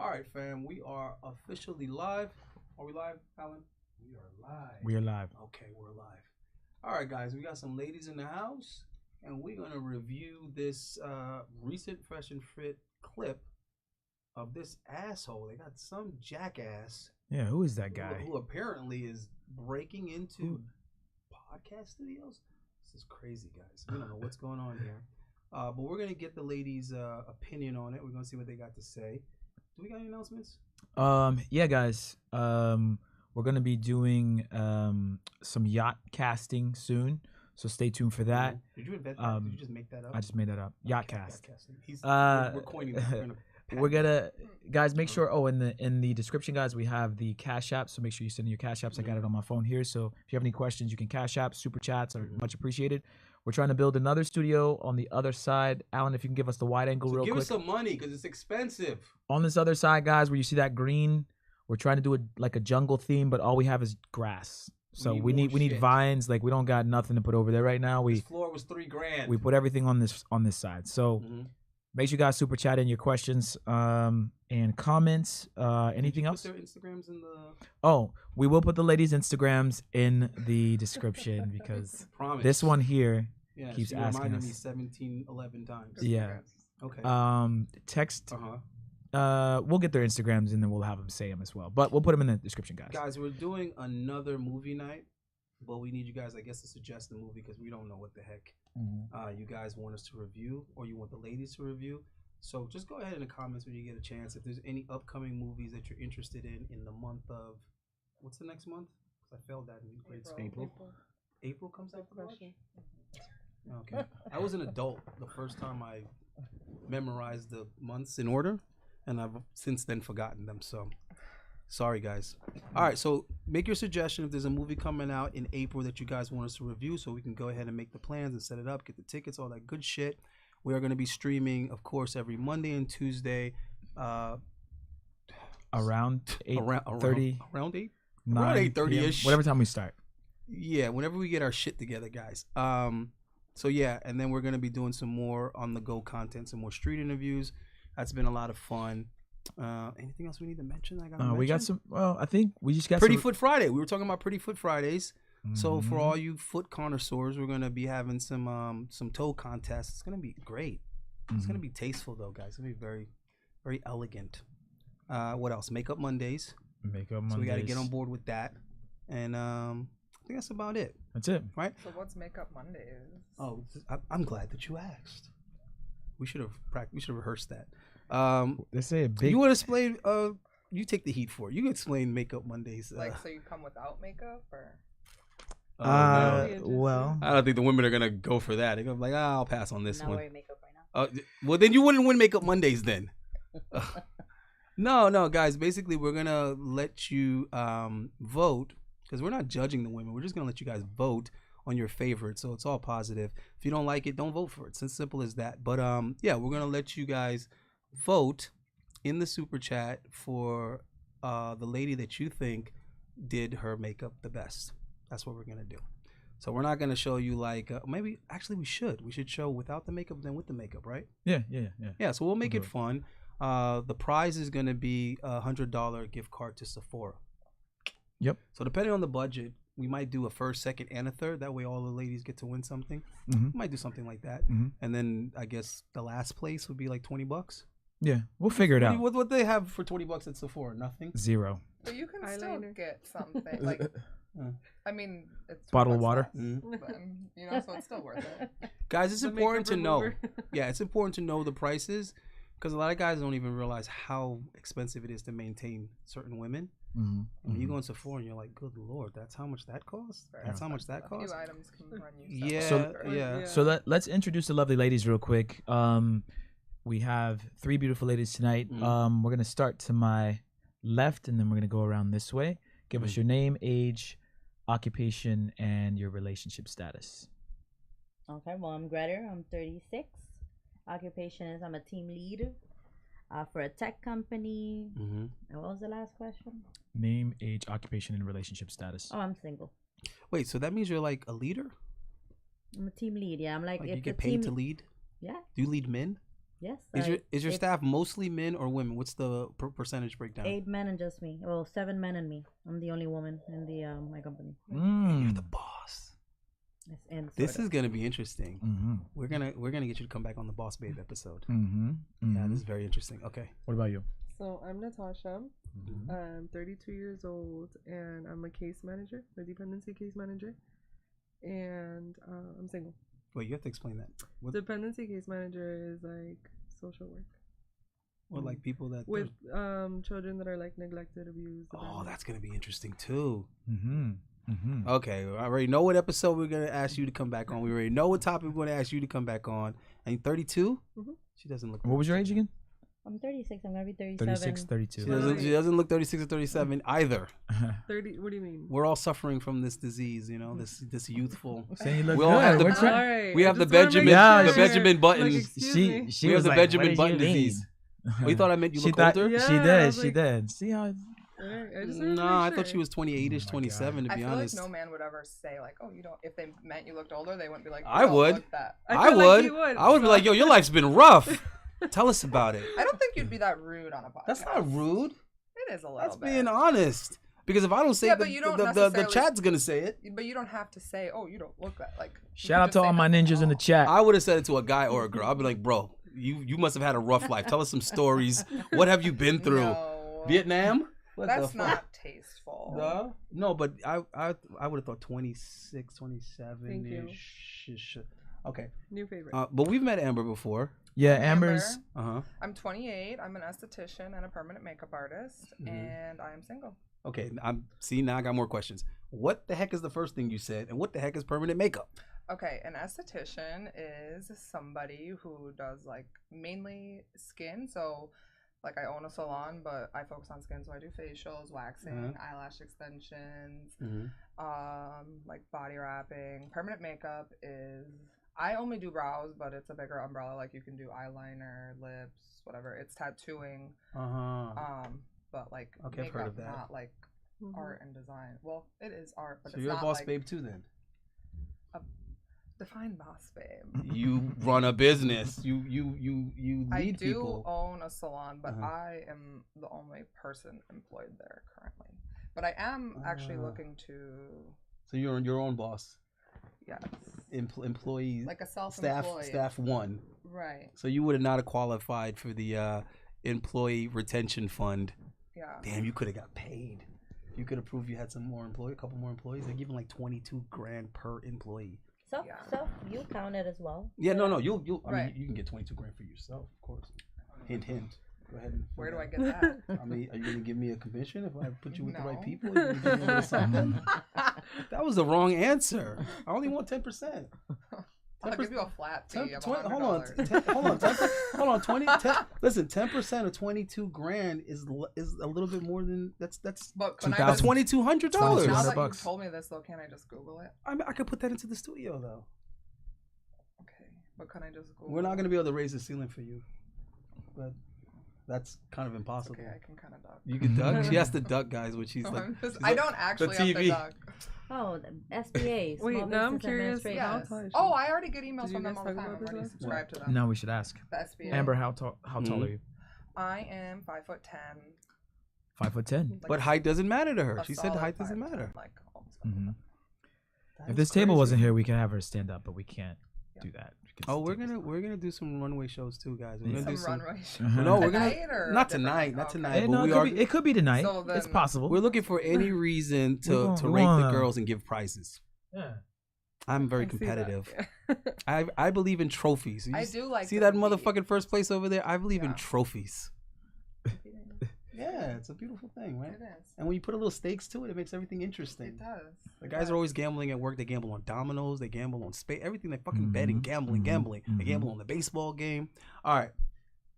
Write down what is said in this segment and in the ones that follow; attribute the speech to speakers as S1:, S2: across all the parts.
S1: All right, fam. We are officially live. Are we live, Alan? We are live.
S2: We are live.
S1: Okay, we're live. All right, guys. We got some ladies in the house, and we're gonna review this recent Fresh and Fit clip of this asshole. They got some jackass.
S2: Yeah, who is that guy?
S1: Who apparently is breaking into podcast studios. This is crazy, guys. We don't know what's going on here. But we're going to get the ladies' opinion on it. We're going to see what they got to say. Do we got any announcements?
S2: Yeah, guys. We're going to be doing some yacht casting soon. So stay tuned for that.
S1: Did you invent that? Did you just make that up?
S2: I just made that up. Yacht cast.
S1: We're coining that.
S2: We're gonna, guys, make sure. Oh, in the description, guys, we have the Cash App. So make sure you send in your Cash Apps. I got it on my phone here. So if you have any questions, you can Cash App. Super chats are much appreciated. We're trying to build another studio on the other side. Alan, if you can give us the wide angle real quick.
S1: Give us some money because it's expensive.
S2: On this other side, guys, where you see that green, we're trying to do it like a jungle theme, but all we have is grass. So we need vines. Like, we don't got nothing to put over there right now.
S1: This floor was $3,000.
S2: We put everything on this side. So. Make sure you guys super chat in your questions and comments. Anything else?
S1: Put their Instagrams in the...
S2: Oh, we will put the ladies' Instagrams in the description because this one here keeps asking us.
S1: Me 17, 11 times.
S2: Yeah.
S1: Okay.
S2: Text. We'll get their Instagrams and then we'll have them say them as well. But we'll put them in the description, guys.
S1: Guys, we're doing another movie night, but we need you guys, I guess, to suggest the movie because we don't know what the heck you guys want us to review, or you want the ladies to review. So just go ahead in the comments when you get a chance. If there's any upcoming movies that you're interested in the month of, what's the next month? Because I failed that in grade school. April comes out for March? Okay. I was an adult the first time I memorized the months in order, and I've since then forgotten them. So sorry, guys. All right, so make your suggestion if there's a movie coming out in April that you guys want us to review so we can go ahead and make the plans and set it up, get the tickets, all that good shit. We are going to be streaming, of course, every Monday and Tuesday.
S2: Around 8:30.
S1: Around 8?
S2: 9
S1: Around 8:30-ish.
S2: Whatever time we start.
S1: Yeah, whenever we get our shit together, guys. So, yeah, and then we're going to be doing some more on-the-go content, some more street interviews. That's been a lot of fun. Anything else we need to mention?
S2: We got some. Well, I think we just got
S1: Pretty Foot Friday. We were talking about Pretty Foot Fridays. So for all you foot connoisseurs, we're gonna be having some toe contests. It's gonna be great. It's gonna be tasteful though, guys. It's gonna be very, very elegant. What else? Makeup Mondays. So we got to get on board with that. And I think that's about it.
S2: That's it,
S1: right?
S3: So what's Makeup Mondays?
S1: Oh, I'm glad that you asked. We should have rehearsed that.
S2: They say a big.
S1: You want to explain? You take the heat for it. You can explain Makeup Mondays.
S3: Like, so you come without makeup, or?
S2: Well,
S1: I don't think the women are gonna go for that. They're gonna be like, I'll pass on this
S4: not
S1: one.
S4: wearing makeup right now.
S1: Well, then you wouldn't win Makeup Mondays then. No, guys. Basically, we're gonna let you vote because we're not judging the women. We're just gonna let you guys vote on your favorite. So it's all positive. If you don't like it, don't vote for it. It's as simple as that. But yeah, we're gonna let you guys vote in the super chat for the lady that you think did her makeup the best. That's what we're gonna do. So we're not gonna show you like maybe actually we should show without the makeup then with the makeup, right?
S2: Yeah.
S1: So we'll make it fun. The prize is gonna be $100 gift card to Sephora.
S2: Yep.
S1: So depending on the budget, we might do a first, second, and a third. That way, all the ladies get to win something. We might do something like that, and then I guess the last place would be like $20.
S2: Yeah, we'll figure it out.
S1: What they have for $20 at Sephora? Nothing.
S2: 0.
S3: But you can still get something like. I mean, it's
S2: bottle of water.
S3: But, so it's still worth it.
S1: Guys, it's important to know. Yeah, it's important to know the prices because a lot of guys don't even realize how expensive it is to maintain certain women. When you go in Sephora and you're like, good Lord, that's how much that costs? That's how much that costs?
S3: A few items can run you.
S2: So let's introduce the lovely ladies real quick. We have 3 beautiful ladies tonight. We're going to start to my left and then we're going to go around this way. Give us your name, age, occupation, and your relationship status.
S4: Okay, well, I'm Greta. I'm 36. Occupation is I'm a team lead for a tech company. And what was the last question?
S2: Name, age, occupation, and relationship status.
S4: Oh, I'm single.
S1: Wait, so that means you're like a leader?
S4: I'm a team lead. Yeah, I'm like
S1: you get paid to lead?
S4: Yeah.
S1: Do you lead men?
S4: Yes.
S1: Is your staff mostly men or women? What's the percentage breakdown?
S4: 8 men and just me. Well, 7 men and me. I'm the only woman in the my company.
S1: You're the boss.
S4: And
S1: This is gonna be interesting. We're gonna get you to come back on the Boss Babe episode. Yeah, this is very interesting. Okay.
S2: What about you?
S5: So I'm Natasha. I'm 32 years old, and I'm a case manager, a dependency case manager, and I'm single.
S1: Wait, you have to explain that. What,
S5: Dependency case manager is like social work.
S1: what like people that
S5: With children that are like neglected, abused.
S1: Oh,
S5: abandoned.
S1: that's gonna be interesting too. Okay, I already know what episode we're gonna ask you to come back on. We already know what topic we're gonna ask you to come back on. And 32? She doesn't look.
S2: What was your age again?
S4: I'm 36. I'm gonna be 37.
S2: 36, 32.
S1: She doesn't look 36 or 37 either.
S5: 30. What do you mean?
S1: We're all suffering from this disease, you know, this youthful.
S2: Saying you look
S1: We all have
S2: good.
S1: the-
S2: What's wrong?
S5: Alright,
S1: We
S5: I
S1: have the
S5: just wanna
S1: Benjamin,
S5: make
S2: Yeah,
S1: the
S5: sure.
S1: Benjamin Button.
S5: Like, excuse me.
S2: She
S1: We have
S2: was
S1: the
S2: like,
S1: Benjamin
S2: what
S1: Button
S2: did you mean?
S1: disease. Oh, you thought I meant you
S2: She
S1: look
S2: thought
S1: older?
S5: Yeah,
S2: she
S5: I
S2: did.
S5: was
S2: She
S5: like-
S2: did. See how?
S5: Alright, I just wanna
S1: No,
S5: make
S1: I
S5: sure.
S1: thought she was 28ish, 27 to
S3: I
S1: be
S3: feel
S1: honest.
S3: like no man would ever say like, "Oh, you don't." If they meant you looked older, they wouldn't be like,
S1: I
S3: "You don't
S1: would.
S3: look that."
S1: I
S5: feel like
S1: would.
S5: you would.
S1: I would be like, yo, your life's been rough. Tell us about it.
S3: I don't think you'd be that rude on a podcast.
S1: That's not rude.
S3: It is a little
S1: That's
S3: bit.
S1: being honest. Because if I don't say
S3: Yeah,
S1: it,
S3: but you don't
S1: the
S3: necessarily-
S1: chat's gonna say it.
S3: But you don't have to say, "Oh, you don't look that." Like, you
S2: Shout
S3: could
S2: out
S3: just
S2: to
S3: say
S2: all my
S3: nothing
S2: ninjas
S3: at
S2: in the
S3: all.
S2: chat.
S1: I would have said it to a guy or a girl. I'd be like, bro, you must have had a rough life. Tell us some stories. What have you been through?
S3: No,
S1: Vietnam? What the
S3: that's
S1: fuck?
S3: not tasteful.
S1: Duh. No, but I would have thought 26, 27
S5: Thank you.
S1: ish. Okay.
S5: New favorite.
S1: But we've met Amber before.
S2: Yeah,
S3: Amber.
S2: Amber's.
S3: I'm 28. I'm an esthetician and a permanent makeup artist, and I am single.
S1: Okay, now I got more questions. What the heck is the first thing you said, and what the heck is permanent makeup?
S3: Okay, an esthetician is somebody who does like mainly skin. So, like I own a salon, but I focus on skin. So I do facials, waxing, eyelash extensions, like body wrapping. Permanent makeup is I only do brows, but it's a bigger umbrella. Like you can do eyeliner, lips, whatever. It's tattooing. But like
S1: Okay, I've
S3: makeup,
S1: heard of that.
S3: not like art and design. Well, it is art, but
S1: So
S3: it's
S1: you're a
S3: not
S1: boss
S3: like,
S1: babe too, then.
S3: Define boss babe.
S1: You run a business. You lead
S3: I do
S1: people.
S3: own a salon, but I am the only person employed there currently. But I am actually looking to,
S1: So you're your own boss.
S3: yes,
S1: Employee.
S3: like a self-employed.
S1: Staff one.
S3: Right.
S1: So you would have not have qualified for the employee retention fund.
S3: Yeah.
S1: Damn, you could have got paid. You could have proved you had a couple more employees. They're giving like 22 grand per employee.
S4: So you count it as well.
S1: Yeah, no, you'll. I mean,
S3: Right.
S1: you can get 22 grand for yourself, of course. Hint, hint. Go ahead. And
S3: Where do I get that?
S1: I mean, are you gonna give me a commission if I put you with the right
S3: No.
S1: people? Are you gonna give me a little something? That was the wrong answer. I only want 10%.
S3: I'll give you a flat fee of $100.
S1: Hold on, 10% of 22 grand is a little bit more than that's
S3: But can I
S1: that's
S3: just,
S1: $2,200.
S3: now that
S2: $2,200.
S3: you told me this though, can I just Google it?
S1: I could put that into the studio though.
S3: Okay, but can I just Google?
S1: We're not gonna be able to raise the ceiling for you, but that's kind of impossible.
S3: Okay, I can kind of duck.
S1: You can duck. She has to duck, guys, when she's like.
S3: I don't actually have to
S1: TV.
S3: duck.
S4: Oh, the SBA.
S5: Wait,
S4: Small
S5: now I'm
S4: Business
S5: curious.
S4: Administration.
S5: How
S3: Yes.
S5: tall is she?
S3: Oh, I already get emails
S5: Did you
S3: from them
S5: guys
S3: all the
S5: talk
S3: time.
S5: about
S3: I'm already
S5: this?
S3: subscribed to them.
S2: No, we should ask.
S3: The SBA.
S2: Amber, how tall are you?
S3: I am 5'10".
S2: 5'10".
S3: Like
S1: But height doesn't matter to her.
S3: a
S1: She said
S3: solid
S1: height doesn't
S3: 5'10",
S1: matter.
S3: Like, almost
S2: Mm-hmm.
S1: That
S2: If
S1: is
S2: this table
S1: crazy.
S2: wasn't here, we could have her stand up, but we can't do that. because
S1: Oh,
S2: the table's
S1: we're gonna do some runway shows too, guys. We're
S2: Yeah.
S1: gonna do
S3: some
S1: some.
S3: runway show.
S2: Uh-huh.
S1: No, we're
S3: Tonight
S1: gonna
S3: or
S1: not
S3: different
S1: tonight,
S3: night?
S1: not
S3: Okay.
S1: tonight.
S2: Eh,
S1: but
S2: no,
S1: we
S2: it could be tonight.
S3: So
S2: It's
S3: then-
S2: possible.
S1: we're looking for any reason
S2: We
S1: to
S2: want- we
S1: rate the
S2: wanna-
S1: girls and give prizes.
S2: Yeah.
S1: I'm very
S5: I see that.
S1: competitive.
S5: Yeah.
S1: I believe in trophies. You
S3: I do like
S1: see
S3: to
S1: that
S3: compete.
S1: motherfucking first place over there. I believe in
S3: Yeah.
S1: trophies. Yeah, it's a beautiful thing, right?
S3: It is.
S1: And when you put a little stakes to it, it makes everything interesting.
S3: It does.
S1: The
S3: It
S1: guys
S3: does.
S1: are always gambling at work. They gamble on dominoes. They gamble on space. Everything. They fucking bet and gambling. They gamble on the baseball game. All right.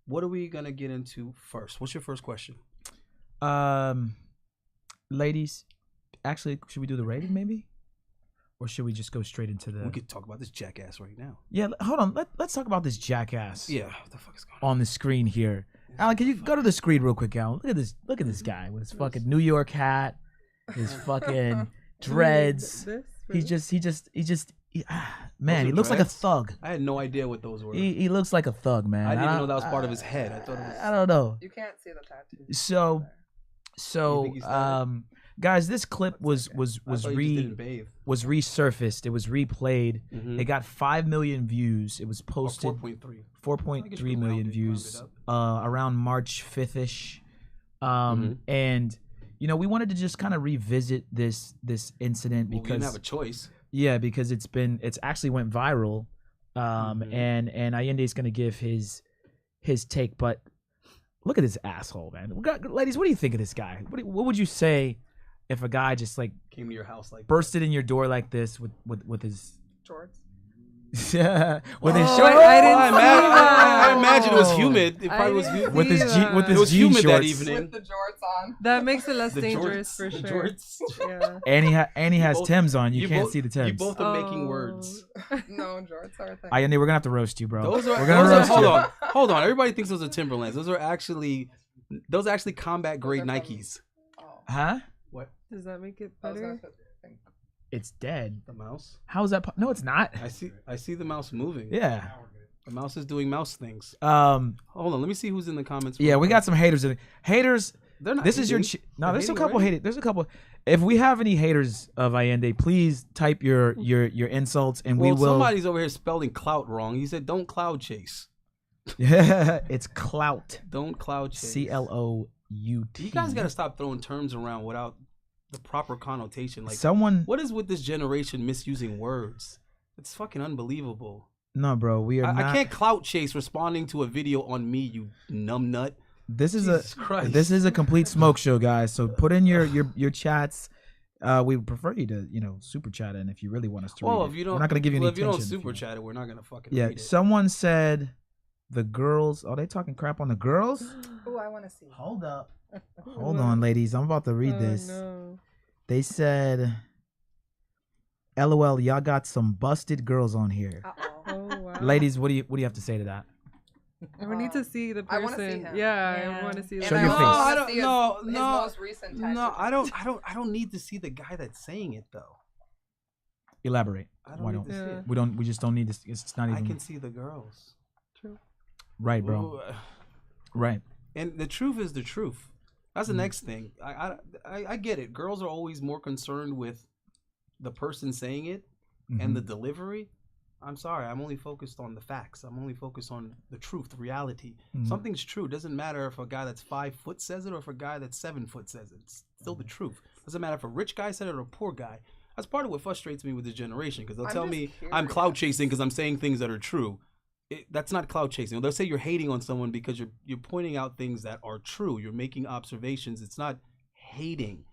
S1: What are we gonna get into first? What's your first question?
S2: Ladies, actually, should we do the rating maybe, or should we just go straight into the?
S1: We could talk about this jackass right now.
S2: Yeah, hold on. Let's talk about this jackass.
S1: Yeah. What the fuck is going on?
S2: On the screen here, Alan, can you go to the screen real quick, Alan? Look at this. Look at this guy with his fucking New York hat, his fucking dreads.
S5: This?
S2: He just Man, he looks like a thug.
S1: I had no idea what those were.
S2: He looks like a thug, man.
S1: I didn't even know that was part of his head. I thought it was.
S2: I don't know.
S3: You can't see the tattoo.
S2: So guys, this clip was resurfaced. It was replayed. It got 5 million views. It was posted 4.3 million views around March 5th ish. And you know, we wanted to just kind of revisit this incident because
S1: we didn't have a choice.
S2: Yeah, because it's actually went viral. And Allende's gonna give his take, but look at this asshole, man. Ladies, what do you think of this guy? What would you say if a guy just like
S1: came to your house like
S2: bursted in your door like this with his
S3: shorts?
S2: Yeah, with his
S5: Oh,
S2: shorts.
S1: I imagine it was humid. It probably was humid.
S2: With his
S1: it
S2: jean
S1: was humid
S2: shorts.
S1: that evening.
S3: With the jorts on.
S5: That makes it less
S1: The
S5: dangerous
S1: jorts,
S5: for
S1: the
S5: sure.
S1: jorts.
S5: Yeah.
S2: And he has
S1: both-
S2: Timbs on. You can't
S1: both-
S2: see the Timbs.
S1: You both are making words.
S3: No, jorts are a thing.
S2: Allende, we're gonna have to roast you, bro.
S1: Those are,
S2: we're gonna roast you.
S1: hold on. Everybody thinks those are Timberlands. Those are actually combat grade Nikes.
S3: Oh.
S2: Huh?
S1: What?
S5: Does that make it
S3: I was gonna
S5: better?
S3: think.
S2: It's dead.
S1: The mouse?
S2: How is that? No, it's not.
S1: I see the mouse moving.
S2: Yeah.
S1: The mouse is doing mouse things.
S2: Hold
S1: on, let me see who's in the comments.
S2: Yeah, we got some haters. Haters.
S1: They're not.
S2: This is your. There's a couple haters. There's a couple. If we have any haters of Allende, please type your insults and we will.
S1: Somebody's over here spelling clout wrong. He said, "Don't cloud chase."
S2: Yeah, it's clout.
S1: Don't cloud chase.
S2: CLOUT.
S1: You guys got to stop throwing terms around without the proper connotation. Like what is with this generation misusing words? It's fucking unbelievable.
S2: No, bro, we are.
S1: I can't clout chase responding to a video on me, you numbnut.
S2: This is
S1: Christ.
S2: This is a complete smoke show, guys. So put in your chats. We would prefer you to super chat in if you really want us to.
S1: Well,
S2: read
S1: if
S2: it.
S1: you don't,
S2: we're not gonna give you any
S1: if you don't
S2: attention
S1: super chat it, we're not gonna fucking.
S2: Yeah,
S1: read it.
S2: someone said the girls. Are they talking crap on the girls?
S3: Oh, I want to see.
S2: Hold up. Hold on, ladies. I'm about to read this.
S5: No.
S2: They said, "LOL, y'all got some busted girls on here."
S5: Oh wow.
S2: Ladies, what do you have to say to that?
S5: We need to see the
S3: I wanna see
S5: person.
S3: him.
S5: Yeah, I want to see.
S2: Show
S5: the
S2: your
S5: person.
S2: face.
S1: I don't.
S3: see his
S1: No,
S3: most recent tattoo.
S1: no. I don't need to see the guy that's saying it though.
S2: Elaborate.
S1: I
S2: Why
S1: don't
S2: don't
S1: need to see it.
S2: we don't? We just don't need this. It's not
S1: I
S2: even
S1: can see the girls.
S5: True.
S2: right, bro.
S1: Ooh,
S2: Right.
S1: And the truth is the truth. That's the next thing. I get it. Girls are always more concerned with the person saying it and the delivery. I'm sorry. I'm only focused on the facts. I'm only focused on the truth, the reality. Something's true. It doesn't matter if a guy that's 5 foot says it or if a guy that's 7 foot says it. It's still the truth. Doesn't matter if a rich guy said it or a poor guy. That's part of what frustrates me with this generation because they'll tell me I'm cloud chasing because I'm saying things that are true. That's not cloud chasing. They'll say you're hating on someone because you're pointing out things that are true. You're making observations. It's not hating.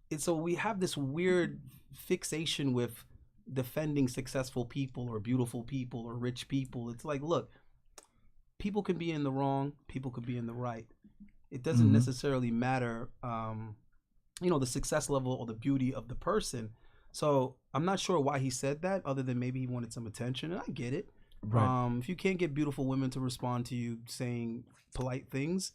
S1: And so we have this weird fixation with defending successful people or beautiful people or rich people. It's like, look, people can be in the wrong. People could be in the right. It doesn't necessarily matter, the success level or the beauty of the person. So I'm not sure why he said that other than maybe he wanted some attention. And I get it.
S2: Right.
S1: If you can't get beautiful women to respond to you saying polite things,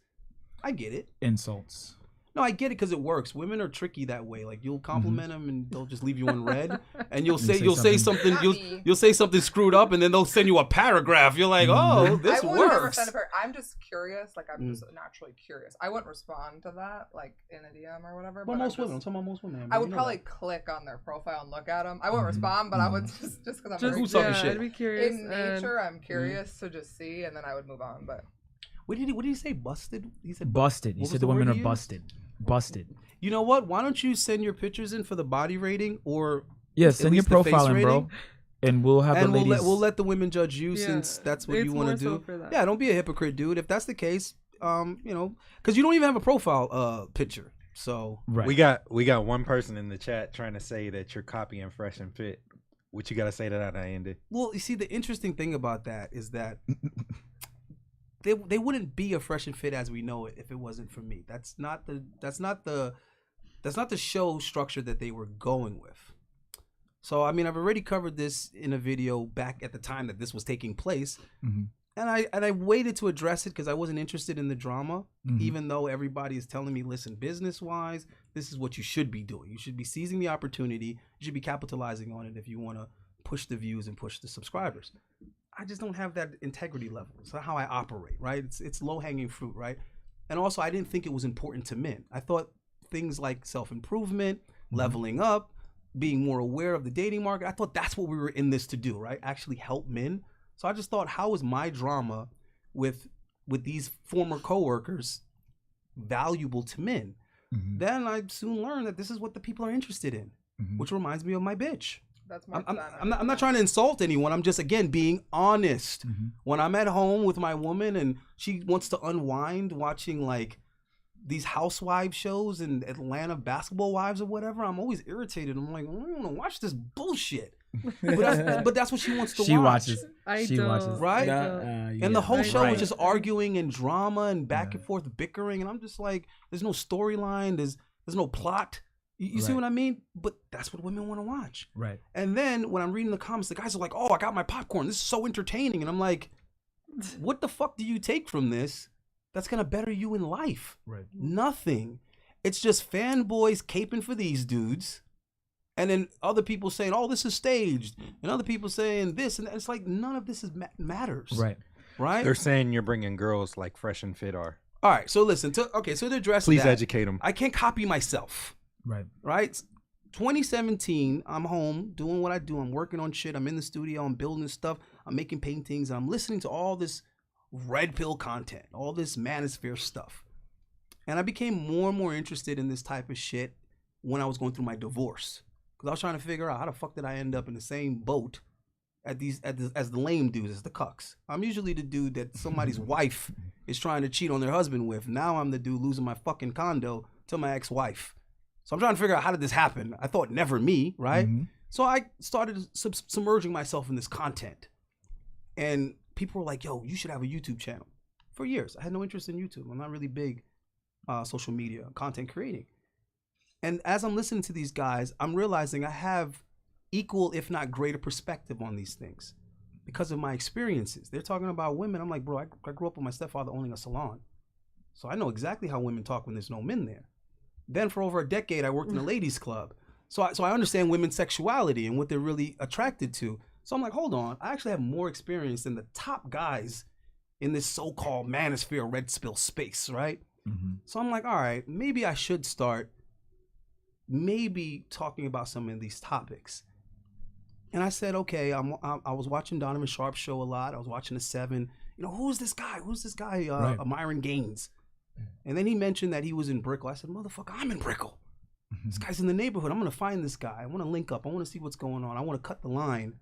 S1: I get it.
S2: Insults.
S1: No, I get it because it works. Women are tricky that way. Like you'll compliment them and they'll just leave you on red, and you'll say something you'll say something screwed up, and then they'll send you a paragraph. You're like, oh, this
S3: I wouldn't ever
S1: works.
S3: send a I'm just curious. Like I'm just naturally curious. I wouldn't respond to that like in a DM or whatever.
S1: Well,
S3: but
S1: most women. I'm talking about most women.
S3: I would probably click on their profile and look at them. I wouldn't respond, but I would just because I'm very
S1: who's talking shit.
S5: I'd be curious.
S3: in nature. I'm curious to just see, and then I would move on. But
S1: What did he say? Busted? He said
S2: busted. He
S1: what
S2: said
S1: was
S2: the women
S1: word
S2: are
S1: he used?
S2: busted. Busted.
S1: You know what? Why don't you send your pictures in for the body rating or
S2: Yeah, send your
S1: least the face
S2: profile in, bro.
S1: rating?
S2: And we'll have
S1: And
S2: the ladies.
S1: we'll let the women judge you
S5: Yeah,
S1: since that's what
S5: it's
S1: you want to
S5: more so
S1: do.
S5: for that.
S1: Yeah, don't be a hypocrite, dude. If that's the case, because you don't even have a profile picture. So
S2: right.
S6: We got one person in the chat trying to say that you're copying Fresh and Fit. What you gotta say to that, Andy?
S1: well, you see, the interesting thing about that is that they wouldn't be a Fresh and Fit as we know it if it wasn't for me. That's not the show structure that they were going with. So I mean, I've already covered this in a video back at the time that this was taking place. And I waited to address it because I wasn't interested in the drama, even though everybody is telling me, listen, business-wise, this is what you should be doing. You should be seizing the opportunity. You should be capitalizing on it if you want to push the views and push the subscribers. I just don't have that integrity level. It's not how I operate, right? It's low hanging fruit, right? And also, I didn't think it was important to men. I thought things like self-improvement, leveling up, being more aware of the dating market, I thought that's what we were in this to do, right? Actually help men. So I just thought, how is my drama with these former coworkers valuable to men? Then I soon learned that this is what the people are interested in, which reminds me of my bitch.
S3: That's more
S1: I'm not trying to insult anyone. I'm just, again, being honest. When I'm at home with my woman and she wants to unwind watching like these housewife shows and Atlanta basketball wives or whatever, I'm always irritated. I'm like, I don't want to watch this bullshit. But that's what she wants to watch.
S2: She watches.
S1: Right? And the whole show is just arguing and drama and back and forth bickering. And I'm just like, there's no storyline. There's no plot. You see what I mean? But that's what women want to watch.
S2: Right.
S1: And then when I'm reading the comments, the guys are like, oh, I got my popcorn. This is so entertaining. And I'm like, what the fuck do you take from this that's going to better you in life?
S2: Right.
S1: Nothing. It's just fanboys caping for these dudes. And then other people saying, oh, this is staged. And other people saying this. And it's like, none of this matters.
S2: Right.
S1: Right?
S6: They're saying you're bringing girls like Fresh and Fit are.
S1: All right. So listen. So to address
S6: Please
S1: that,
S6: educate them.
S1: I can't copy myself. Right? 2017, I'm home doing what I do. I'm working on shit. I'm in the studio. I'm building stuff. I'm making paintings. And I'm listening to all this red pill content, all this manosphere stuff. And I became more and more interested in this type of shit when I was going through my divorce. Because I was trying to figure out how the fuck did I end up in the same boat as the lame dudes, as the cucks. I'm usually the dude that somebody's wife is trying to cheat on their husband with. Now I'm the dude losing my fucking condo to my ex-wife. So I'm trying to figure out, how did this happen? I thought never me, right? So I started submerging myself in this content. And people were like, yo, you should have a YouTube channel. For years, I had no interest in YouTube. I'm not really big social media, content creating. And as I'm listening to these guys, I'm realizing I have equal, if not greater, perspective on these things because of my experiences. They're talking about women. I'm like, bro, I grew up with my stepfather owning a salon. So I know exactly how women talk when there's no men there. Then for over a decade, I worked in a ladies' club. So I understand women's sexuality and what they're really attracted to. So I'm like, hold on. I actually have more experience than the top guys in this so-called manosphere red pill space, right? So I'm like, all right, maybe I should start talking about some of these topics. And I said, okay, I was watching Donovan Sharp's show a lot. I was watching The Seven. You know, who's this guy? Myron Gaines. And then he mentioned that he was in Brickell. I said, motherfucker, I'm in Brickell. This guy's in the neighborhood. I'm going to find this guy. I want to link up. I want to see what's going on. I want to cut the line.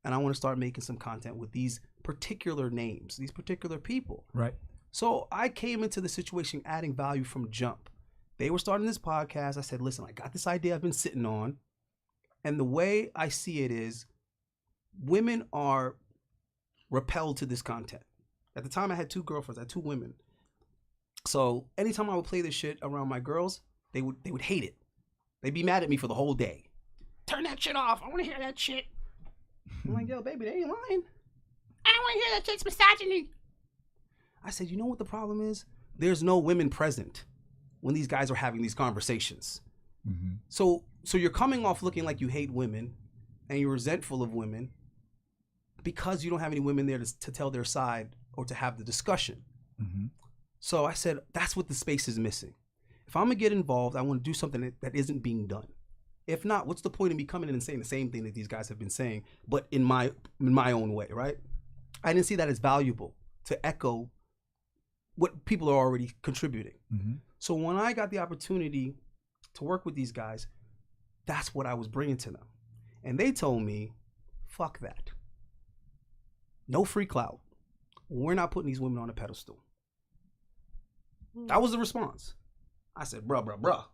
S1: And I want to start making some content with these particular names, these particular people.
S2: Right.
S1: So I came into the situation adding value from jump. They were starting this podcast. I said, listen, I got this idea I've been sitting on. And the way I see it is women are repelled to this content. At the time, I had 2 girlfriends. I had 2 women. So anytime I would play this shit around my girls, they would hate it. They'd be mad at me for the whole day. Turn that shit off. I want to hear that shit. I'm like, yo, baby, they ain't lying. I don't want to hear that shit's misogyny. I said, you know what the problem is? There's no women present when these guys are having these conversations. So you're coming off looking like you hate women and you're resentful of women because you don't have any women there to tell their side or to have the discussion. So I said, that's what the space is missing. If I'm going to get involved, I want to do something that isn't being done. If not, what's the point of me coming in and saying the same thing that these guys have been saying, but in my own way, right? I didn't see that as valuable to echo what people are already contributing. So when I got the opportunity to work with these guys, that's what I was bringing to them. And they told me, fuck that. No free clout. We're not putting these women on a pedestal. That was the response. I said, bruh.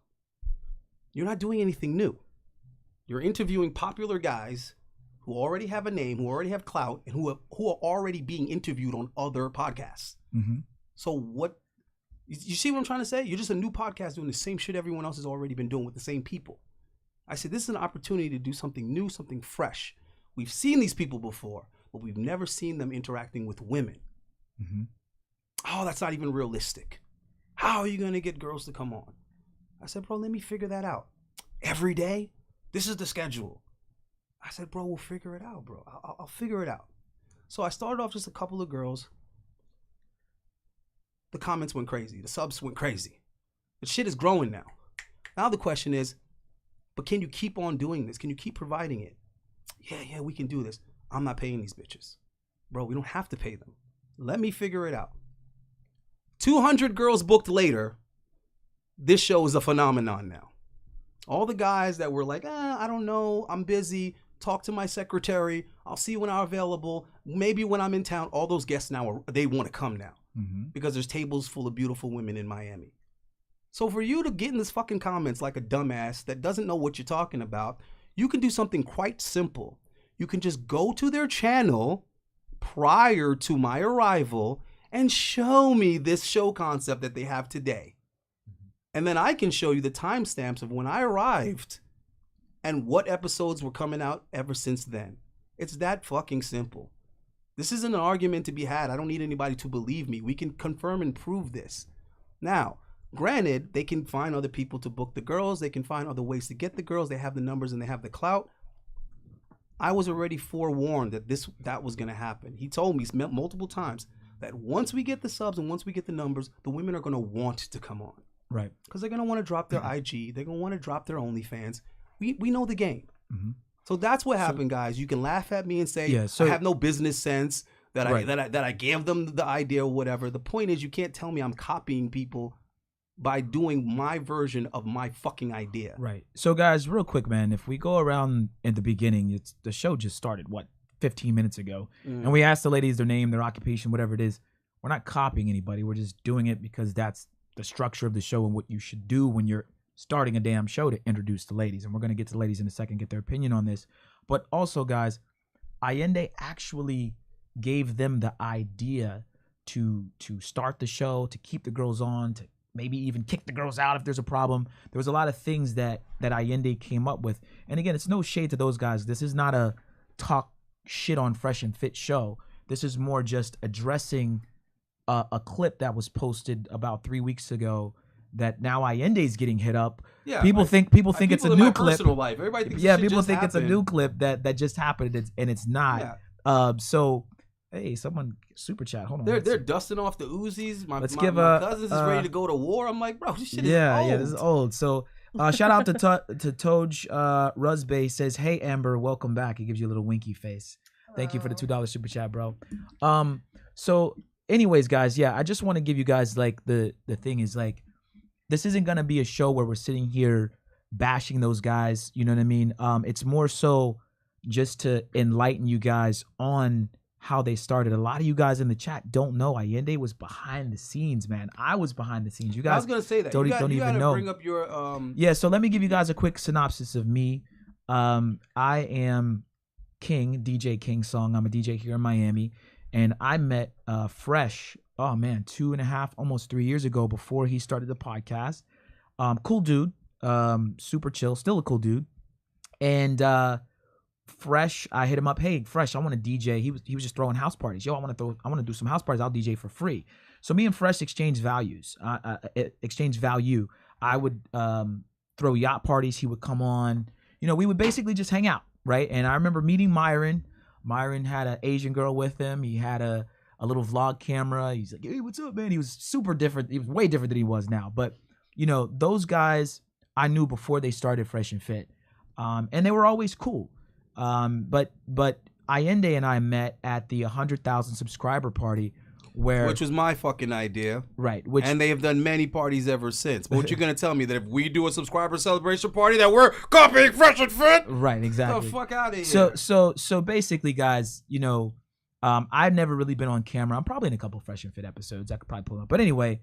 S1: You're not doing anything new. You're interviewing popular guys who already have a name, who already have clout, and who are already being interviewed on other podcasts. So what, you see what I'm trying to say? You're just a new podcast doing the same shit everyone else has already been doing with the same people. I said, this is an opportunity to do something new, something fresh. We've seen these people before, but we've never seen them interacting with women. Oh, that's not even realistic. How are you going to get girls to come on? I said, bro, let me figure that out. Every day, this is the schedule. I said, bro, we'll figure it out, bro. I'll figure it out. So I started off just a couple of girls. The comments went crazy. The subs went crazy. The shit is growing now. Now the question is, but can you keep on doing this? Can you keep providing it? Yeah, we can do this. I'm not paying these bitches. Bro, we don't have to pay them. Let me figure it out. 200 girls booked later, this show is a phenomenon now. All the guys that were like, I don't know, I'm busy, talk to my secretary, I'll see you when I'm available, maybe when I'm in town, all those guests now, they want to come now. Because there's tables full of beautiful women in Miami. So for you to get in this fucking comments like a dumbass that doesn't know what you're talking about, you can do something quite simple. You can just go to their channel prior to my arrival and show me this show concept that they have today. And then I can show you the timestamps of when I arrived and what episodes were coming out ever since then. It's that fucking simple. This isn't an argument to be had. I don't need anybody to believe me. We can confirm and prove this. Now, granted, they can find other people to book the girls. They can find other ways to get the girls. They have the numbers and they have the clout. I was already forewarned that that was going to happen. He told me multiple times that once we get the subs and once we get the numbers, the women are going to want to come on.
S2: Right.
S1: Because they're going to want to drop their IG. They're going to want to drop their OnlyFans. We know the game. So that's what happened, guys. You can laugh at me and say, I have no business sense, that I gave them the idea or whatever. The point is, you can't tell me I'm copying people by doing my version of my fucking idea.
S2: Right. So, guys, real quick, man, if we go around in the beginning, the show just started, 15 minutes ago. And we asked the ladies their name, their occupation, whatever it is. We're not copying anybody. We're just doing it because that's the structure of the show and what you should do when you're starting a damn show to introduce the ladies. And we're going to get to the ladies in a second, get their opinion on this. But also, guys, Allende actually gave them the idea to start the show, to keep the girls on, to maybe even kick the girls out if there's a problem. There was a lot of things that Allende came up with. And again, it's no shade to those guys. This is not a talk shit on Fresh and Fit show. This is more just addressing a clip that was posted about 3 weeks ago that now Allende's getting hit up. Yeah, people think it's a new clip.
S1: Life. Everybody thinks
S2: people think it's a new clip that just happened, and it's not. Yeah. So, hey, someone super chat. Hold on.
S1: They're dusting off the Uzis. My cousins is ready to go to war. I'm like, bro, this shit is old.
S2: Yeah, this is old. So, shout out to Toj Rusbay says, "Hey Amber, welcome back." He gives you a little winky face. Hello. Thank you for the $2 super chat, bro. So, anyways, guys, I just want to give you guys like the thing is like, this isn't gonna be a show where we're sitting here bashing those guys. You know what I mean? It's more so just to enlighten you guys on how they started. A lot of you guys in the chat don't know Allende was behind the scenes, man. I was behind the scenes. You guys,
S1: I was gonna say that.
S2: don't even know.
S1: Bring up your
S2: Yeah, so let me give you guys a quick synopsis of me. I am King, DJ King Song. I'm a DJ here in Miami, and I met Fresh. Oh man, 2.5, almost 3 years ago, before he started the podcast. Cool dude, super chill, still a cool dude. And Fresh, I hit him up. Hey, Fresh, I want to DJ. He was just throwing house parties. Yo, I want to do some house parties. I'll DJ for free. So me and Fresh exchanged values. Exchanged value. I would throw yacht parties. He would come on. You know, we would basically just hang out, right? And I remember meeting Myron. Myron had an Asian girl with him. He had a little vlog camera. He's like, hey, what's up, man? He was super different. He was way different than he was now. But, you know, those guys I knew before they started Fresh and Fit. And they were always cool. But Allende and I met at the 100,000 subscriber party,
S1: which was my fucking idea.
S2: Right.
S1: And they have done many parties ever since. But what you're going to tell me, that if we do a subscriber celebration party that we're copying Fresh and Fit?
S2: Right, exactly.
S1: Get the fuck out of here.
S2: So basically, guys, you know, I've never really been on camera. I'm probably in a couple Fresh and Fit episodes. I could probably pull them up. But anyway,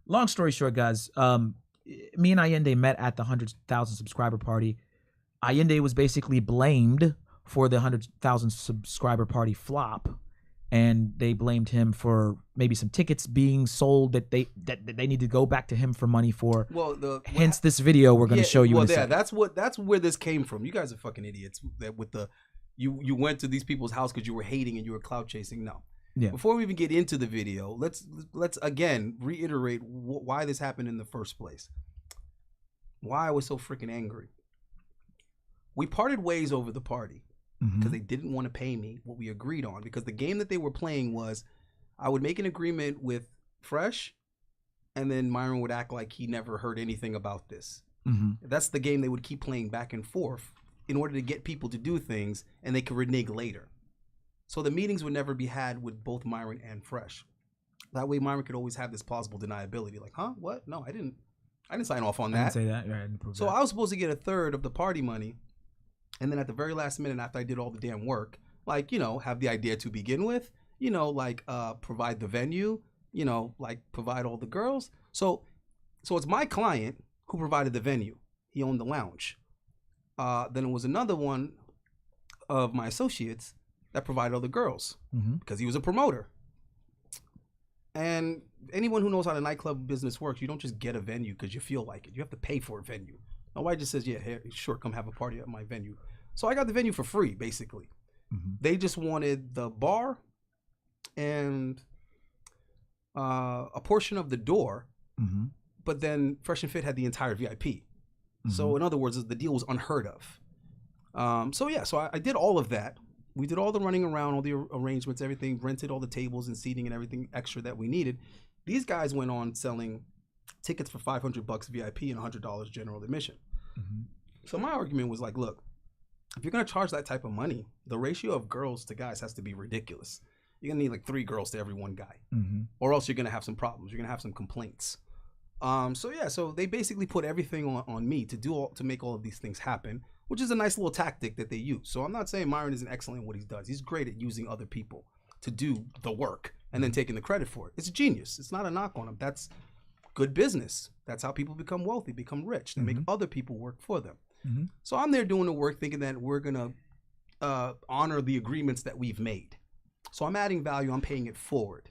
S2: long story short, guys, me and Allende met at the 100,000 subscriber party. Allende was basically blamed for the 100,000 subscriber party flop, and they blamed him for maybe some tickets being sold that they need to go back to him for money for.
S1: Well,
S2: hence this video we're going to show you.
S1: Well, that's where this came from. You guys are fucking idiots. That with the you went to these people's house because you were hating and you were clout chasing. No. Yeah. Before we even get into the video, let's again reiterate why this happened in the first place. Why I was so freaking angry. We parted ways over the party. because they didn't want to pay me what we agreed on. Because the game that they were playing was, I would make an agreement with Fresh, and then Myron would act like he never heard anything about this. That's the game they would keep playing back and forth in order to get people to do things, and they could renege later. So the meetings would never be had with both Myron and Fresh. That way Myron could always have this plausible deniability. Like, huh? What? No, I didn't sign off on that.
S2: I didn't say that. Yeah, I didn't prove
S1: So
S2: that.
S1: I was supposed to get a third of the party money. And then at the very last minute, after I did all the damn work, like, have the idea to begin with, provide the venue, provide all the girls. So it's my client who provided the venue. He owned the lounge. Then it was another one of my associates that provided all the girls because he was a promoter. And anyone who knows how the nightclub business works, you don't just get a venue because you feel like it. You have to pay for a venue. Nobody just says, yeah, hey, sure, come have a party at my venue. So I got the venue for free, basically. They just wanted the bar and a portion of the door, but then Fresh and Fit had the entire VIP. So in other words, the deal was unheard of. So I did all of that. We did all the running around, all the arrangements, everything, rented all the tables and seating and everything extra that we needed. These guys went on selling tickets for $500 VIP and $100 general admission. So my argument was like, look, if you're going to charge that type of money, the ratio of girls to guys has to be ridiculous. You're going to need like 3 girls to every one guy, or else you're going to have some problems. You're going to have some complaints. So they basically put everything on me to make all of these things happen, which is a nice little tactic that they use. So I'm not saying Myron isn't excellent at what he does. He's great at using other people to do the work and then taking the credit for it. It's genius. It's not a knock on him. That's good business. That's how people become wealthy, become rich. They make other people work for them. So I'm there doing the work thinking that we're going to honor the agreements that we've made. So I'm adding value. I'm paying it forward.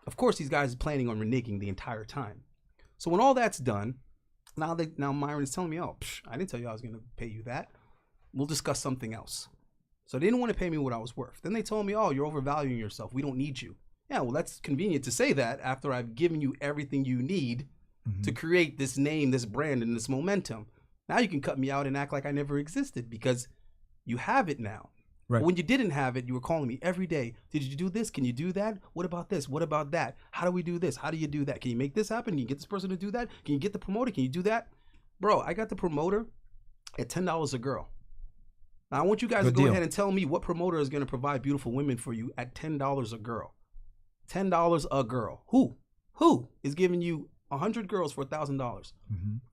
S1: Of course, these guys are planning on reneging the entire time. So when all that's done, now Myron is telling me, oh, I didn't tell you I was going to pay you that. We'll discuss something else. So they didn't want to pay me what I was worth. Then they told me, oh, you're overvaluing yourself. We don't need you. Yeah, well, that's convenient to say that after I've given you everything you need to create this name, this brand, and this momentum. Now you can cut me out and act like I never existed because you have it now. Right. When you didn't have it, you were calling me every day. Did you do this? Can you do that? What about this? What about that? How do we do this? How do you do that? Can you make this happen? Can you get this person to do that? Can you get the promoter? Can you do that? Bro, I got the promoter at $10 a girl. Now, I want you guys to go ahead and tell me what promoter is going to provide beautiful women for you at $10 a girl. $10 a girl. Who is giving you 100 girls for $1,000?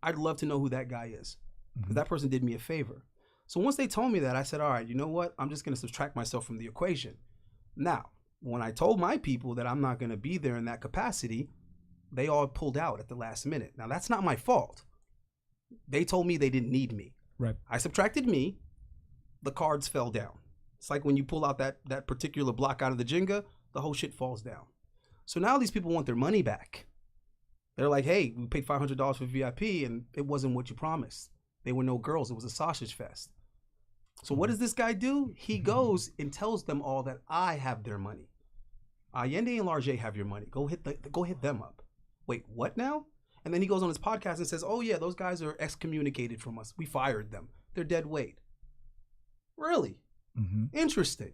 S1: I'd love to know who that guy is because that person did me a favor. So once they told me that, I said, all right, you know what? I'm just going to subtract myself from the equation. Now, when I told my people that I'm not going to be there in that capacity, they all pulled out at the last minute. Now, that's not my fault. They told me they didn't need me. Right. I subtracted me. The cards fell down. It's like when you pull out that particular block out of the Jenga, the whole shit falls down. So now these people want their money back. They're like, hey, we paid $500 for VIP and it wasn't what you promised. There were no girls. It was a sausage fest. So what does this guy do? He goes and tells them all that I have their money. Allende and Large have your money. Go hit them up. Wait, what now? And then he goes on his podcast and says, oh yeah, those guys are excommunicated from us. We fired them. They're dead weight. Really? Interesting.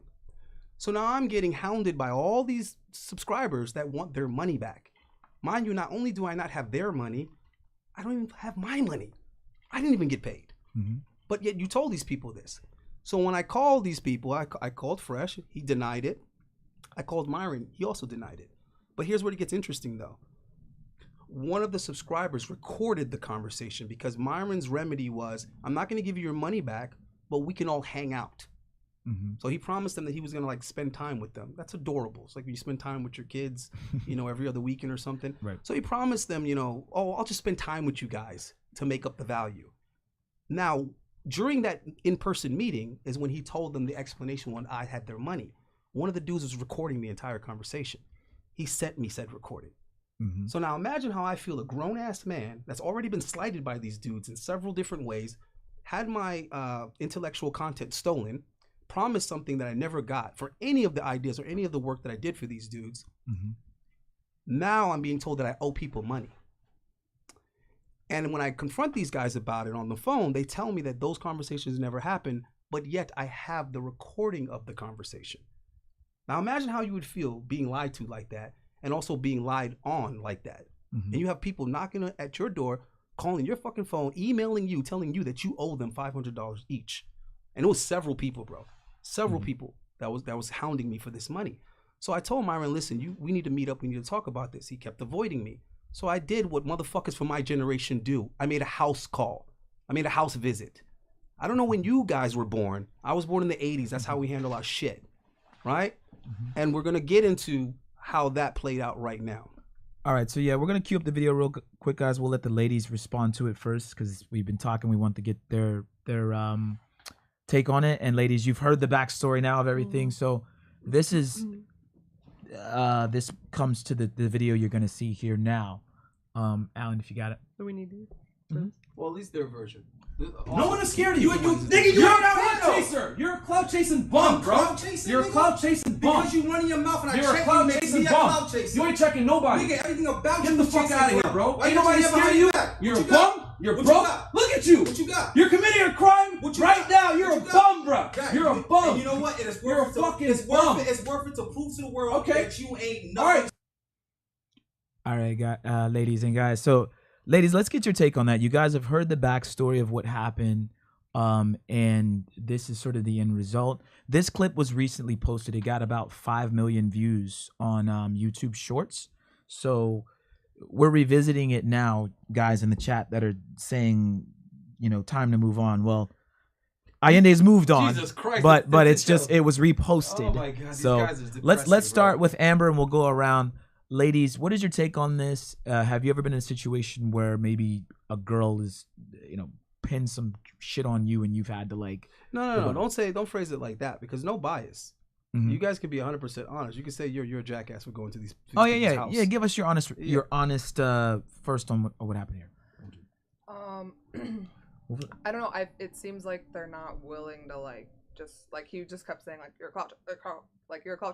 S1: So now I'm getting hounded by all these subscribers that want their money back. Mind you, not only do I not have their money, I don't even have my money. I didn't even get paid. But yet you told these people this. So when I called these people, I called Fresh. He denied it. I called Myron. He also denied it. But here's where it gets interesting, though. One of the subscribers recorded the conversation because Myron's remedy was, I'm not going to give you your money back, but we can all hang out. So he promised them that he was going to like spend time with them. That's adorable. It's like when you spend time with your kids, every other weekend or something. Right. So he promised them, oh, I'll just spend time with you guys to make up the value. Now, during that in-person meeting is when he told them the explanation when I had their money. One of the dudes was recording the entire conversation. He sent me said recording. So now imagine how I feel, a grown-ass man that's already been slighted by these dudes in several different ways, had my intellectual content stolen, promised something that I never got for any of the ideas or any of the work that I did for these dudes. Now I'm being told that I owe people money. And when I confront these guys about it on the phone, they tell me that those conversations never happened. but yet I have the recording of the conversation. Now imagine how you would feel being lied to like that and also being lied on like that.
S2: Mm-hmm.
S1: And you have people knocking at your door, calling your fucking phone, emailing you, telling you that you owe them $500 each. And it was several people, bro. Several people that was hounding me for this money. So I told Myron, listen, we need to meet up. We need to talk about this. He kept avoiding me. So I did what motherfuckers from my generation do. I made a house call. I made a house visit. I don't know when you guys were born. I was born in the 80s. That's how we handle our shit, right? And we're going to get into how that played out right now.
S2: All right, so yeah, we're going to cue up the video real quick, guys. We'll let the ladies respond to it first because we've been talking. We want to get their take on it. And ladies, you've heard the backstory now of everything. So this is this comes to the video you're going to see here now. Alan, if you got it.
S5: Do we need these?
S1: Well, at least their version.
S7: No one is scared of you. Nigga, you're a clout chaser. You're a clout chasing bum, bro. You're a clout chasing bum.
S8: Because you running your mouth and
S7: You're
S8: I
S7: a
S8: check
S7: clout
S8: you, makes
S7: chasing
S8: me a
S7: bum.
S8: clout chaser.
S7: You ain't checking nobody.
S8: Nigga, everything about
S7: Get
S8: you
S7: the
S8: is
S7: fuck
S8: chasing
S7: out of here,
S8: bro.
S7: bro.
S8: Why
S7: Ain't
S8: you
S7: nobody
S8: chasing
S7: scared of you.
S8: that?
S7: You're a
S8: What you got?
S7: bum. You're
S8: What you
S7: broke.
S8: got?
S7: Look at you.
S8: What you got?
S7: You're committing a crime
S8: What you
S7: right
S8: got?
S7: now. You're
S8: What
S7: a
S8: you got?
S7: bum, bro.
S8: Right.
S7: You're a bum.
S8: And you know what? It is
S7: You're a
S8: worth it.
S7: fucking
S8: It's
S7: bum.
S8: worth it. It's worth it to prove to the world
S7: Okay.
S8: that you ain't
S7: All
S8: nothing.
S2: All right, ladies and guys. So, ladies, let's get your take on that. You guys have heard the backstory of what happened, and this is sort of the end result. This clip was recently posted. It got about 5 million views on YouTube Shorts. So, we're revisiting it now, guys in the chat that are saying, you know, time to move on. Well, Allende's moved on,
S1: Jesus Christ,
S2: but it's just it was reposted.
S1: Oh my God, these
S2: so
S1: guys are
S2: let's
S1: depressing,
S2: start
S1: bro.
S2: with Amber and we'll go around. Ladies, what is your take on this? Have you ever been in a situation where maybe a girl is, you know, pinned some shit on you and you've had to like?
S1: No. Don't phrase it like that because no bias.
S2: Mhm.
S1: You guys can be 100% honest. You can say you're a jackass for going to these.
S2: Oh
S1: people's
S2: yeah.
S1: house.
S2: Give us your honest first on what happened here.
S3: I don't know. It seems like they're not willing to like just like he just kept saying like you're a clout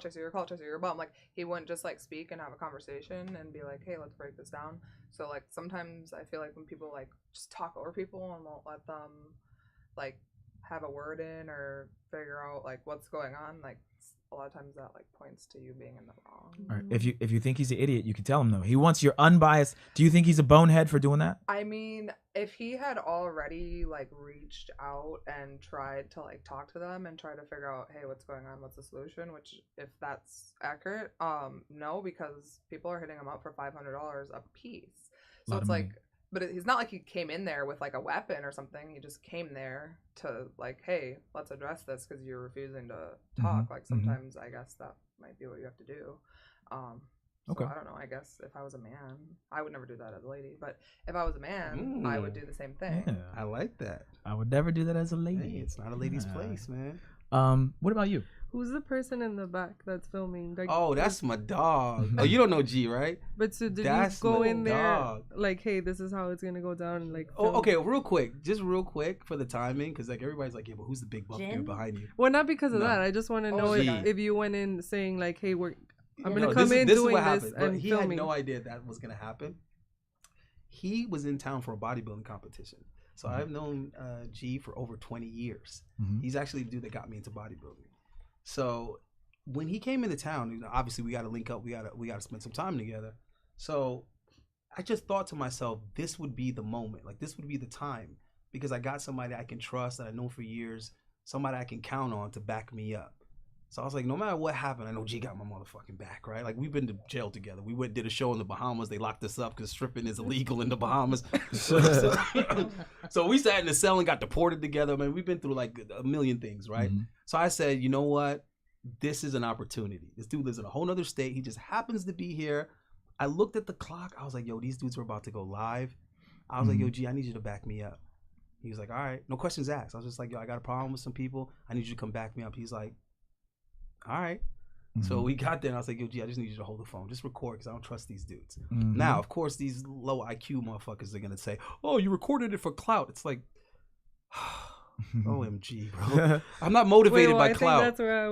S3: chaser, you're a bum. Like he wouldn't just like speak and have a conversation and be like, hey, let's break this down. So like sometimes I feel like when people like just talk over people and won't let them like have a word in or figure out like what's going on, like a lot of times that like points to you being in the wrong.
S2: All right. If you think he's an idiot, you can tell him though. He wants your unbiased. Do you think he's a bonehead for doing that?
S3: I mean, if he had already like reached out and tried to like talk to them and try to figure out, hey, what's going on? What's the solution? Which, if that's accurate, no, because people are hitting him up for $500 a piece. So it's like, but he's not like he came in there with like a weapon or something. He just came there to like, hey, let's address this because you're refusing to talk. Like sometimes I guess that might be what you have to do.
S2: Okay.
S3: So I don't know. I guess if I was a man, I would never do that as a lady. But if I was a man, I would do the same thing.
S2: Yeah.
S1: I like that.
S2: I would never do that as a lady.
S1: Hey, it's not a lady's place, man.
S2: What about you?
S5: Who's the person in the back that's filming? Like,
S1: Oh, that's my dog. Oh, you don't know G, right?
S5: But so did
S1: That's
S5: you go
S1: my
S5: in there
S1: dog.
S5: like, hey, this is how it's gonna go down? And like,
S1: Oh,
S5: film?
S1: okay, real quick for the timing, because like everybody's like, yeah, but who's the big buff
S4: Jen?
S1: dude behind you?
S5: Well, not because of
S1: No.
S5: that. I just want to know
S1: Gee.
S5: if you went in saying like, hey, I'm gonna
S1: No,
S5: come in
S1: this is
S5: doing
S1: what
S5: this
S1: happened, bro.
S5: and
S1: He
S5: filming.
S1: had no idea that was gonna happen. He was in town for a bodybuilding competition. So I've known G for over 20 years. He's actually the dude that got me into bodybuilding. So when he came into town, you know, obviously we got to link up. We got to spend some time together. So I just thought to myself, this would be the moment. Like this would be the time because I got somebody I can trust that I know for years, somebody I can count on to back me up. So I was like, no matter what happened, I know G got my motherfucking back, right? Like we've been to jail together. We did a show in the Bahamas. They locked us up because stripping is illegal in the Bahamas. So we sat in the cell and got deported together. Man, we've been through like a million things, right? So I said, you know what? This is an opportunity. This dude lives in a whole nother state. He just happens to be here. I looked at the clock. I was like, yo, these dudes are about to go live. I was like, yo, G, I need you to back me up. He was like, all right. No questions asked. I was just like, yo, I got a problem with some people. I need you to come back me up. He's like, all right. So we got there and I was like, yo, G, I just need you to hold the phone. Just record because I don't trust these dudes. Now, of course, these low IQ motherfuckers are going to say, oh, you recorded it for clout. It's like, OMG, bro. I'm not motivated by
S5: I
S1: clout.
S5: think that's where I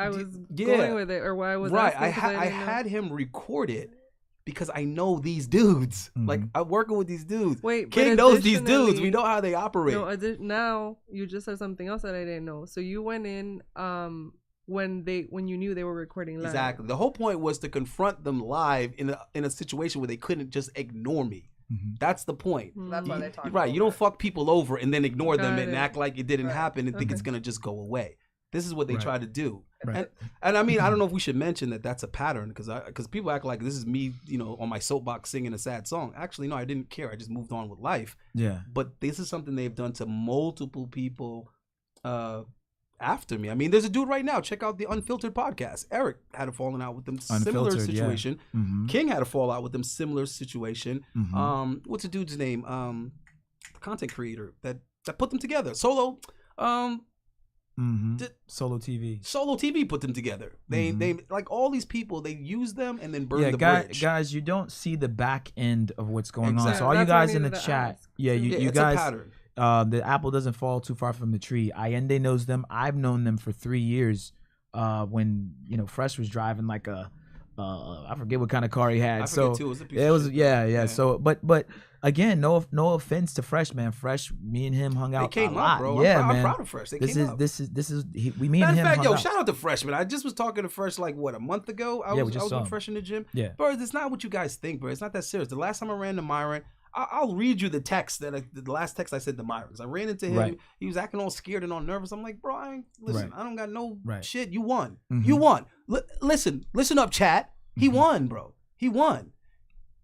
S5: was going with it, or why I was
S1: right.
S5: asking, 'cause
S1: I
S5: didn't know.
S1: had him record it because I know these dudes. Like, I'm working with these dudes.
S5: Wait,
S1: King
S5: but
S1: knows these dudes.
S5: additionally-
S1: We know how they operate.
S5: No, now you just said something else that I didn't know. So you went in when you knew they were recording live.
S1: Exactly. The whole point was to confront them live in a situation where they couldn't just ignore me. That's the point.
S3: That's why they talk.
S1: Right. You don't fuck people over and then ignore them
S5: Got
S1: and
S5: it.
S1: act like it didn't
S3: Right.
S1: happen and think it's gonna just go away. This is what they
S2: Right.
S1: try to do.
S2: Right.
S1: And I mean, I don't know if we should mention that that's a pattern because people act like this is me, on my soapbox singing a sad song. Actually, no, I didn't care. I just moved on with life.
S2: Yeah.
S1: But this is something they've done to multiple people after me. I mean, there's a dude right now. Check out the Unfiltered podcast. Eric had a falling out with them, similar
S2: Unfiltered, yeah.
S1: situation.
S2: Mhm.
S1: King had a fallout with them, similar situation.
S2: Mhm.
S1: What's the dude's name? The content creator that put them together. Solo.
S2: Solo TV.
S1: Solo TV put them together. They like all these people. They use them and then burn the bridge.
S2: Guys, you don't see the back end of what's going on.
S1: Exactly.
S2: So all you
S5: That's what I
S2: guys in the
S5: needed to
S2: chat,
S5: ask.
S2: you
S1: it's
S2: guys,
S1: a pattern.
S2: the apple doesn't fall too far from the tree. Allende knows them. I've known them for 3 years. When Fresh was driving like a, I forget what kind of car he had.
S1: I
S2: so
S1: forget too. It was a piece
S2: it
S1: of
S2: was
S1: shit,
S2: yeah. So but again, no offense to Fresh, man. Fresh, me and him hung out
S1: They came
S2: a
S1: up,
S2: lot.
S1: bro.
S2: Yeah,
S1: I'm
S2: man.
S1: proud of Fresh. They
S2: This
S1: came
S2: is
S1: up.
S2: this is me
S1: Matter
S2: and
S1: of
S2: him
S1: fact,
S2: hung out.
S1: shout out to Freshman. I just was talking to Fresh like a month ago. I
S2: Yeah, we
S1: was
S2: just saw
S1: with
S2: him.
S1: Fresh in the gym.
S2: Yeah.
S1: Bro, it's not what you guys think, bro. It's not that serious. The last time I ran to Myron, I'll read you the text the last text I said to Myron. I ran into him.
S2: Right.
S1: He was acting all scared and all nervous. I'm like, bro, listen,
S2: Right.
S1: I don't got no
S2: Right.
S1: shit. You won.
S2: Mhm.
S1: You won. Listen up, chat. He won, bro. He won.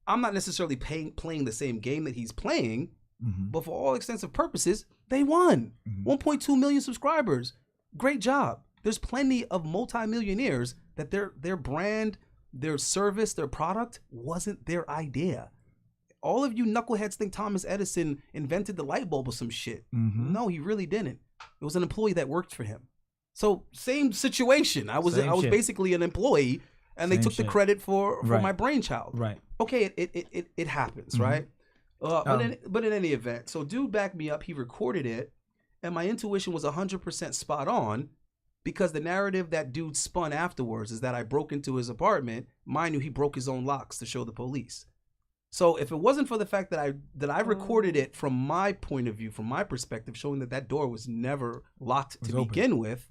S1: I'm not necessarily playing the same game that he's playing, but for all extensive purposes, they won. 1.2 million subscribers. Great job. There's plenty of multimillionaires that their brand, their service, their product wasn't their idea. All of you knuckleheads think Thomas Edison invented the light bulb or some shit. No, he really didn't. It was an employee that worked for him. So same situation. I was
S2: Same shit.
S1: basically an employee, and they
S2: Same
S1: took the
S2: shit.
S1: credit for
S2: Right.
S1: my brainchild.
S2: Right.
S1: Okay, it happens, right? But in any event, so dude backed me up. He recorded it, and my intuition was 100% spot on, because the narrative that dude spun afterwards is that I broke into his apartment. Mind you, he broke his own locks to show the police. So if it wasn't for the fact that I recorded it from my point of view, from my perspective, showing that door was never locked to
S2: open.
S1: begin with,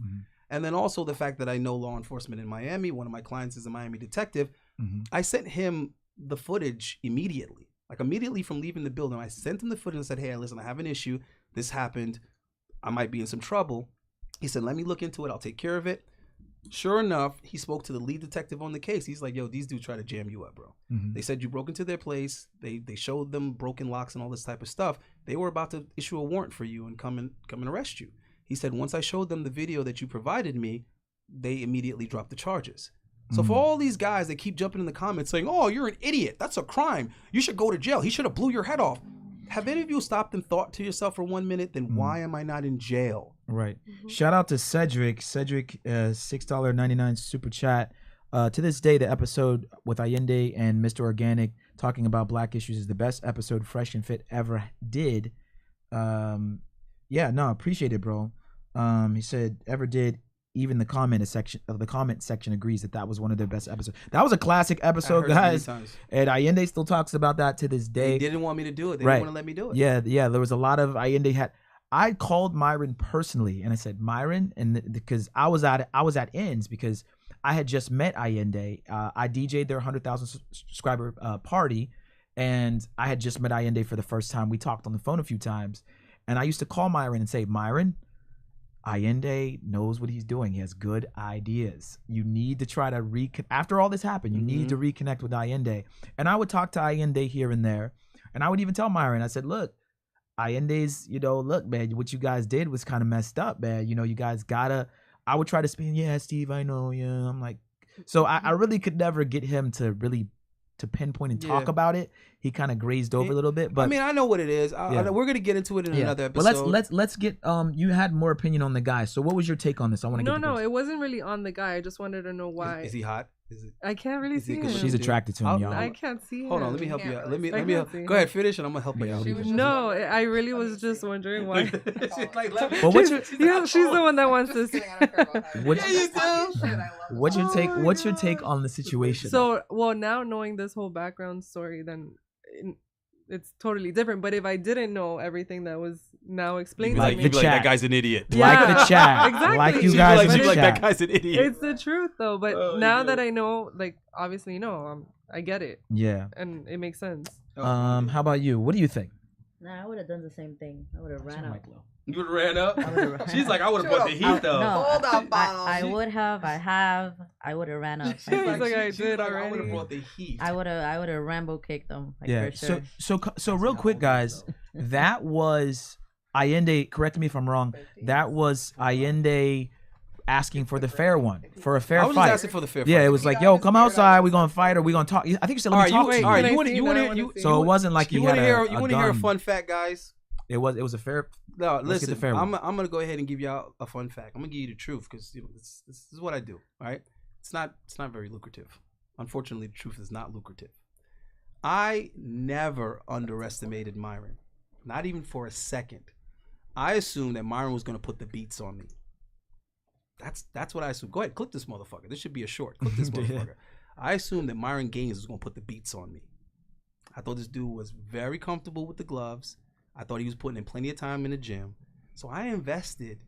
S1: and then also the fact that I know law enforcement in Miami, one of my clients is a Miami detective, I sent him the footage immediately. Like immediately from leaving the building, I sent him the footage and said, hey, listen, I have an issue. This happened. I might be in some trouble. He said, let me look into it. I'll take care of it. Sure enough, he spoke to the lead detective on the case. He's like, yo, these dudes try to jam you up, bro. They said you broke into their place. They showed them broken locks and all this type of stuff. They were about to issue a warrant for you and come and arrest you. He said, once I showed them the video that you provided me, they immediately dropped the charges. So for all these guys that keep jumping in the comments saying, oh, you're an idiot. That's a crime. You should go to jail. He should have blew your head off. Have any of you stopped and thought to yourself for 1 minute, then why am I not in jail?
S2: Right. Shout out to Cedric. Cedric, $6.99 super chat. To this day, the episode with Allende and Mr. Organic talking about black issues is the best episode Fresh and Fit ever did. Appreciate it, bro. He said ever did. Even the comment section agrees that was one of their best episodes. That was a classic episode, guys. And Allende still talks about that to this day.
S1: They didn't want me to do it. They didn't want to let me do it.
S2: Yeah. There was a lot of Allende had. I called Myron personally and I said, Myron, and because I was at ends because I had just met Allende. I DJ'd their 100,000 subscriber party, and I had just met Allende for the first time. We talked on the phone a few times, and I used to call Myron and say, Myron, Allende knows what he's doing. He has good ideas. You need to try to after all this happened, you need to reconnect with Allende. And I would talk to Allende here and there, and I would even tell Myron, I said, look, Allende's, look, man, what you guys did was kind of messed up, man. You guys gotta, I would try to spin, yeah, Steve, I know, yeah. I'm like, so I really could never get him to really to pinpoint and talk about it. He kind of grazed over a little bit, but
S1: I mean, I know what it is. We're gonna get into it in another episode.
S2: But let's get you had more opinion on the guy. So what was your take on this? I want to get
S5: No, it wasn't really on the guy. I just wanted to know why.
S1: Is he hot? Is it?
S5: I can't really
S1: Is it
S5: see
S1: good
S5: him.
S1: looking?
S2: She's attracted to him,
S1: I'll-
S2: y'all.
S5: I can't see him.
S1: Hold on, let me help
S3: Can't
S1: you out.
S3: really
S1: Let
S5: see.
S1: me
S5: I can't see
S1: go ahead, finish, and I'm gonna help you
S2: Yeah,
S1: out.
S3: She was just
S5: No,
S3: wondering.
S5: I really
S3: Let me
S5: was just
S3: see.
S5: wondering why.
S1: She's like, let me-
S2: But what's your
S5: Yeah, she's the one that wants
S3: Just
S5: to
S3: kidding,
S5: see.
S3: I don't care about that.
S2: What-
S3: I'm
S1: Yeah, you
S3: just talking
S1: do.
S3: shit, I love
S2: what's your
S3: this.
S2: take?
S5: Oh my
S2: What's your
S5: gosh.
S2: take on the situation?
S5: So, well, now knowing this whole background story, then it's totally different. But if I didn't know everything that was now explained
S2: Like
S5: to
S2: the
S5: me,
S2: chat.
S6: that guy's an idiot.
S2: like the
S5: Yeah,
S2: chat,
S5: exactly.
S2: like you
S5: She'd be
S2: guys
S5: like-
S2: in
S5: she'd
S2: the
S5: be like,
S2: chat.
S6: that guy's an idiot.
S5: it's the truth though. But
S6: Oh,
S5: now
S6: yeah.
S5: that I know, like obviously, I get it,
S2: Yeah.
S5: and it makes sense.
S2: How about you? What do you think?
S4: Nah, I would have done the same thing. I would have ran out.
S1: You would've ran up.
S4: I would've-
S1: She's like, I would have brought the
S3: Shut
S1: heat
S3: up.
S1: though.
S4: No,
S3: Hold up, bottle.
S4: I would have. I have. I would have ran up.
S1: She's
S5: He's like, I
S1: she's
S5: did
S1: like, I would have
S5: already.
S1: brought the heat.
S4: I would have Rambo kicked them. Like,
S2: Yeah.
S4: For sure.
S2: So real quick, guys. That was Allende. Correct me if I'm wrong. That was Allende asking for the fair one, for a fair
S1: I was
S2: fight.
S1: just asking for the fair
S2: Yeah,
S1: fight.
S2: it was like, yo, come outside. We gonna fight or we gonna talk. I think you said, let me talk to you.
S1: all right.
S5: Can I
S1: You want
S5: see
S1: you
S5: that?
S1: want
S5: I
S1: to
S5: wanna
S1: you,
S5: see.
S2: So it wasn't like
S1: you
S2: he
S1: want
S2: had
S1: to hear
S2: a
S1: you want to hear a
S2: gun.
S1: fun fact, guys?
S2: It was a fair.
S1: No,
S2: Let's get
S1: listen.
S2: the fair
S1: I'm
S2: one.
S1: gonna go ahead and give y'all a fun fact. I'm gonna give you the truth because this is what I do. All right, it's not very lucrative. Unfortunately, the truth is not lucrative. I never underestimated Myron, not even for a second. I assumed that Myron was gonna put the beats on me. That's what I assumed. Go ahead, click this motherfucker. This should be a short. Click this motherfucker. I assumed that Myron Gaines was gonna put the beats on me. I thought this dude was very comfortable with the gloves. I thought he was putting in plenty of time in the gym. So I invested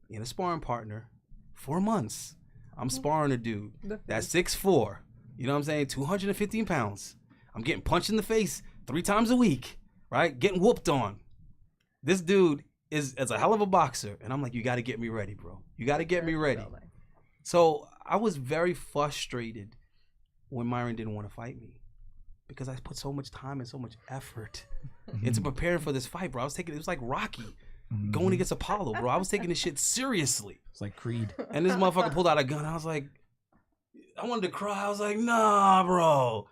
S1: in a sparring partner for months. I'm sparring a dude that's 6'4", you know what I'm saying, 215 pounds. I'm getting punched in the face 3 times a week, right? Getting whooped on. This dude is a hell of a boxer. And I'm like, you got to get me ready, bro. You got to get me ready. So I was very frustrated when Myron didn't want to fight me because I put so much time and so much effort into preparing for this fight, bro. It was like Rocky going against Apollo, bro. I was taking this shit seriously.
S2: It's like Creed.
S1: And this motherfucker pulled out a gun. I was like, I wanted to cry. I was like, nah, bro.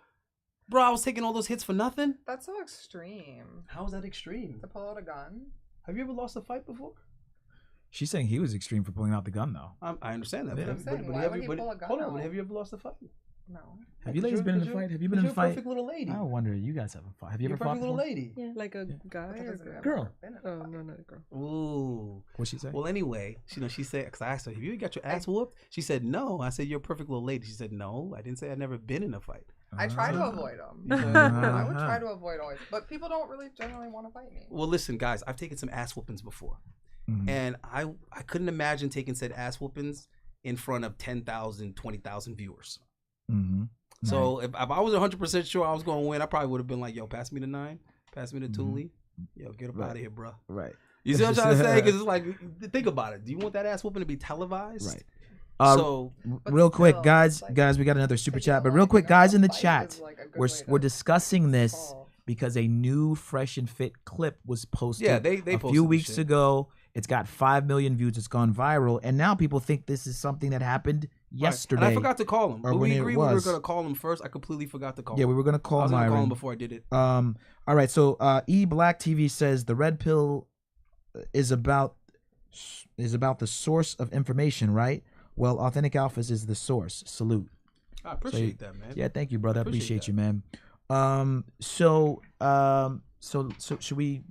S1: Bro, I was taking all those hits for nothing.
S3: That's so extreme.
S1: How is that extreme?
S3: To pull out a gun?
S1: Have you ever lost a fight before?
S2: She's saying he was extreme for pulling out the gun, though.
S1: I understand that.
S2: Yeah.
S1: But,
S3: I'm saying,
S1: but
S3: why
S1: have
S3: would
S1: you,
S3: he
S1: but,
S3: pull a gun
S1: hold on,
S3: out?
S1: but have you ever lost a fight?
S3: No.
S2: Have you ladies been in a fight? Have you been in a
S1: You're
S2: fight?
S1: perfect little lady.
S2: I wonder. You guys haven't fought. Have you
S1: You're
S2: ever
S1: a
S2: fought
S1: perfect little
S2: before?
S1: lady.
S4: Yeah.
S5: Like a guy
S3: That
S5: or
S3: doesn't mean I've
S2: Girl.
S3: never been in a
S5: Oh
S3: fight.
S5: no, not a girl.
S1: Ooh.
S2: What'd she say?
S1: Well, anyway, she said, because I asked her, have you got your ass whooped? She said, no. I said, you're a perfect little lady. She said, no. I didn't say I'd never been in a fight.
S3: I try to
S2: Ah.
S3: avoid them.
S1: Uh-huh.
S3: I would try to avoid always, but people don't really generally want to fight me.
S1: Well, listen, guys, I've taken some ass whoopings before.
S2: Mhm.
S1: And I couldn't imagine taking said ass whoopings in front of 10,000, 20,000 viewers.
S2: Mhm.
S1: So if I was 100% sure I was going to win, I probably would have been like, yo, pass me the 9. Pass me the Thule. Yo, get up
S2: Right.
S1: out of here, bro.
S2: Right.
S1: You see what I'm trying to say? Because it's like, think about it. Do you want that ass whooping to be televised?
S2: Right.
S1: So,
S3: But
S2: real quick,
S3: still,
S2: guys,
S3: like,
S2: we got another super
S3: taking
S2: chat.
S3: a
S2: But real
S3: life
S2: quick,
S3: and
S2: guys in the
S3: a fight
S2: chat,
S3: is, like, a good
S2: we're
S3: way
S2: we're
S3: to
S2: discussing this
S3: solve.
S2: because a new Fresh and Fit clip was posted
S1: yeah, they
S2: a
S1: posted
S2: few
S1: the
S2: weeks
S1: shit.
S2: ago. It's got 5 million views. It's gone viral, and now people think this is something that happened yesterday.
S1: And I forgot to call him.
S2: or
S1: But
S2: when
S1: we
S2: it
S1: agreed we were
S2: was.
S1: going to call him first. I completely forgot to call
S2: Yeah,
S1: him.
S2: we were gonna
S1: I
S2: call
S1: was going to call him
S2: Myron.
S1: before I did it.
S2: All right. So E Black TV says the red pill is about the source of information, right? Well, Authentic Alphas is the source. Salute.
S1: I appreciate that, man.
S2: Yeah, thank you, brother. I
S1: Appreciate
S2: appreciate you, man. So should we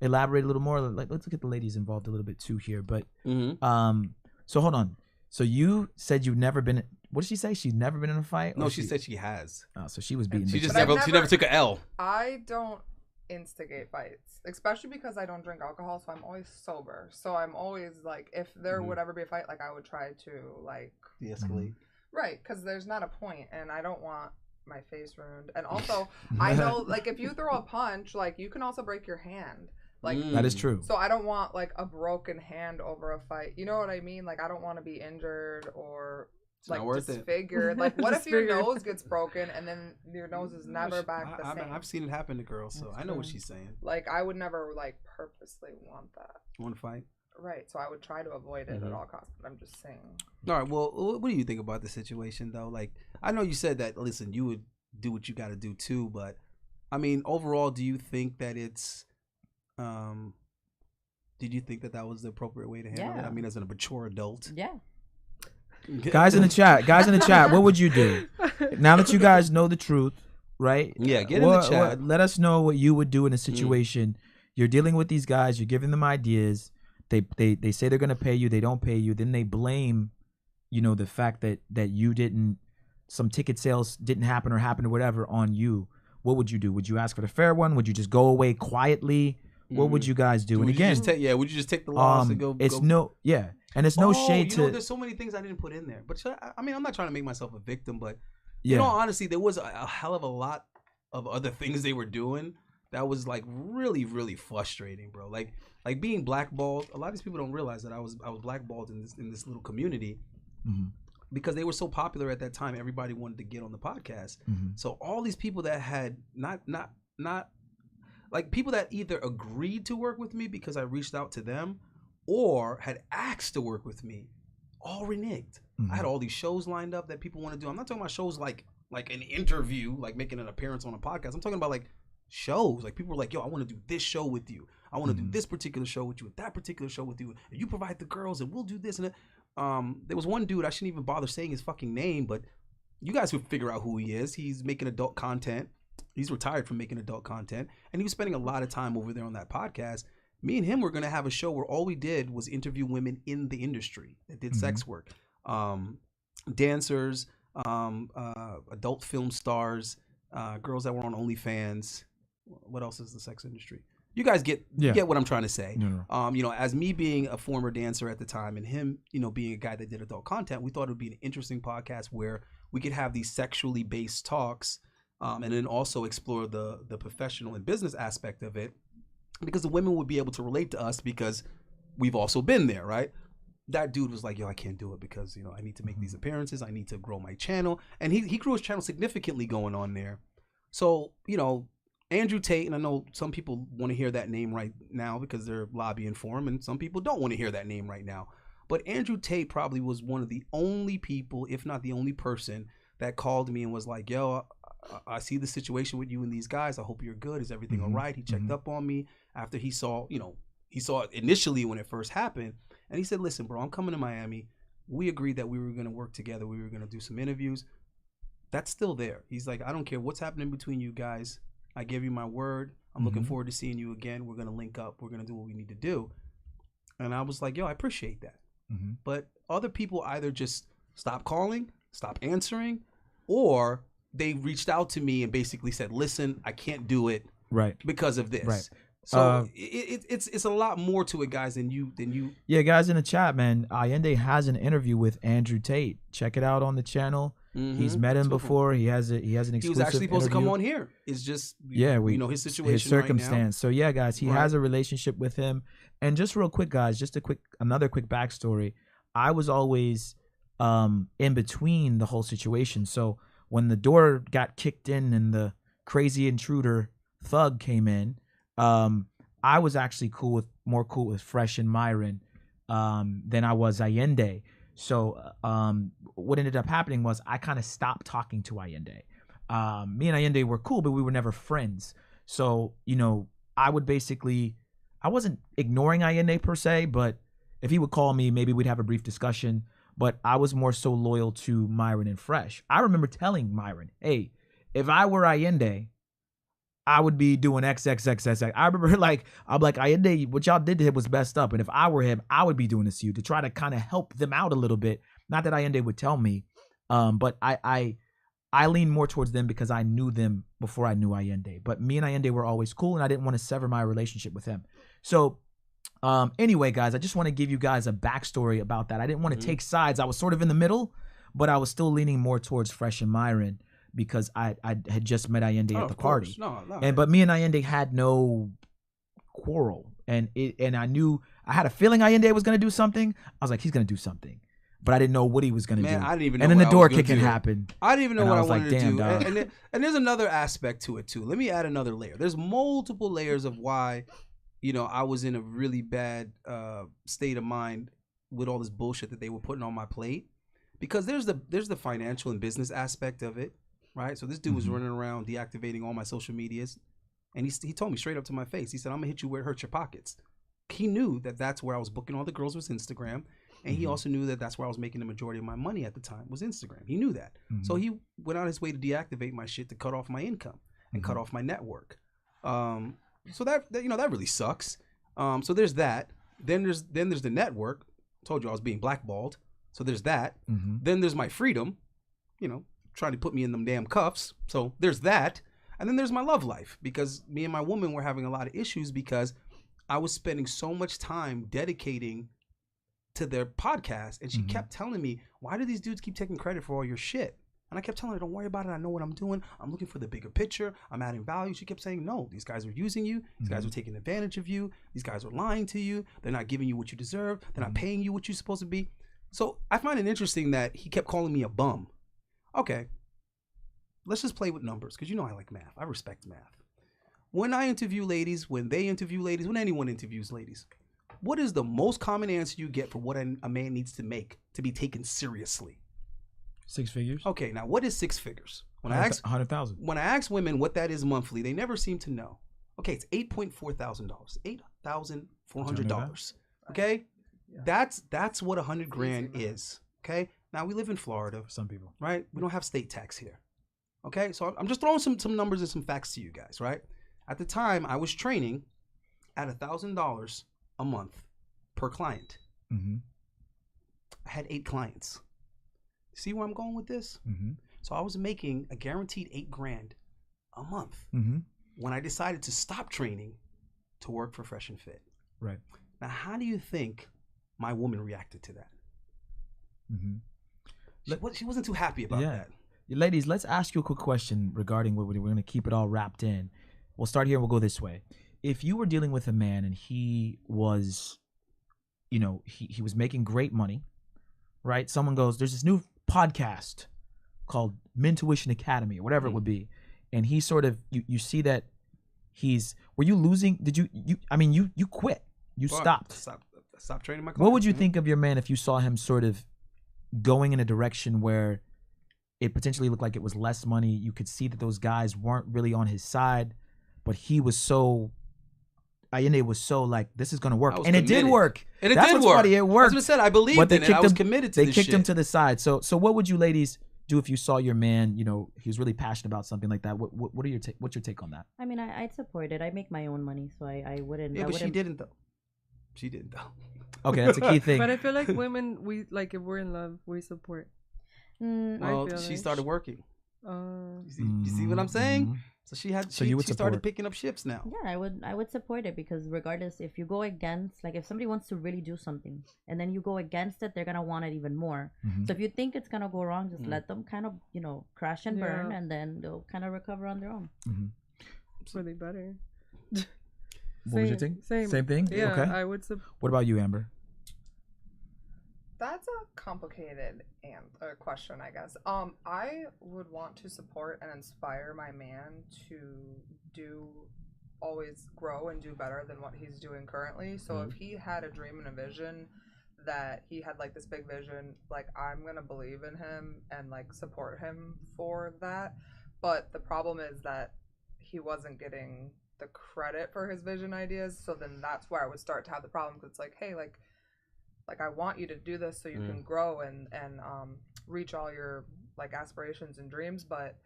S2: elaborate a little more? Like, let's get the ladies involved a little bit too here. But so hold on. So you said you've never been. What did she say? She's never been in a fight?
S1: No,
S2: Or
S1: she said she has.
S2: Oh, so she was beating.
S1: She
S2: bitches.
S1: just
S3: But I've
S1: never
S3: never-
S1: took a L.
S3: I don't instigate fights, especially because I don't drink alcohol, so I'm always sober. So I'm always like, if there would ever be a fight, like I would try to like
S1: De-escalate.
S3: right, because there's not a point, and I don't want my face ruined. And also, I know like if you throw a punch, like you can also break your hand. Like
S2: That is true.
S3: so I don't want like a broken hand over a fight. You know what I mean? Like I don't want to be injured or
S1: It's
S3: like
S1: not worth it.
S3: disfigured. Like what if your
S5: Disfigured.
S3: nose gets broken and then your nose is never back the same?
S1: I've seen it happen to girls, so I know what she's saying.
S3: Like I would never like purposely want that.
S1: Want to fight?
S3: Right. So I would try to avoid it at all costs. But I'm just saying.
S1: All right. Well, what do you think about the situation, though? Like, I know you said that. Listen, you would do what you got to do too, but I mean, overall, do you think that it's, did you think that that was the appropriate way to handle it?
S4: Yeah.
S1: I mean, as a mature adult.
S4: Yeah.
S2: Guys in the chat, what would you do? Now that you guys know the truth, right?
S1: Yeah, get in the chat.
S2: Let us know what you would do in a situation. You're dealing with these guys, you're giving them ideas. They say they're gonna pay you, they don't pay you, then they blame, the fact that you didn't, some ticket sales didn't happen or happened or whatever on you. What would you do? Would you ask for the fair one? Would you just go away quietly? What would you guys do? And again,
S1: would you just take the loss and go?
S2: It's and it's no shade to.
S1: There's so many things I didn't put in there, but I mean, I'm not trying to make myself a victim, but honestly, there was a hell of a lot of other things they were doing that was like really, really frustrating, bro. Like being blackballed. A lot of these people don't realize that I was blackballed in this little community. Because they were so popular at that time, everybody wanted to get on the podcast. So all these people that had not like people that either agreed to work with me because I reached out to them, or had asked to work with me, all reneged. I had all these shows lined up that people want to do. I'm not talking about shows like an interview, like making an appearance on a podcast. I'm talking about like shows. Like people were like, yo, I want to do this show with you. I want to do this particular show with you, and that particular show with you. And you provide the girls, and we'll do this and that. There was one dude, I shouldn't even bother saying his fucking name, but you guys would figure out who he is. He's making adult content. He's retired from making adult content, and he was spending a lot of time over there on that podcast. Me and him were going to have a show where all we did was interview women in the industry that did sex work. Dancers, adult film stars, girls that were on OnlyFans. What else is the sex industry? You guys get what I'm trying to say.
S2: No.
S1: As me being a former dancer at the time and him, being a guy that did adult content, we thought it would be an interesting podcast where we could have these sexually based talks, and then also explore the professional and business aspect of it, because the women would be able to relate to us because we've also been there, right? That dude was like, yo, I can't do it because, I need to make these appearances. I need to grow my channel. And he grew his channel significantly going on there. So, Andrew Tate, and I know some people want to hear that name right now because they're lobbying for him, and some people don't want to hear that name right now. But Andrew Tate probably was one of the only people, if not the only person, that called me and was like, yo, I see the situation with you and these guys. I hope you're good. Is everything all right? He checked up on me after he saw it initially when it first happened. And he said, listen, bro, I'm coming to Miami. We agreed that we were going to work together. We were going to do some interviews. That's still there. He's like, I don't care what's happening between you guys. I gave you my word. I'm looking forward to seeing you again. We're going to link up. We're going to do what we need to do. And I was like, yo, I appreciate that. But other people either just stop calling, stop answering, or they reached out to me and basically said, listen, I can't do it because of this.
S2: Right.
S1: So it's a lot more to it, guys, than you.
S2: Yeah, guys in the chat, man. Allende has an interview with Andrew Tate. Check it out on the channel. He's met him before. He has an exclusive.
S1: He was actually supposed
S2: interview.
S1: to come on here. It's just his situation,
S2: his circumstance.
S1: Right now.
S2: So yeah, guys, he has a relationship with him. And just real quick, guys, another quick backstory. I was always in between the whole situation. So when the door got kicked in and the crazy intruder thug came in, I was actually more cool with Fresh and Myron than I was Allende. So what ended up happening was I kind of stopped talking to Allende. Me and Allende were cool, but we were never friends. So, I wasn't ignoring Allende per se, but if he would call me, maybe we'd have a brief discussion. But I was more so loyal to Myron and Fresh. I remember telling Myron, hey, if I were Allende, I would be doing XXXX. I remember I'm like, Allende, what y'all did to him was messed up. And if I were him, I would be doing this to you to try to kind of help them out a little bit. Not that Allende would tell me, but I lean more towards them because I knew them before I knew Allende. But me and Allende were always cool, and I didn't want to sever my relationship with him. So anyway, guys, I just want to give you guys a backstory about that. I didn't want to take sides. I was sort of in the middle, but I was still leaning more towards Fresh and Myron because I had just met Allende at the party. But me and Allende had no quarrel. And I had a feeling Allende was going to do something. I was like, he's going to do something. But I didn't know what he was going to do.
S1: I didn't even know.
S2: And then
S1: what
S2: the door kicking happened.
S1: I didn't even know what I wanted to do.
S2: Dog.
S1: And there's another aspect to it too. Let me add another layer. There's multiple layers of why, I was in a really bad state of mind with all this bullshit that they were putting on my plate. Because there's the financial and business aspect of it, right? So this dude was running around deactivating all my social medias, and he told me straight up to my face. He said, "I'm gonna hit you where it hurts your pockets." He knew that that's where I was booking all the girls was Instagram. And he also knew that that's where I was making the majority of my money at the time was Instagram. He knew that. So he went on his way to deactivate my shit to cut off my income and cut off my network. So that really sucks. So there's that. Then there's the network. Told you I was being blackballed. So there's that. Then there's my freedom, trying to put me in them damn cuffs. So there's that. And then there's my love life, because me and my woman were having a lot of issues because I was spending so much time dedicating to their podcast. And she kept telling me, why do these dudes keep taking credit for all your shit? And I kept telling her, don't worry about it. I know what I'm doing. I'm looking for the bigger picture. I'm adding value. She kept saying, no, these guys are using you. These guys are taking advantage of you. These guys are lying to you. They're not giving you what you deserve. They're not paying you what you're supposed to be. So I find it interesting that he kept calling me a bum. Okay, let's just play with numbers, because I like math. I respect math. When I interview ladies, when they interview ladies, when anyone interviews ladies, what is the most common answer you get for what a man needs to make to be taken seriously?
S2: 6 figures.
S1: Okay, now what is 6 figures? When I ask
S2: 100,000.
S1: When I ask women what that is monthly, they never seem to know. Okay, it's $8.4 thousand, $8,400. Okay, that's what $100,000 is. Okay, now we live in Florida.
S2: Some people,
S1: right? We don't have state tax here. Okay, so I'm just throwing some numbers and some facts to you guys, right? At the time, I was training at $1,000 a month per client. I had 8 clients. See where I'm going with this? So I was making a guaranteed $8,000 a month when I decided to stop training to work for Fresh and Fit.
S2: Right.
S1: Now, how do you think my woman reacted to that? She wasn't too happy about that.
S2: Ladies, let's ask you a quick question regarding what we're going to keep it all wrapped in. We'll start here and we'll go this way. If you were dealing with a man and he was, he was making great money, right? Someone goes, there's this new podcast called Mentuition Academy or whatever it would be. And he sort of, you see that were you losing? Did you quit. You stopped.
S1: Stop training my clients.
S2: What would you think of your man if you saw him sort of going in a direction where it potentially looked like it was less money? You could see that those guys weren't really on his side, but he was so, Ayende was so like, this is going to work. And
S1: committed.
S2: It did work.
S1: And
S2: That's what's funny. It worked.
S1: As I said, I believed in it. I was committed to this shit.
S2: They kicked him to the side. So what would you ladies do if you saw your man, he was really passionate about something like that? What's your take on that?
S4: I mean, I'd support it. I make my own money, so I wouldn't.
S1: Yeah, but she didn't though.
S2: Okay, that's a key thing.
S5: But I feel like women, if we're in love, we support.
S1: Well, she started working. You see what I'm saying? So she started picking up shifts now.
S4: Yeah, I would support it, because regardless, if you go against, if somebody wants to really do something and then you go against it, they're gonna want it even more. So if you think it's gonna go wrong, just let them kind of crash and burn, and then they'll kind of recover on their own.
S5: It's really better.
S2: What was your thing? Same thing?
S5: Yeah,
S2: okay.
S5: I would
S2: What about you, Amber?
S3: That's a complicated question, I guess. I would want to support and inspire my man to always grow and do better than what he's doing currently. So if he had a dream and a vision, that he had this big vision, I'm gonna believe in him and support him for that. But the problem is that he wasn't getting the credit for his vision ideas. So then that's where I would start to have the problem. 'Cause it's hey, I want you to do this so you can grow and reach all your aspirations and dreams, but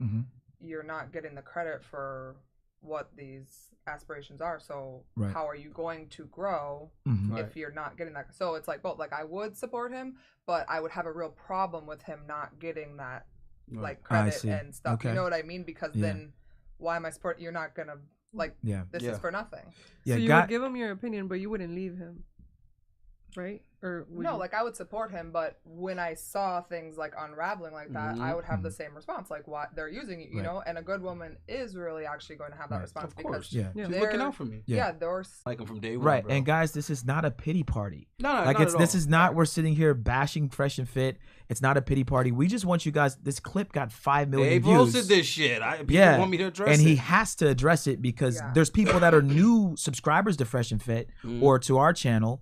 S3: you're not getting the credit for what these aspirations are. So how are you going to grow if you're not getting that? So it's both. I would support him, but I would have a real problem with him not getting that credit and stuff. Okay. You know what I mean? Because then why am I supporting? You're not gonna this is for nothing.
S5: Yeah, so you would give him your opinion, but you wouldn't leave him, right? Or
S3: no, I would support him, but when I saw things unraveling like that, I would have the same response, what they're using you, you know. And a good woman is really actually going to have that response,
S1: of course.
S3: Because
S1: she's looking out for me.
S3: Yeah, they're
S1: them from day one.
S2: Right,
S1: bro.
S2: And guys, this is not a pity party.
S1: No,
S2: this is not. We're sitting here bashing Fresh and Fit. It's not a pity party. We just want you guys. This clip got 5 million views.
S1: They roasted this shit. People want me to address it,
S2: and he has to address it because there's people that are new subscribers to Fresh and Fit or to our channel.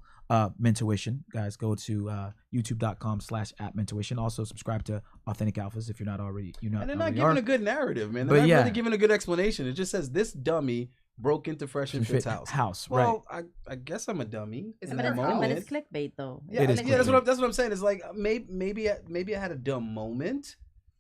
S2: Mentuition, guys, go to youtube.com/@mentuition. Also subscribe to Authentic Alphas if you're not already.
S1: And they're not giving a good narrative, man. They're not really giving a good explanation. It just says this dummy broke into Fresh and Fit's house.
S2: Right.
S1: Well, I guess I'm a dummy.
S3: Is
S1: in
S3: it
S1: that
S3: their
S1: moment.
S4: But it's clickbait though.
S1: Yeah,
S2: It is
S1: yeah,
S2: clickbait.
S1: that's what I'm saying. It's like maybe I had a dumb moment,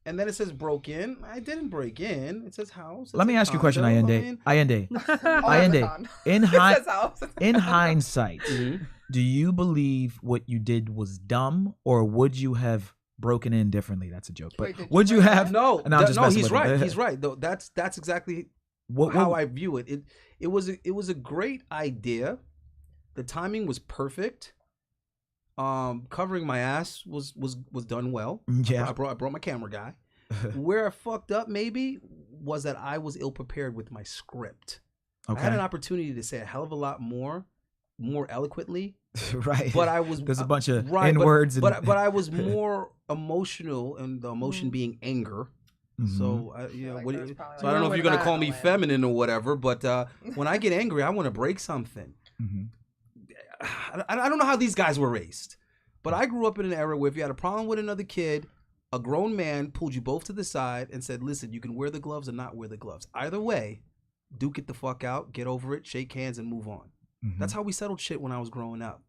S1: and then it says broke in. I didn't break in. It says house.
S2: Let me ask you a question, Allende. Allende.
S3: Oh,
S2: Allende.
S3: Amazon.
S2: In
S3: It
S2: high,
S3: says house.
S2: in hindsight,
S1: Mhm.
S2: do you believe what you did was dumb, or would you have broken in differently? That's a joke. But
S3: Wait, did
S2: would
S3: you
S2: you
S3: break
S2: have?
S3: in?
S1: No,
S2: And I'm just messing
S1: he's
S2: with him.
S1: right. He's right. Though that's exactly
S2: What,
S1: how I view it. It was a great idea. The timing was perfect. Covering my ass was done well.
S2: Yeah.
S1: I brought my camera guy. Where I fucked up maybe was that I was ill prepared with my script. I had an
S2: Okay.
S1: opportunity to say a hell of a lot more eloquently,
S2: Right.
S1: but I was
S2: There's a bunch of
S1: right,
S2: N words.
S1: but I was more emotional, and the emotion being anger.
S2: Mm-hmm.
S1: So
S3: Like,
S1: what do
S3: there's
S1: you,
S3: probably
S1: so I don't know
S3: more
S1: if you're
S3: with
S1: gonna call
S3: that
S1: me
S3: in a way.
S1: feminine or whatever, but when I get angry, I want to break something. I don't know how these guys were raised, but I grew up in an era where if you had a problem with another kid, a grown man pulled you both to the side and said, "Listen, you can wear the gloves or not wear the gloves. Either way, duke it the fuck out, get over it, shake hands, and move on." That's how we settled shit when I was growing up.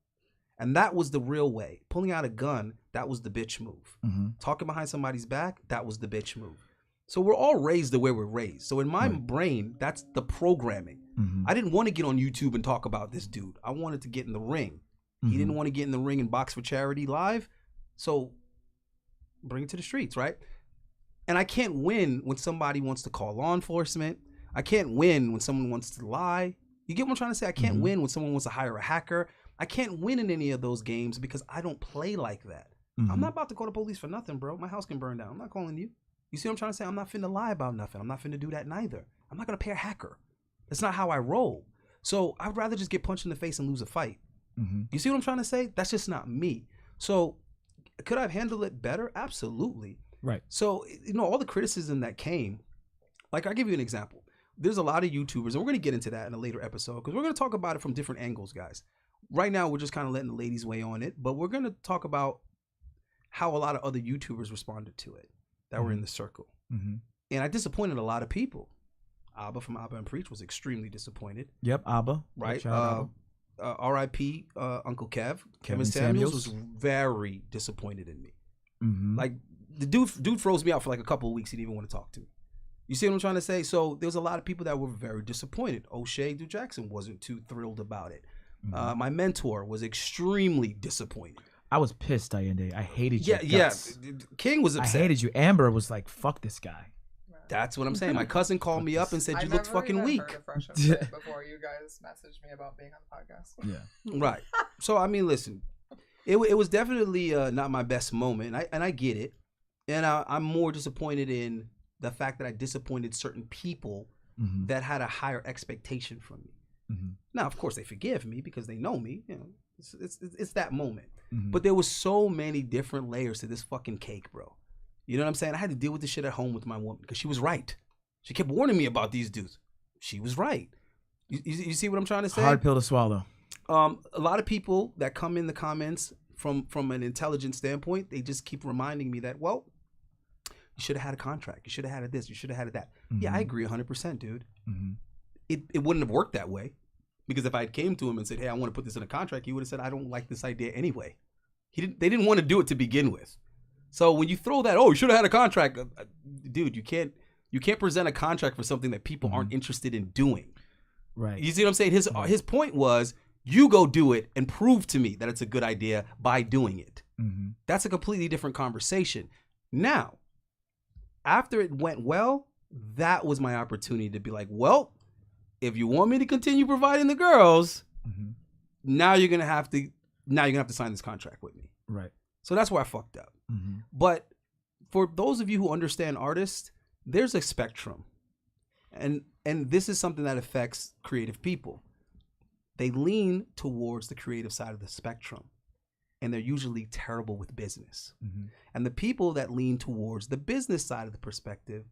S1: And that was the real way. Pulling out a gun, that was the bitch move. Talking behind somebody's back, that was the bitch move. So we're all raised the way we're raised. So in my brain, that's the programming. I didn't want to get on YouTube and talk about this dude. I wanted to get in the ring. He didn't want to get in the ring and box for charity live. So bring it to the streets, right? And I can't win when somebody wants to call law enforcement. I can't win when someone wants to lie. You get what I'm trying to say? I can't win when someone wants to hire a hacker. I can't win in any of those games because I don't play like that. I'm not about to call the police for nothing, bro. My house can burn down. I'm not calling you. You see what I'm trying to say? I'm not finna lie about nothing. I'm not finna do that neither. I'm not gonna pay a hacker. That's not how I roll. So I'd rather just get punched in the face and lose a fight. You see what I'm trying to say? That's just not me. So could I have handled it better? Absolutely.
S2: Right.
S1: So, all the criticism that came, like I'll give you an example. There's a lot of YouTubers, and we're going to get into that in a later episode because we're going to talk about it from different angles, guys. Right now, we're just kind of letting the ladies weigh on it, but we're going to talk about how a lot of other YouTubers responded to it that were in the circle. And I disappointed a lot of people. Abba from Abba and Preach was extremely disappointed.
S2: Yep, Abba.
S1: Right?
S2: Shout out Abba.
S1: R.I.P. Uncle Kev.
S2: Kevin
S1: Samuels was
S2: Samuels.
S1: very disappointed in me.
S2: Mm-hmm.
S1: Like, the dude froze me out for like a couple of weeks. He didn't even want to talk to me. You see what I'm trying to say? So there's a lot of people that were very disappointed. O'Shea Du Jackson wasn't too thrilled about it. My mentor was extremely disappointed.
S2: I was pissed, Allende. I hated you.
S1: Yeah. King was
S2: I
S1: upset.
S2: hated you. Amber was like, "Fuck this guy."
S1: That's what I'm saying. My cousin called me up and said, "You look fucking
S3: even
S1: weak."
S3: Heard of Fresh and Fit before you guys messaged me about being on the podcast.
S2: Yeah.
S1: Right. So I mean, listen, it was definitely not my best moment, and I get it, and I'm more disappointed in the fact that I disappointed certain people that had a higher expectation from me. Now, of course, they forgive me because they know me. It's that moment. But there was so many different layers to this fucking cake, bro. You know what I'm saying? I had to deal with this shit at home with my woman because she was right. She kept warning me about these dudes. She was right. You see what I'm trying to say?
S2: Hard pill to swallow.
S1: A lot of people that come in the comments from an intelligent standpoint, they just keep reminding me that, well, you should have had a contract. You should have had this. You should have had that. Yeah, I agree 100%, dude. It wouldn't have worked that way because if I had came to him and said, hey, I want to put this in a contract, he would have said, I don't like this idea anyway. They didn't want to do it to begin with. So when you throw that, oh, you should have had a contract, dude, you can't present a contract for something that people aren't interested in doing.
S2: Right.
S1: You see what I'm saying? His point was, you go do it and prove to me that it's a good idea by doing it. That's a completely different conversation. Now, after it went well, that was my opportunity to be like, well, if you want me to continue providing the girls, now you're gonna have to sign this contract with me.
S2: Right.
S1: So that's where I fucked up. But for those of you who understand artists, there's a spectrum. And this is something that affects creative people. They lean towards the creative side of the spectrum. And they're usually terrible with business. And the people that lean towards the business side of the perspective,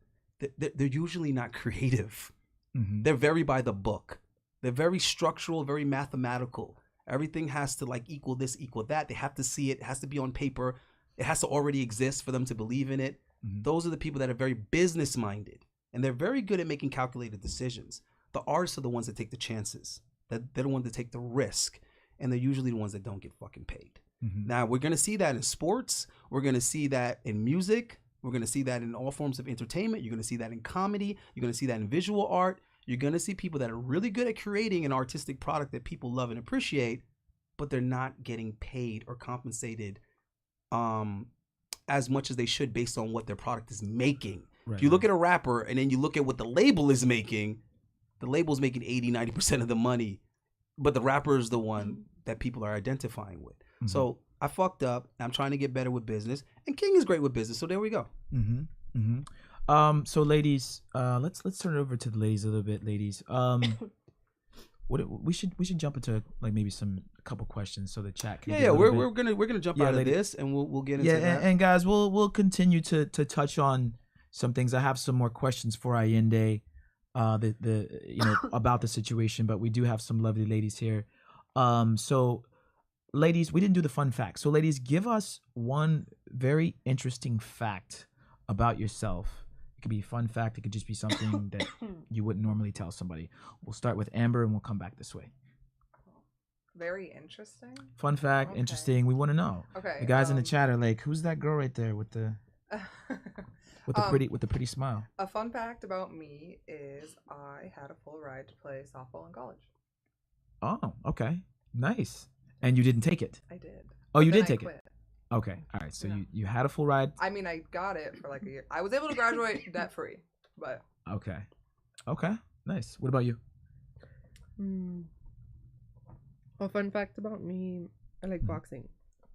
S1: they're usually not creative. They're very by the book. They're very structural, very mathematical. Everything has to like equal this, equal that. They have to see it. It has to be on paper. It has to already exist for them to believe in it. Those are the people that are very business minded, and they're very good at making calculated decisions. The artists are the ones that take the chances. They're the ones that take the risk, and they're usually the ones that don't get fucking paid. Now we're gonna see that in sports. We're gonna see that in music. We're gonna see that in all forms of entertainment. You're gonna see that in comedy. You're gonna see that in visual art. You're gonna see people that are really good at creating an artistic product that people love and appreciate, but they're not getting paid or compensated as much as they should based on what their product is making.
S2: Right,
S1: if you look at a rapper and then you look at what the label is making, the label's making 80-90% of the money, but the rapper is the one that people are identifying with. So I fucked up. I'm trying to get better with business, and King is great with business. So there we go.
S2: So ladies, let's turn it over to the ladies a little bit. Ladies, we should jump into like maybe a couple questions so the chat can.
S1: We're gonna jump out of this, and we'll get into that.
S2: And guys, we'll continue to touch on some things. I have some more questions for Allende, about the situation, but we do have some lovely ladies here. So ladies, we didn't do the fun fact. So ladies, give us one very interesting fact about yourself. It could be a fun fact. It could just be something that you wouldn't normally tell somebody. We'll start with Amber and we'll come back this way.
S3: Very interesting.
S2: Fun fact, interesting. We want to know.
S3: Okay.
S2: The guys in the chat are like, "Who's that girl right there with the pretty smile?"
S3: A fun fact about me is I had a full ride to play softball in college.
S2: Oh, okay, nice. And you didn't take it?
S3: I did.
S2: Oh, you did
S3: I
S2: take
S3: quit.
S2: it. Okay, all right. So you had a full ride.
S3: I mean, I got it for like a year. I was able to graduate debt free, but
S2: okay, nice. What about you?
S5: A fun fact about me: I like boxing.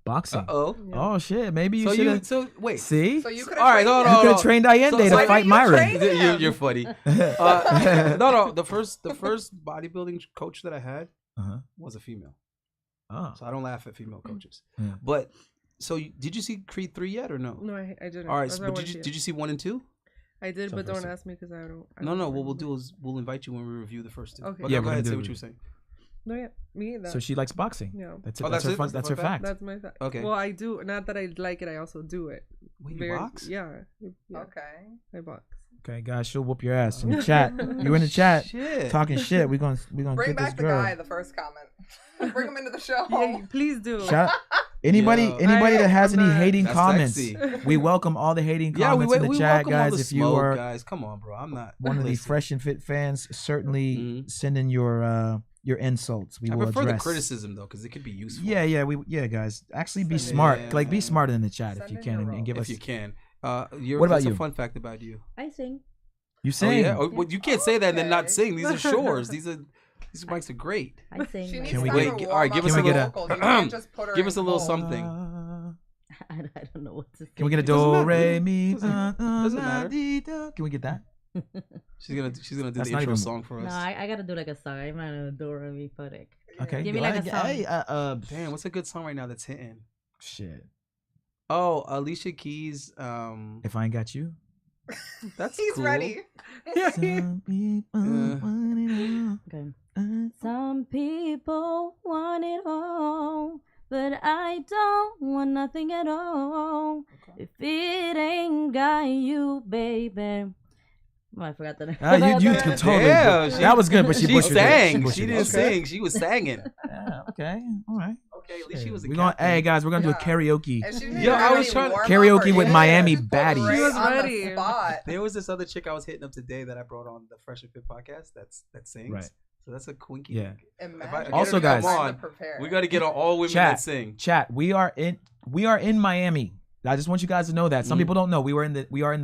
S2: Boxing.
S1: Oh.
S5: Yeah.
S2: Oh shit. Maybe you should.
S1: So wait.
S2: See.
S3: so you could
S1: All right.
S2: You could have trained Allende to
S3: why
S2: fight
S3: didn't you
S2: Myron.
S3: train him?
S1: You're funny. No. The first bodybuilding coach that I had was a female.
S2: Oh.
S1: So I don't laugh at female coaches.
S2: Yeah.
S1: But so did you see Creed 3 yet or no?
S5: No, I didn't.
S1: All right.
S5: That's
S1: So,
S5: why I
S1: but
S5: wanted to
S1: did you see 1 and 2?
S5: I did,
S2: So
S5: but don't
S2: first-
S5: ask me because I don't.
S1: No. What we'll do is we'll invite you when we review the first 2.
S5: Okay.
S1: But
S2: Yeah,
S1: go
S2: we're
S1: ahead.
S2: gonna
S1: Say
S2: do
S1: what
S2: it.
S1: you were saying.
S5: No, yeah, me.
S2: So she likes boxing.
S5: Yeah.
S2: That's it.
S1: Oh,
S2: That's
S1: that's
S2: her
S1: it?
S2: fun.
S1: That's
S2: That's
S1: the
S2: her
S1: fun
S2: fact.
S5: That's my fact.
S1: Okay.
S5: Well, I do. Not that I like it. I also do it.
S1: Wait, you box?
S5: Yeah.
S3: okay.
S5: I box.
S2: Okay, guys, she'll whoop your ass in the chat. You in the chat
S1: Shit.
S2: talking shit? We gonna
S3: Bring
S2: get this
S3: back the
S2: girl.
S3: guy. The first comment. Bring him into the show.
S5: Yeah, please do.
S2: Shout anybody
S1: Yo.
S2: that has
S5: I'm
S2: any
S5: not-
S2: hating
S1: That's
S2: comments.
S1: sexy.
S2: We welcome all the hating
S1: Yeah,
S2: comments in the
S1: we
S2: chat,
S1: welcome all
S2: guys.
S1: the
S2: If you
S1: smoke,
S2: are
S1: guys, come on, bro. I'm not
S2: one of the
S1: listen.
S2: Fresh and Fit fans, certainly send in your insults. We
S1: I
S2: will
S1: prefer
S2: address.
S1: the criticism though, because it could be useful.
S2: Yeah, guys. Actually, be
S3: Send
S2: smart.
S1: in-
S2: Like, be smarter in the chat if
S3: Send
S2: you
S3: in
S2: can,
S3: your
S2: and give
S1: if
S2: us.
S1: you can.
S2: What about
S1: What's
S2: you?
S1: a fun fact about you?
S4: I sing.
S2: You
S1: Oh,
S2: sing.
S1: yeah. Oh, well, you can't say that and then not
S3: Okay.
S1: sing. These are shores. These mics are great.
S4: I sing.
S3: She
S4: like-
S3: needs
S2: Can we
S3: time
S2: get-
S3: to
S1: all right,
S3: warm
S1: give
S3: up
S1: us
S2: a
S3: her
S2: little-
S3: vocals. You can't just put her
S1: Give
S3: in
S1: us a little
S3: cold.
S1: something.
S4: I don't know what to say.
S2: Can we get a
S1: Doesn't
S2: do
S1: matter.
S2: re mi?
S1: Doesn't matter.
S2: Can we get that?
S1: She's gonna do
S2: That's
S1: the
S2: not
S1: intro
S2: even-
S1: song for us.
S4: No, I gotta do like a song. I'm not gonna do re mi for it.
S2: Okay.
S4: Give me
S2: go
S4: like a
S2: ahead.
S4: song.
S2: Hey,
S1: Damn, what's a good song right now that's hitting?
S2: shit.
S1: Oh, Alicia Keys.
S2: If I ain't got you.
S1: That's
S3: He's
S1: cool.
S3: ready.
S2: Some people want it all.
S4: Okay. Some people want it all, but I don't want nothing at all. If it ain't got you, baby. Oh, I forgot the name.
S2: You could totally.
S1: Yeah,
S2: that was good, but she
S1: She
S2: butchered it.
S1: sang.
S2: butchered
S1: She
S2: it.
S1: didn't
S2: Okay.
S1: sing. She was singing.
S2: Yeah, okay. All right.
S1: Okay, at least she was a
S2: We're going.
S1: captain.
S2: Hey guys, we're gonna do a
S3: Yeah.
S2: karaoke.
S3: And she didn't
S1: Yo,
S3: even
S1: I
S3: have
S1: was
S3: any
S1: trying to-
S3: warm-up
S2: Karaoke
S3: or
S2: with
S3: anything.
S2: Miami
S3: She put
S2: baddies.
S3: right
S5: She was
S3: on the
S5: ready.
S3: spot.
S1: There was this other chick I was hitting up today that I brought on the Fresh and Fit podcast. that sings.
S2: Right.
S1: So that's a quinky.
S2: Yeah.
S3: Imagine.
S2: Also,
S3: You got
S2: guys-
S3: time to
S1: Come
S3: prepare.
S1: We got to get on all women
S2: Chat.
S1: that sing.
S2: Chat. We are in Miami. I just want you guys to know that. Some people don't know. We are in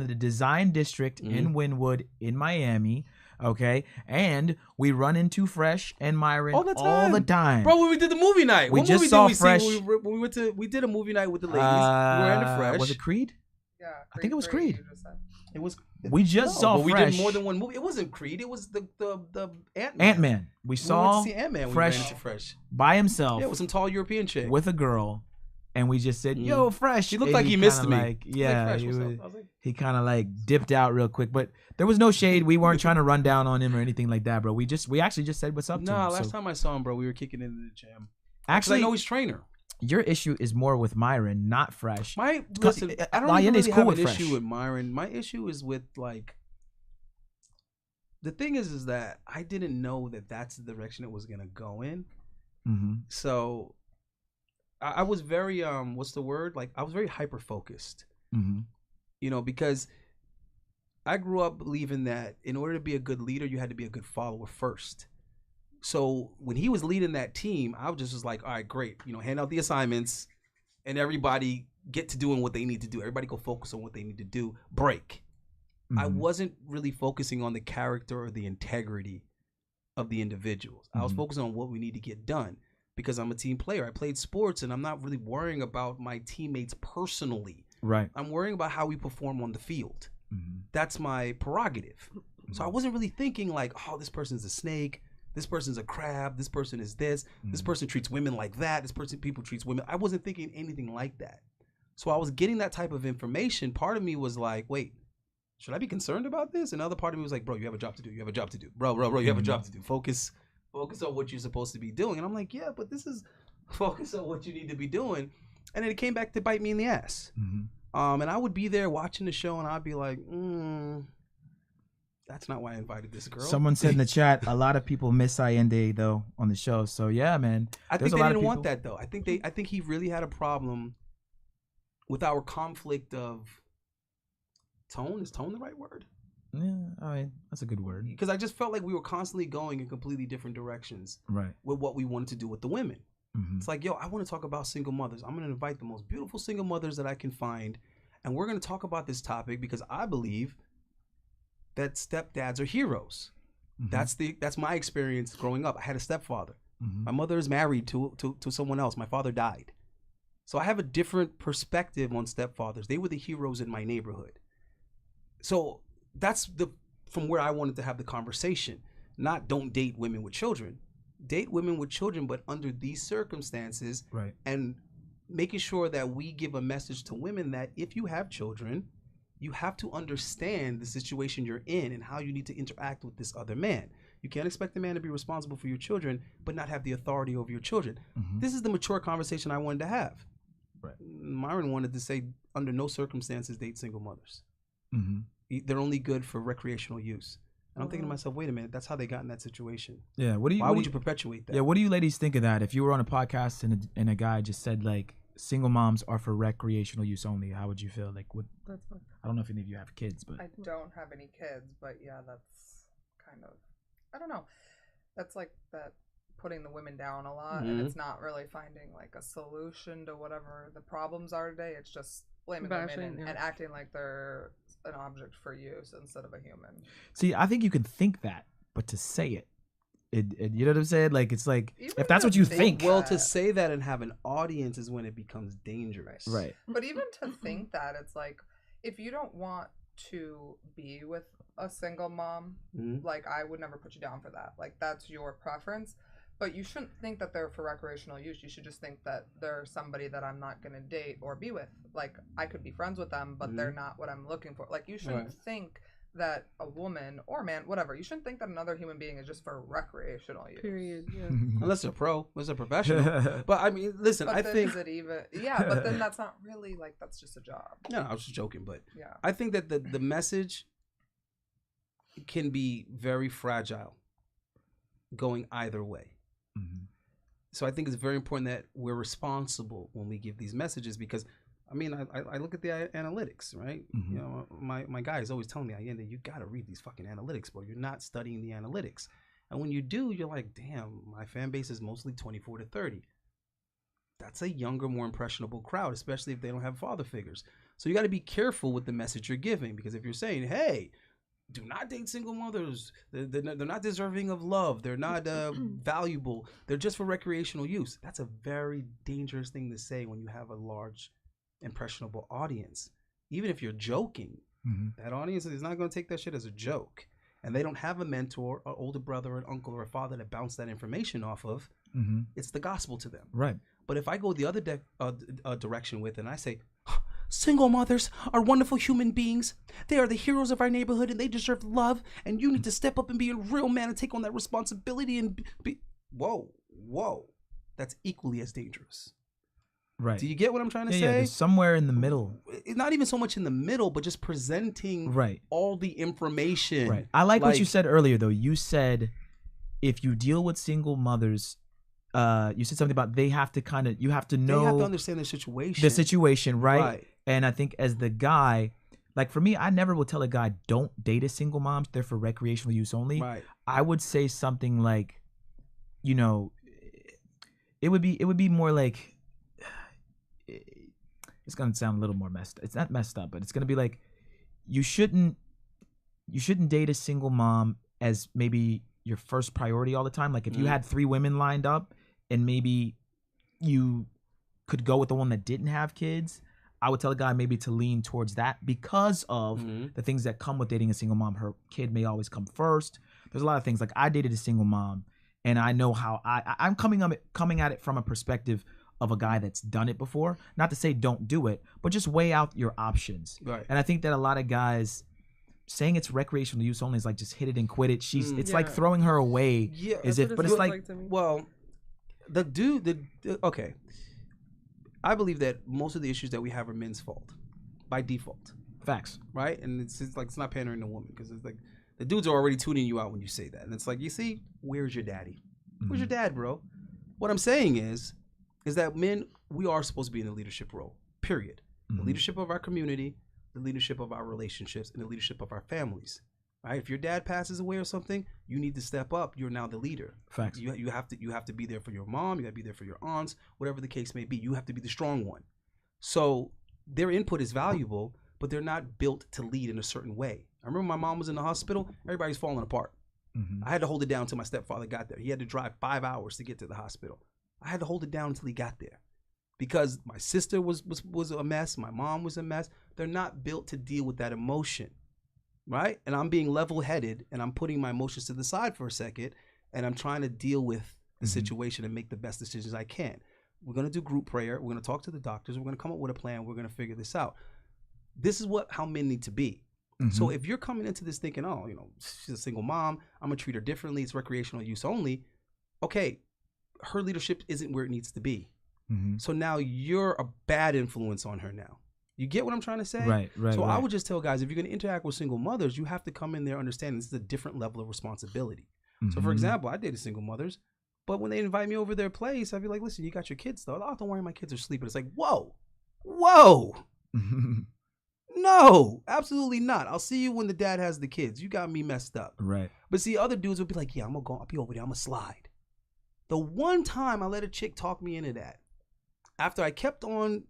S2: the design district in Wynwood in Miami. Okay, and we run into Fresh and Myron
S1: All the time. Bro, when we did the movie night.
S2: We
S1: what
S2: just
S1: movie
S2: saw
S1: did we
S2: Fresh.
S1: see when we did a movie night with the ladies. we were in the Fresh.
S2: Was it Creed?
S3: Yeah,
S2: I think it was Creed.
S3: you just said.
S1: It was.
S2: We just saw
S1: but we
S2: Fresh.
S1: did more than one movie. It wasn't Creed. It was the Ant-Man.
S2: Ant-Man. We
S1: We
S2: saw
S1: went to see Ant-Man. We
S2: Fresh
S1: ran into Fresh.
S2: by himself
S1: Yeah, with some tall European chick.
S2: with a girl, and we just said, "Yo, Fresh."
S1: He looked
S2: And
S1: like he missed
S2: kinda
S1: me.
S2: Like,
S1: He's
S2: yeah,
S1: Fresh,
S2: he
S1: what's up?
S2: was-
S1: I was like,
S2: he kind of like dipped out real quick, but there was no shade. We weren't trying to run down on him or anything like that, bro. We actually just said what's up to
S1: nah,
S2: him.
S1: last
S2: So,
S1: time I saw him, bro, we were kicking into the gym. 'Cause I
S2: actually,
S1: know he's trainer.
S2: your issue is more with Myron, not Fresh.
S1: Listen, I don't even
S2: Allende's
S1: really
S2: cool
S1: have
S2: with
S1: an
S2: Fresh.
S1: issue with Myron. My issue is with like the thing is that I didn't know that that's the direction it was gonna go in. So I was very what's the word? Like I was very hyper focused. You know, because I grew up believing that in order to be a good leader, you had to be a good follower first. So when he was leading that team, I was like, all right, great. You know, hand out the assignments and everybody get to doing what they need to do. Everybody go focus on what they need to do. Break. I wasn't really focusing on the character or the integrity of the individuals. I was focusing on what we need to get done because I'm a team player. I played sports and I'm not really worrying about my teammates personally.
S2: Right.
S1: I'm worrying about how we perform on the field. That's my prerogative. So I wasn't really thinking like, oh, this person's a snake. This person's a crab. This person is this. This person treats women like that. People treats women. I wasn't thinking anything like that. So I was getting that type of information. Part of me was like, wait, should I be concerned about this? Another part of me was like, bro, you have a job to do. You have a job to do. Bro, you have a job to do. Focus on what you're supposed to be doing. And I'm like, yeah, but this is focus on what you need to be doing. And then it came back to bite me in the ass. And I would be there watching the show and I'd be like, that's not why I invited this girl.
S2: Someone said in the chat, a lot of people miss Allende though on the show. So yeah, man.
S1: I think they didn't want that though. I think he really had a problem with our conflict of tone. Is tone the right word?
S2: Yeah, I mean, that's a good word.
S1: Because I just felt like we were constantly going in completely different directions with what we wanted to do with the women. It's like, yo, I want to talk about single mothers. I'm going to invite the most beautiful single mothers that I can find. And we're going to talk about this topic because I believe that stepdads are heroes. That's my experience growing up. I had a stepfather. My mother is married to someone else. My father died. So I have a different perspective on stepfathers. They were the heroes in my neighborhood. So that's from where I wanted to have the conversation. Not don't date women with children. Date women with children, but under these circumstances, and making sure that we give a message to women that if you have children, you have to understand the situation you're in and how you need to interact with this other man. You can't expect a man to be responsible for your children, but not have the authority over your children. This is the mature conversation I wanted to have. Myron wanted to say, under no circumstances date single mothers. They're only good for recreational use. And I'm thinking to myself, wait a minute, that's how they got in that situation.
S2: Yeah.
S1: Why would you perpetuate that?
S2: Yeah. What do you ladies think of that? If you were on a podcast and a guy just said like single moms are for recreational use only, how would you feel? Like,
S5: That's fine.
S2: I don't know if any of you have kids, but
S3: I don't have any kids, but yeah, that's kind of, I don't know. That's like that putting the women down a lot, and it's not really finding like a solution to whatever the problems are today. It's just blaming women and acting like they're an object for use instead of a human.
S2: See, I think you can think that, but to say it, you know what I'm saying? Like, it's like, even if that's what you think.
S1: Well, to say that and have an audience is when it becomes dangerous.
S2: Right.
S3: But even to think that, it's like, if you don't want to be with a single mom, like, I would never put you down for that. Like, that's your preference. But you shouldn't think that they're for recreational use. You should just think that they're somebody that I'm not going to date or be with. Like, I could be friends with them, but they're not what I'm looking for. Like, you shouldn't think that a woman or man, whatever, you shouldn't think that another human being is just for recreational use.
S5: Period. Yeah.
S1: Unless they're unless they're professional. But I mean, listen,
S3: but
S1: I
S3: then
S1: think.
S3: Is it even, yeah, but then that's not really, like, that's just a job.
S1: No, I was just joking, but
S3: yeah.
S1: I think that the message can be very fragile going either way. So I think it's very important that we're responsible when we give these messages because, I mean, I look at the analytics, right? You know, my guy is always telling me, Allende, you got to read these fucking analytics, bro. You're not studying the analytics. And when you do, you're like, damn, my fan base is mostly 24 to 30. That's a younger, more impressionable crowd, especially if they don't have father figures. So you got to be careful with the message you're giving because if you're saying, hey, do not date single mothers. They're not deserving of love. They're not valuable. They're just for recreational use. That's a very dangerous thing to say when you have a large, impressionable audience. Even if you're joking, that audience is not going to take that shit as a joke. And they don't have a mentor, an older brother, an uncle, or a father to bounce that information off of. It's the gospel to them.
S2: Right.
S1: But if I go the other direction with it and I say, single mothers are wonderful human beings. They are the heroes of our neighborhood and they deserve love. And you need to step up and be a real man and take on that responsibility and be. Whoa. That's equally as dangerous.
S2: Right.
S1: Do you get what I'm trying to
S2: Yeah,
S1: say?
S2: there's somewhere in the middle.
S1: It's not even so much in the middle, but just presenting
S2: Right.
S1: all the information.
S2: Right. I like what you said earlier, though. You said if you deal with single mothers, you said something about you have to know.
S1: They have to understand the situation.
S2: The situation, right?
S1: Right.
S2: And I think as the guy, like for me, I never will tell a guy don't date a single mom. They're for recreational use only.
S1: Right.
S2: I would say something like, you know, it would be more like, it's gonna sound a little more messed. It's not messed up, but it's gonna be like, you shouldn't date a single mom as maybe your first priority all the time. Like if you had 3 women lined up and maybe you could go with the one that didn't have kids, I would tell a guy maybe to lean towards that because of the things that come with dating a single mom. Her kid may always come first. There's a lot of things. Like I dated a single mom, and I know how I'm coming at it from a perspective of a guy that's done it before. Not to say don't do it, but just weigh out your options.
S1: Right.
S2: And I think that a lot of guys saying it's recreational use only is like just hit it and quit it. It's like throwing her away.
S1: Yeah.
S2: As if, but it's like
S5: to me.
S1: Well, okay. I believe that most of the issues that we have are men's fault by default,
S2: facts.
S1: right? And it's like it's not pandering to women because it's like the dudes are already tuning you out when you say that, and it's like, you see, where's your daddy? Where's your dad, bro? What I'm saying is that men, we are supposed to be in the leadership role. Period. The leadership of our community, the leadership of our relationships, and the leadership of our families. Right? If your dad passes away or something, you need to step up. You're now the leader.
S2: Facts.
S1: You have to be there for your mom. You got to be there for your aunts, whatever the case may be. You have to be the strong one. So their input is valuable, but they're not built to lead in a certain way. I remember my mom was in the hospital. Everybody's falling apart. I had to hold it down until my stepfather got there. He had to drive 5 hours to get to the hospital. I had to hold it down until he got there because my sister was a mess. My mom was a mess. They're not built to deal with that emotion. Right? And I'm being level-headed and I'm putting my emotions to the side for a second and I'm trying to deal with the situation and make the best decisions I can. We're going to do group prayer. We're going to talk to the doctors. We're going to come up with a plan. We're going to figure this out. This is how men need to be. So if you're coming into this thinking, oh, you know, she's a single mom, I'm going to treat her differently. It's recreational use only. Okay, her leadership isn't where it needs to be. So now you're a bad influence on her now. You get what I'm trying to say?
S2: Right.
S1: So I would just tell guys, if you're going to interact with single mothers, you have to come in there understanding this is a different level of responsibility. So for example, I dated single mothers, but when they invite me over their place, I'd be like, listen, you got your kids though. Oh, don't worry, my kids are sleeping. It's like, whoa. No, absolutely not. I'll see you when the dad has the kids. You got me messed up.
S2: Right.
S1: But see, other dudes would be like, yeah, I'll be over there. I'm going to slide. The one time I let a chick talk me into that, after I kept on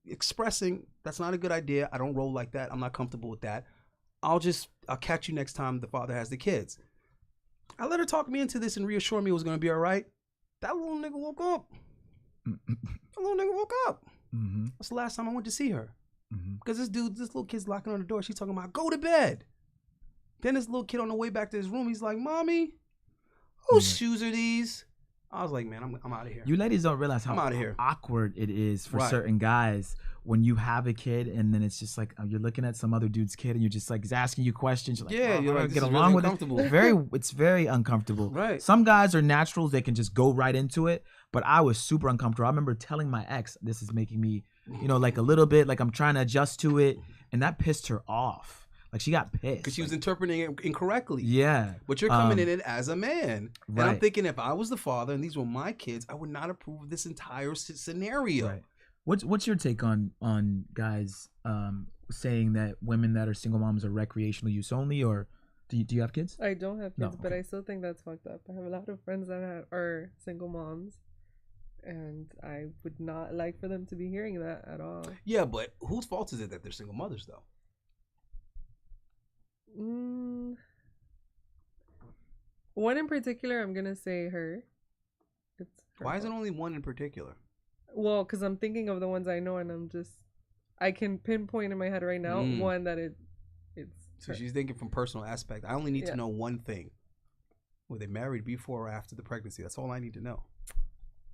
S1: expressing that's not a good idea. I don't roll like that. I'm not comfortable with that. I'll catch you next time the father has the kids. I let her talk me into this and reassure me it was going to be all right. That little nigga woke up. That's the last time I went to see her. Because this little kid's locking on the door. She's talking about, go to bed. Then this little kid on the way back to his room, he's like, mommy, whose shoes are these? I was like, man, I'm out of here.
S2: You ladies don't realize how
S1: outta here.
S2: awkward it is for certain guys when you have a kid and then it's just like you're looking at some other dude's kid and you're just like he's asking you questions. You're like,
S1: yeah, you're like,
S2: get along with it. It's very uncomfortable.
S1: Right.
S2: Some guys are naturals; they can just go right into it. But I was super uncomfortable. I remember telling my ex, "This is making me, like a little bit like I'm trying to adjust to it," and that pissed her off. Like she got pissed
S1: because she was interpreting it incorrectly.
S2: Yeah,
S1: but you're coming in it as a man,
S2: right.
S1: And I'm thinking if I was the father and these were my kids, I would not approve of this entire scenario.
S2: Right. What's your take on guys saying that women that are single moms are recreational use only, or do you have kids?
S5: I don't have kids,
S2: No, okay.
S5: But I still think that's fucked up. I have a lot of friends that are single moms, and I would not like for them to be hearing that at all.
S1: Yeah, but whose fault is it that they're single mothers though?
S5: One in particular, I'm gonna say her.
S1: Why is it only one in particular?
S5: Well, because I'm thinking of the ones I know, and I can pinpoint in my head right now one that it's.
S1: So she's thinking from personal aspect. I only need to know one thing: were they married before or after the pregnancy? That's all I need to know.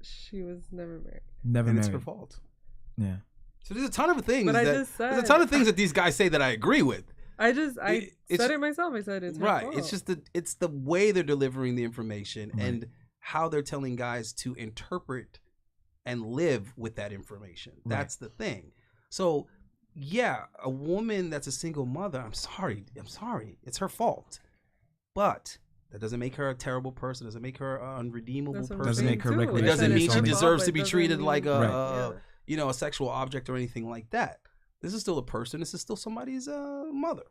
S5: She was never married.
S2: Never
S1: and
S2: married.
S1: It's her fault.
S2: Yeah.
S1: So there's a ton of things.
S5: But
S1: there's a ton of things that these guys say that I agree with.
S5: I said it myself. I said it's
S1: right.
S5: fault.
S1: It's just it's the way they're delivering the information and how they're telling guys to interpret and live with that information. That's the thing. So yeah, a woman that's a single mother, I'm sorry, it's her fault, but that doesn't make her a terrible person. Doesn't make her an unredeemable person.
S2: Doesn't make her
S1: It
S2: recreational.
S1: doesn't mean she
S2: Only.
S1: deserves to be treated like
S2: Right.
S1: a sexual object or anything like that. This is still a person. This is still somebody's mother.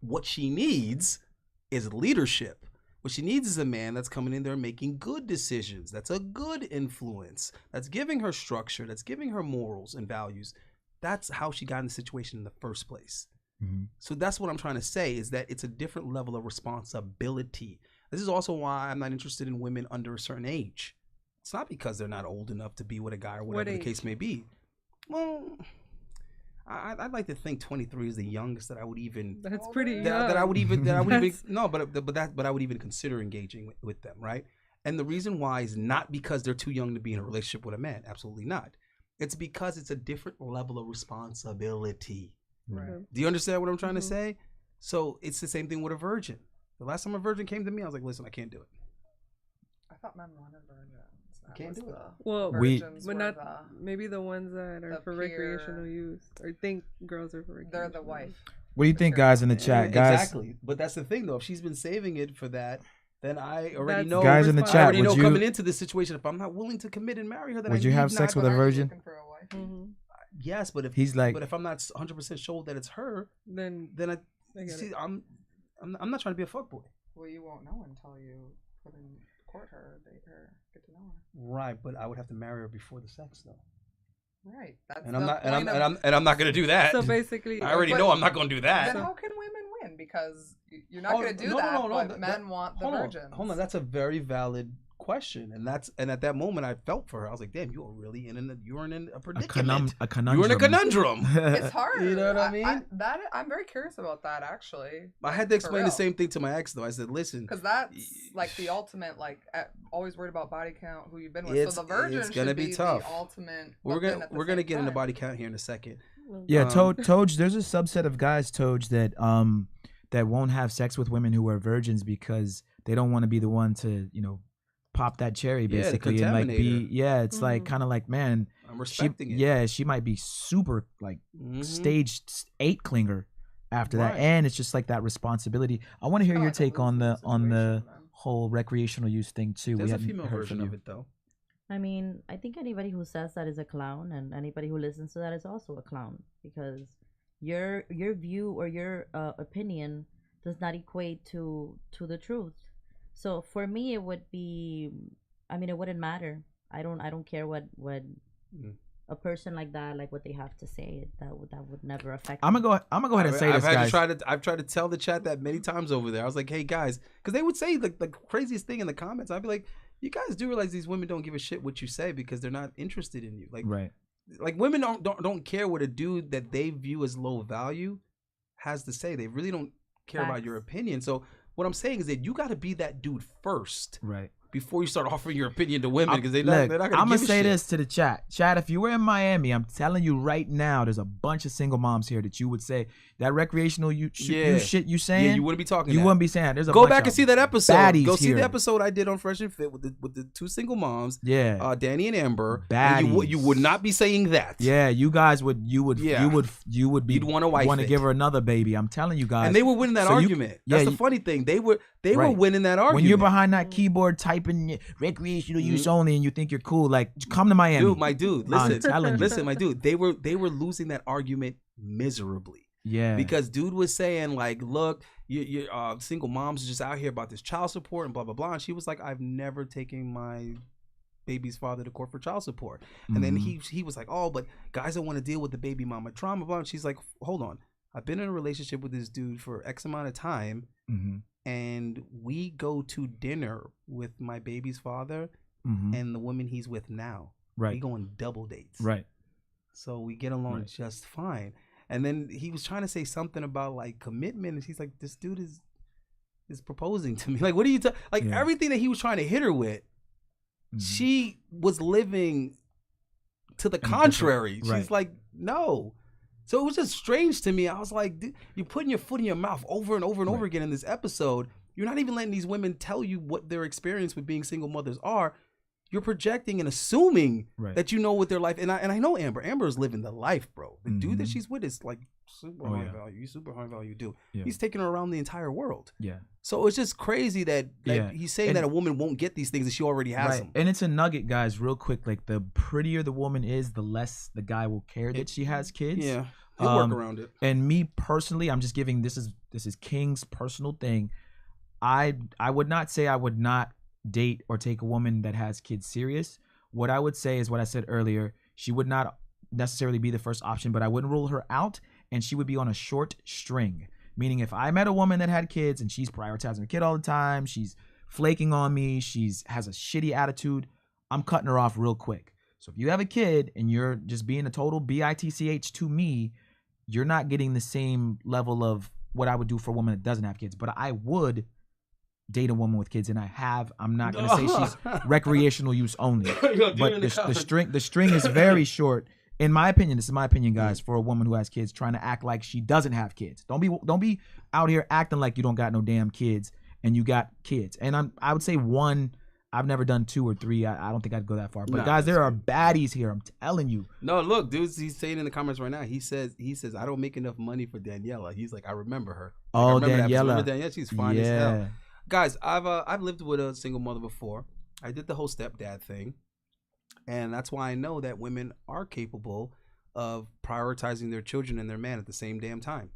S1: What she needs is leadership. What she needs is a man that's coming in there making good decisions. That's a good influence. That's giving her structure. That's giving her morals and values. That's how she got in the situation in the first place.
S2: Mm-hmm.
S1: So that's what I'm trying to say, is that it's a different level of responsibility. This is also why I'm not interested in women under a certain age. It's not because they're not old enough to be with a guy or whatever the case may be. Well, I'd like to think 23 is the youngest that I would even.
S5: That's pretty young.
S1: That I would even no, but I would even consider engaging with them, right? And the reason why is not because they're too young to be in a relationship with a man. Absolutely not. It's because it's a different level of responsibility.
S3: Right.
S1: Do you understand what I'm trying to say? So it's the same thing with a virgin. The last time a virgin came to me, I was like, listen, I can't do it.
S3: I thought men wanted virgins. That
S1: Can't
S3: was
S1: do it.
S5: Well,
S3: virgins
S5: but
S3: were
S5: not
S3: the-
S5: maybe the ones that are
S3: the
S5: for
S3: pure-
S5: recreational use, or think girls are for recreational.
S3: They're the wife.
S2: What do you think, guys, in the chat? Guys,
S1: Exactly. But that's the thing, though. If she's been saving it for that, then I already
S5: That's
S1: know.
S2: Guys in the
S1: I
S2: chat,
S1: already know
S2: would you-
S1: coming into this situation, if I'm not willing to commit and marry her, then
S2: Would
S1: I
S2: you
S1: need
S2: have
S1: not
S2: sex with
S1: to-
S2: a virgin?
S3: Looking for a wife.
S1: Yes, but if
S2: He's like-
S1: but if I'm not 100% sure that it's her,
S5: Then
S1: then
S5: I get
S1: see,
S5: it.
S1: I'm not trying to be a fuckboy.
S3: Well, you won't know until you put in court her, date her, get to know her.
S1: Right, but I would have to marry her before the sex, though.
S3: Right. That's
S1: And
S3: the
S1: I'm not,
S3: point
S1: and I'm not gonna do that.
S5: So basically,
S1: I already
S3: but-
S1: know I'm not gonna do that.
S3: Then how can women win? Because you're not
S1: Oh,
S3: going to do
S1: no,
S3: that,
S1: no, no,
S3: but
S1: that-
S3: men want the
S1: hold on,
S3: virgins.
S1: Hold on, that's a very valid question, and at that moment I felt for her. I was like, damn, you are really in a predicament.
S2: a conundrum.
S1: You're in a conundrum.
S3: It's hard.
S1: You know what I mean?
S3: I'm very curious about that, actually.
S1: I had to explain the same thing to my ex, though. I said, listen,
S3: Because that's like the ultimate, like always worried about body count, who you've been with.
S1: It's-
S3: So the virgin
S1: it's gonna
S3: should
S1: be
S3: be
S1: tough.
S3: the ultimate.
S1: we're
S3: but then at the
S1: gonna
S3: same
S1: get into
S3: time-
S1: body count here in a second.
S2: Yeah,
S1: Um,
S2: Toj, there's a subset of guys, Toj, that won't have sex with women who are virgins because they don't want to be the one to, pop that cherry,
S1: Yeah, the
S2: basically, and like be,
S1: contaminator.
S2: it's like kind of like, man,
S1: I'm respecting it.
S2: yeah, she might be super like
S1: Mhm.
S2: stage 8 clinger after that,
S1: Right.
S2: and it's just like that responsibility. I want to hear
S3: Kinda
S2: your
S3: like a
S2: take on the
S3: lose-lose situation, man.
S2: whole recreational use thing too.
S1: There's
S2: we
S1: a
S2: hadn't
S1: female
S2: heard
S1: version
S2: from
S1: of
S2: you.
S1: it, though.
S4: I mean, I think anybody who says that is a clown, and anybody who listens to that is also a clown, because your view or your opinion does not equate to the truth. So for me, it would be, I mean, it wouldn't matter. I don't care what a person like that, like what they have to say. That would never affect.
S2: I'm gonna go ahead and say this, guys.
S1: I've tried to tell the chat that many times over there. I was like, hey guys, because they would say the craziest thing in the comments. I'd be like, you guys do realize these women don't give a shit what you say because they're not interested in you. Like,
S2: Right.
S1: like women don't care what a dude that they view as low value has to say. They really don't care about
S4: Facts.
S1: your opinion. So what I'm saying is that you got to be that dude first
S2: Right.
S1: before you start offering your opinion to women, because they're
S2: Look,
S1: not
S2: I'm
S1: gonna
S2: gonna
S1: give a
S2: say
S1: shit.
S2: this to the chat. Chat, if you were in Miami, I'm telling you right now, there's a bunch of single moms here that you would say that recreational you shit you saying.
S1: Yeah, you wouldn't be talking.
S2: You
S1: that.
S2: wouldn't be saying that. There's a
S1: Go
S2: bunch
S1: back
S2: of
S1: and see that episode.
S2: baddies
S1: Go see
S2: here.
S1: the episode I did on Fresh and Fit with the two single moms.
S2: Yeah.
S1: Danny and Amber. And you
S2: Baddies.
S1: would not be saying that.
S2: Yeah, you guys would
S1: Yeah.
S2: you would be
S1: You'd want a wife
S2: to
S1: it.
S2: give her another baby. I'm telling you guys.
S1: And they were winning that
S2: So you-
S1: argument.
S2: yeah,
S1: That's the
S2: you-
S1: funny thing. They were
S2: Right.
S1: winning that argument.
S2: when you're behind that keyboard typing recreational use only and you think you're cool, like come to Miami.
S1: Dude, my dude,
S2: I'm
S1: listen,
S2: telling you.
S1: listen, my dude. They were losing that argument miserably.
S2: Yeah.
S1: Because dude was saying like, look, you single moms are just out here about this child support and blah blah blah. And she was like, I've never taken my baby's father to court for child support. And then he was like, oh, but guys don't want to deal with the baby mama trauma. Blah. And she's like, hold on, I've been in a relationship with this dude for X amount of time, and we go to dinner with my baby's father and the woman he's with now.
S2: Right.
S1: We go on double dates.
S2: Right.
S1: So we get along just fine. And then he was trying to say something about like commitment, and she's like, "This dude is proposing to me." Like, what are you like?
S2: Yeah.
S1: Everything that he was trying to hit her with, she was living to the contrary. She's
S2: right.
S1: like, "No." So it was just strange to me. I was like, dude, you're putting your foot in your mouth over and over and over again in this episode. You're not even letting these women tell you what their experience with being single mothers are. you're projecting and assuming
S2: Right.
S1: that you know what their life. And I know Amber. Amber is living the life, bro. The dude that she's with is like super
S2: Oh,
S1: high
S2: yeah.
S1: value. He's super high value dude.
S2: Yeah.
S1: He's taking her around the entire world.
S2: Yeah.
S1: So it's just crazy that
S2: Yeah.
S1: he's saying
S2: And-
S1: that a woman won't get these things and she already has them.
S2: And it's a nugget, guys, real quick. Like, the prettier the woman is, the less the guy will care that she has kids.
S1: Yeah, he'll work around it.
S2: And me personally, I'm just giving this is King's personal thing. I would not say I would not date or take a woman that has kids serious. What I would say is what I said earlier. She would not necessarily be the first option, but I wouldn't rule her out, and she would be on a short string. Meaning, if I met a woman that had kids and she's prioritizing her kid all the time, she's flaking on me, has a shitty attitude, I'm cutting her off real quick. So if you have a kid and you're just being a total bitch to me, you're not getting the same level of what I would do for a woman that doesn't have kids. But I would date a woman with kids, and I have. I'm not gonna say she's recreational use only, but the string is very short. In my opinion, this is my opinion, guys, for a woman who has kids, trying to act like she doesn't have kids. Don't be out here acting like you don't got no damn kids and you got kids. And I would say one. I've never done 2 or 3. I don't think I'd go that far. But
S1: Nah,
S2: guys, there are baddies here. I'm telling you.
S1: No, look, dudes, he's saying in the comments right now. He says I don't make enough money for Daniela. He's like, I remember her. Like,
S2: Oh,
S1: I remember that episode.
S2: Daniela.
S1: Remember Daniela? She's fine as hell. Guys, I've lived with a single mother before. I did the whole stepdad thing, and that's why I know that women are capable of prioritizing their children and their man at the same damn time.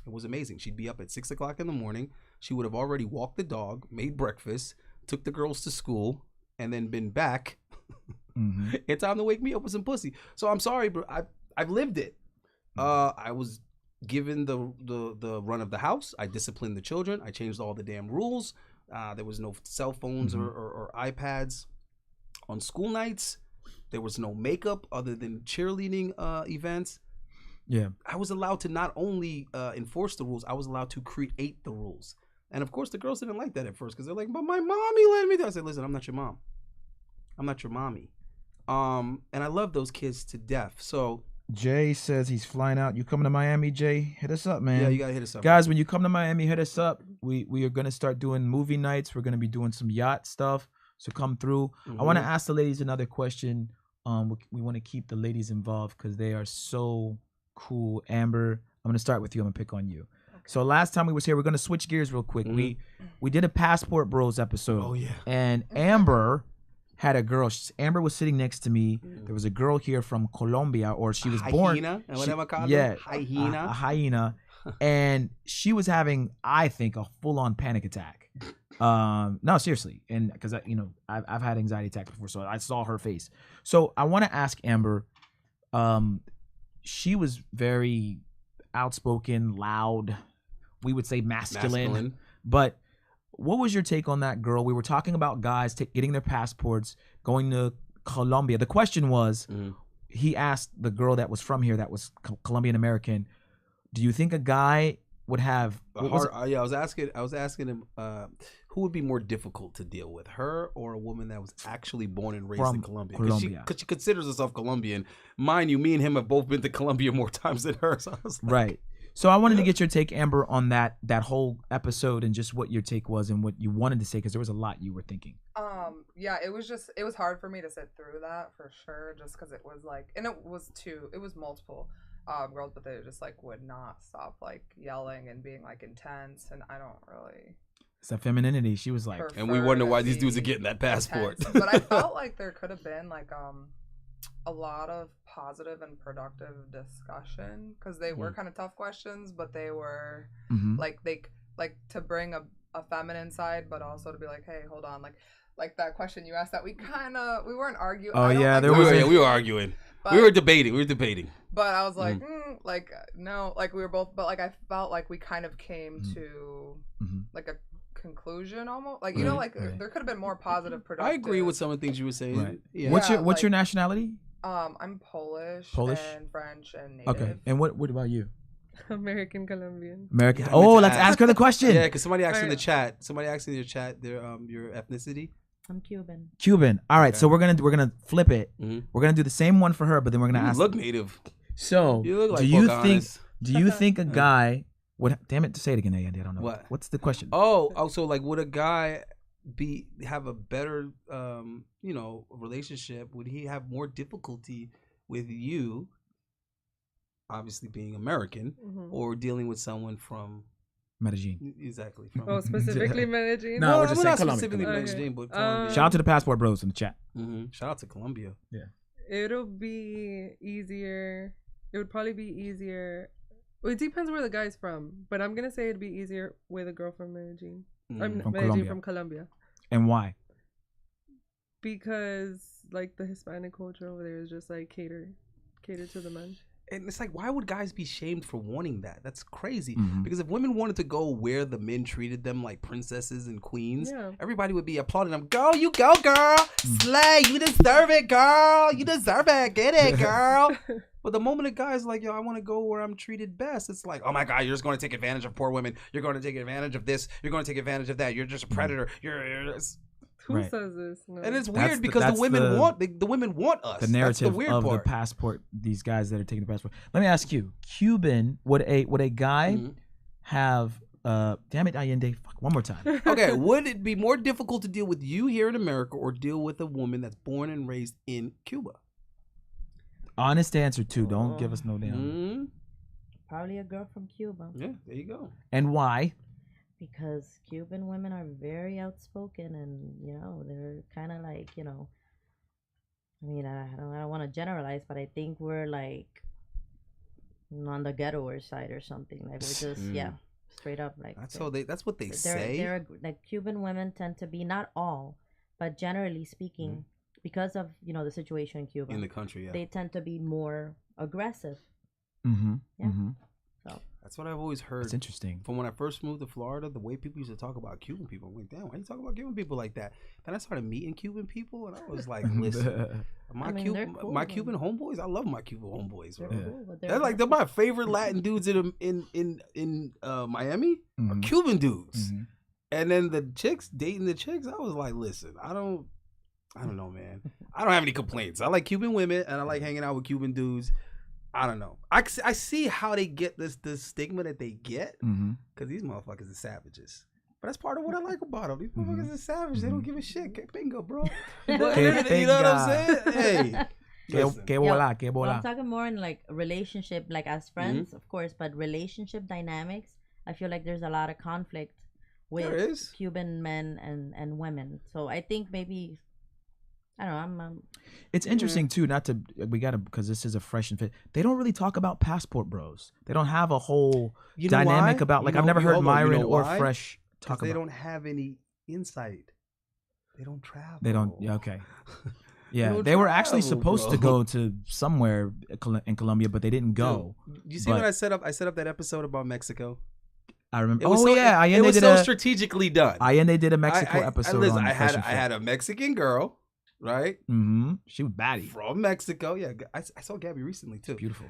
S1: It was amazing. She'd be up at 6 o'clock in the morning. She would have already walked the dog, made breakfast, took the girls to school, and then been back in time to wake me up with some pussy. So I'm sorry, bro. I've lived it. I was given the run of the house. I disciplined the children. I changed all the damn rules. There was no cell phones or iPads on school nights. There was no makeup other than cheerleading events.
S2: Yeah.
S1: I was allowed to not only enforce the rules, I was allowed to create the rules. And of course, the girls didn't like that at first because they're like, but my mommy let me do it. I said, listen, I'm not your mom. I'm not your mommy. And I love those kids to death. So
S2: Jay says he's flying out. You coming to Miami, Jay? Hit us up, man.
S1: yeah, you got to hit us up.
S2: Guys, when you come to Miami, hit us up. We are going to start doing movie nights. We're going to be doing some yacht stuff. So come through. I want to ask the ladies another question. We want to keep the ladies involved because they are so cool. Amber, I'm going to start with you. I'm going to pick on you. So last time we was here, we're gonna switch gears real quick. We did a Passport Bros episode.
S1: Oh yeah.
S2: And Amber had a girl. Amber was sitting next to me. There was a girl here from Colombia, or she was born.
S1: Hyena, whatever called
S2: yeah,
S1: hyena.
S2: a hyena, and she was having, I think, a full-on panic attack. No, seriously, and because I've had anxiety attacks before, so I saw her face. So I want to ask Amber. She was very outspoken, loud. We would say masculine. But what was your take on that girl? We were talking about guys getting their passports, going to Colombia. The question was, he asked the girl that was from here, that was Colombian American, do you think a guy would have?
S1: I was asking him, who would be more difficult to deal with, her or a woman that was actually born and raised in Colombia? Because she considers herself Colombian. Mind you, me and him have both been to Colombia more times than her. So I was like,
S2: right. So I wanted to get your take, Amber, on that whole episode and just what your take was and what you wanted to say, because there was a lot you were thinking.
S3: Yeah, it was hard for me to sit through that for sure, just because it was like, and it was multiple girls, but they just like would not stop like yelling and being like intense, and I don't really.
S2: It's that femininity. She was like,
S1: and we wonder why these dudes are getting that passport.
S3: But I felt like there could have been like a lot of positive and productive discussion, because they were kind of tough questions, but they were like to bring a feminine side, but also to be like, hey, hold on, like that question you asked that we weren't arguing.
S2: Oh yeah,
S1: we were arguing. But, we were debating.
S3: But I was like, like no, like we were both, but like I felt like we kind of came to like a conclusion almost, like like there could have been more positive, productive.
S1: I agree with some of the things you were saying.
S2: Right.
S1: Yeah.
S2: What's your nationality?
S3: I'm Polish and French and native.
S2: Okay. And what about you?
S5: American Colombian.
S2: American. Oh, let's ask her the question.
S1: Yeah, because somebody asked in the chat. Somebody asked in your chat their your ethnicity.
S4: I'm Cuban.
S2: Cuban. All right, so we're gonna flip it. We're gonna do the same one for her, but then we're gonna ask.
S1: Look native.
S2: So
S1: you look like
S2: do you think a guy would? Damn it! To say it again, Andy. I don't know.
S1: What?
S2: What's the question?
S1: Oh, so like would a guy have a better relationship? Would he have more difficulty with you, obviously being American, or dealing with someone from
S2: Medellin?
S1: Exactly.
S5: Oh, specifically Medellin?
S2: No, we're just saying
S1: not
S2: Colombia.
S1: specifically Medellin, but Colombia.
S2: Shout out to the passport bros in the chat.
S1: Shout out to Colombia.
S2: Yeah.
S5: It'll be easier. It would probably be easier. Well, it depends where the guy's from, but I'm gonna say it'd be easier with a girl from Medellin. From Colombia.
S2: And why?
S5: Because like the Hispanic culture over there is just like cater to the men.
S1: And it's like, why would guys be shamed for wanting that? That's crazy. Because if women wanted to go where the men treated them like princesses and queens, everybody would be applauding them. Go, you go, girl. Slay. You deserve it, girl. You deserve it. Get it, girl. But the moment a guy's like, yo, I want to go where I'm treated best, it's like, oh my God, you're just going to take advantage of poor women. You're going to take advantage of this. You're going to take advantage of that. You're just a predator.
S5: Who says this? No.
S1: And it's weird because the women want us.
S2: The narrative
S1: the weird
S2: of
S1: part.
S2: the passport. These guys that are taking the passport. Let me ask you, Cuban. Would a guy have? Damn it, Allende. Fuck, one more time.
S1: Okay, would it be more difficult to deal with you here in America or deal with a woman that's born and raised in Cuba?
S2: Honest answer too. Don't give us no damn.
S4: Probably a girl from Cuba.
S1: Yeah, there you go.
S2: And why?
S4: Because Cuban women are very outspoken, and they're kind of like, I mean, I don't want to generalize, but I think we're like on the ghettoer side or something. Like we're just straight up like.
S1: That's what they say.
S4: They're like Cuban women tend to be, not all, but generally speaking, because of the situation in Cuba
S1: in the country,
S4: they tend to be more aggressive. So
S1: that's what I've always heard.
S2: It's interesting.
S1: From when I first moved to Florida, the way people used to talk about Cuban people, I'm like, damn, why you talk about Cuban people like that? Then I started meeting Cuban people, and I was like, listen, my Cuban homeboys, I love my Cuban homeboys, bro. They're my favorite Latin dudes in Miami are Cuban dudes. And then the chicks dating the chicks, I was like, listen, I don't know, man. I don't have any complaints. I like Cuban women, and I like hanging out with Cuban dudes. I don't know. I see how they get this stigma that they get because these motherfuckers are savages. But that's part of what I like about them. These motherfuckers are savage. They don't give a shit. Bingo, bro. But, you know what I'm saying? Hey.
S4: I'm talking more in like relationship, like as friends, of course, but relationship dynamics. I feel like there's a lot of conflict with Cuban men and women. So I think maybe. I don't know.
S2: It's interesting too. Because this is a fresh and fit. They don't really talk about passport bros. They don't have a whole dynamic about I've never heard Myron or Fresh talk about.
S1: They don't have any insight. They don't travel.
S2: They don't. Yeah, okay. Yeah, they were actually supposed to go to somewhere in Colombia, but they didn't go.
S1: You see what I set up? I set up that episode about Mexico.
S2: I remember.
S1: It was so strategically done.
S2: Allende did a Mexico episode.
S1: Listen, I had a Mexican girl. Right?
S2: She was baddie.
S1: From Mexico. Yeah, I saw Gabby recently too.
S2: Beautiful.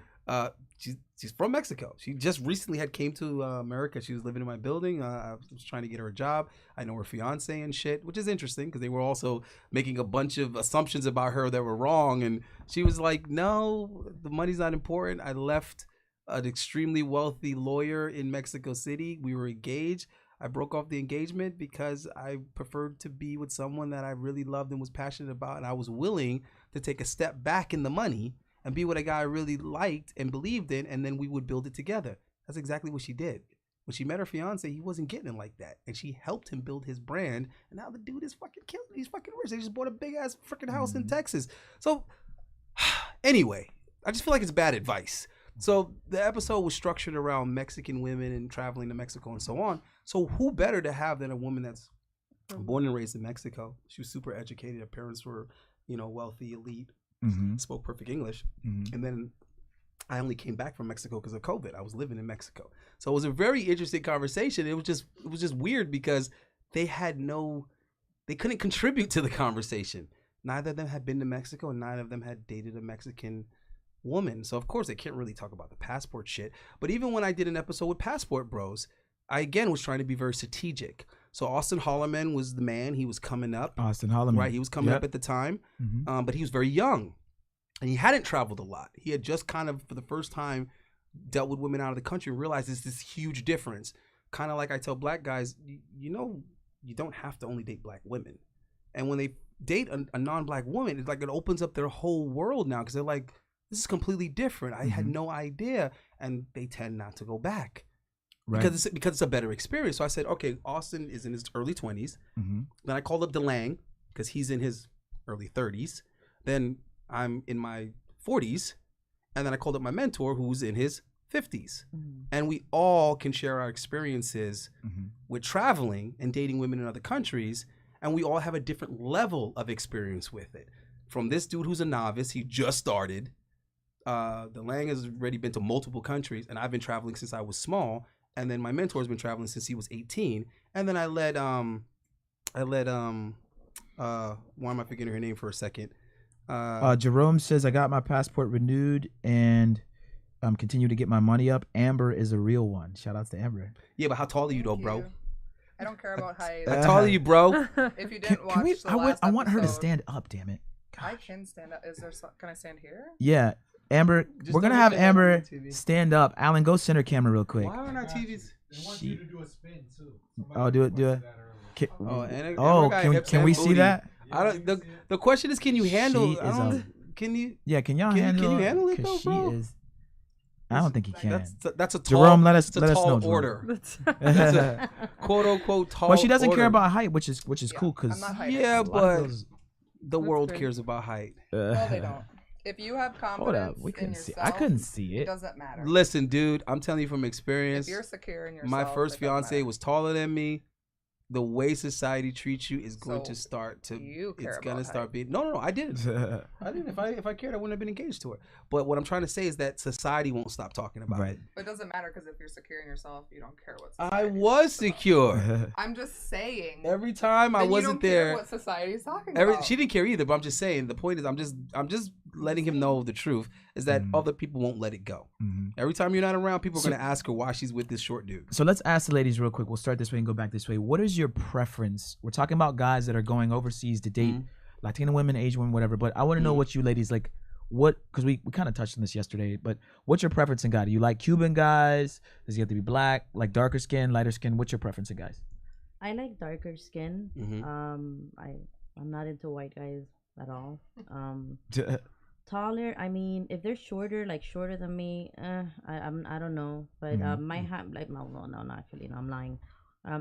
S1: She's from Mexico. She just recently came to America. She was living in my building. I was trying to get her a job. I know her fiance and shit, which is interesting because they were also making a bunch of assumptions about her that were wrong. And she was like, no, the money's not important. I left an extremely wealthy lawyer in Mexico City. We were engaged. I broke off the engagement because I preferred to be with someone that I really loved and was passionate about. And I was willing to take a step back in the money and be with a guy I really liked and believed in. And then we would build it together. That's exactly what she did. When she met her fiance, he wasn't getting it like that. And she helped him build his brand. And now the dude is fucking killing. He's fucking rich. They just bought a big ass freaking house in Texas. So anyway, I just feel like it's bad advice. So the episode was structured around Mexican women and traveling to Mexico and so on. So who better to have than a woman that's born and raised in Mexico? She was super educated. Her parents were, wealthy, elite, spoke perfect English. And then I only came back from Mexico because of COVID. I was living in Mexico. So it was a very interesting conversation. It was just weird because they couldn't contribute to the conversation. Neither of them had been to Mexico and neither of them had dated a Mexican woman. So of course they can't really talk about the passport shit. But even when I did an episode with Passport Bros, I again was trying to be very strategic. So Austin Holloman was the man. He was coming up.
S2: Austin Holloman.
S1: Right. He was coming up at the time. But he was very young. And he hadn't traveled a lot. He had just kind of, for the first time, dealt with women out of the country and realized there's this huge difference. Kind of like I tell black guys, you don't have to only date black women. And when they date a non-black woman, it's like it opens up their whole world now because they're like, this is completely different. I had no idea. And they tend not to go back. Right. Because it's a better experience. So I said, okay, Austin is in his early 20s. Then I called up DeLang because he's in his early 30s. Then I'm in my 40s. And then I called up my mentor who's in his 50s. And we all can share our experiences with traveling and dating women in other countries. And we all have a different level of experience with it. From this dude who's a novice, he just started. DeLang has already been to multiple countries, and I've been traveling since I was small. And then my mentor's been traveling since he was 18. And then I led why am I forgetting her name for a second?
S2: Jerome says, I got my passport renewed and continue to get my money up. Amber is a real one. Shout outs to Amber.
S1: Yeah, but how tall are you though, bro?
S3: I don't care about height.
S1: How tall are you, bro?
S3: If you didn't watch the last
S2: I want her to
S3: episode,
S2: stand up, damn it. Gosh.
S3: I can stand up. Can I stand here?
S2: Yeah. Amber, we're going to have Amber stand up. Alan, go center camera real quick.
S1: Why aren't our TVs?
S9: They want you to do a spin, too.
S2: Oh, do it. Can we see that?
S1: I don't. The question is, can you handle? Can you?
S2: Yeah, can y'all handle?
S1: Can you handle it though, bro?
S2: She is. I don't think he can.
S1: That's a tall.
S2: Jerome, let us know.
S1: Tall order. That's a quote unquote tall.
S2: Well, she doesn't
S1: order.
S2: care about height, which is cool because
S1: but the world cares about height.
S3: No, they don't. If you have confidence
S2: Hold up, we couldn't
S3: in
S2: see.
S3: yourself,
S2: I couldn't see it.
S3: It doesn't matter.
S1: Listen, dude, I'm telling you from experience.
S3: If you're secure in yourself,
S1: my first
S3: it doesn't
S1: fiance
S3: matter.
S1: was taller than me. The way society treats you is going
S3: So
S1: to start to.
S3: you care
S1: It's gonna
S3: about
S1: start
S3: height.
S1: being. No, I didn't. I didn't. If I cared, I wouldn't have been engaged to her. But what I'm trying to say is that society won't stop talking about it.
S3: But it doesn't matter because if you're secure in yourself, you don't care what.
S1: I
S3: society
S1: was
S3: talks about.
S1: secure.
S3: I'm just saying.
S1: Every time I
S3: Then you
S1: wasn't
S3: don't care
S1: there.
S3: what society is talking about.
S1: She didn't care either. But I'm just saying. The point is, I'm just letting him know the truth is that other people won't let it go. Every time you're not around, people are going to ask her why she's with this short dude.
S2: So let's ask the ladies real quick. We'll start this way and go back this way. What is your preference? We're talking about guys that are going overseas to date Latina women, Asian women, whatever. But I want to know what you ladies like. What? Because we kind of touched on this yesterday. But what's your preference in guy? Do you like Cuban guys? Does he have to be black? Like darker skin, lighter skin? What's your preference in guys?
S4: I like darker skin. I'm not into white guys at all. Taller, I mean, if they're shorter, like shorter than me, I don't know. But my height, like no, actually, no, I'm lying.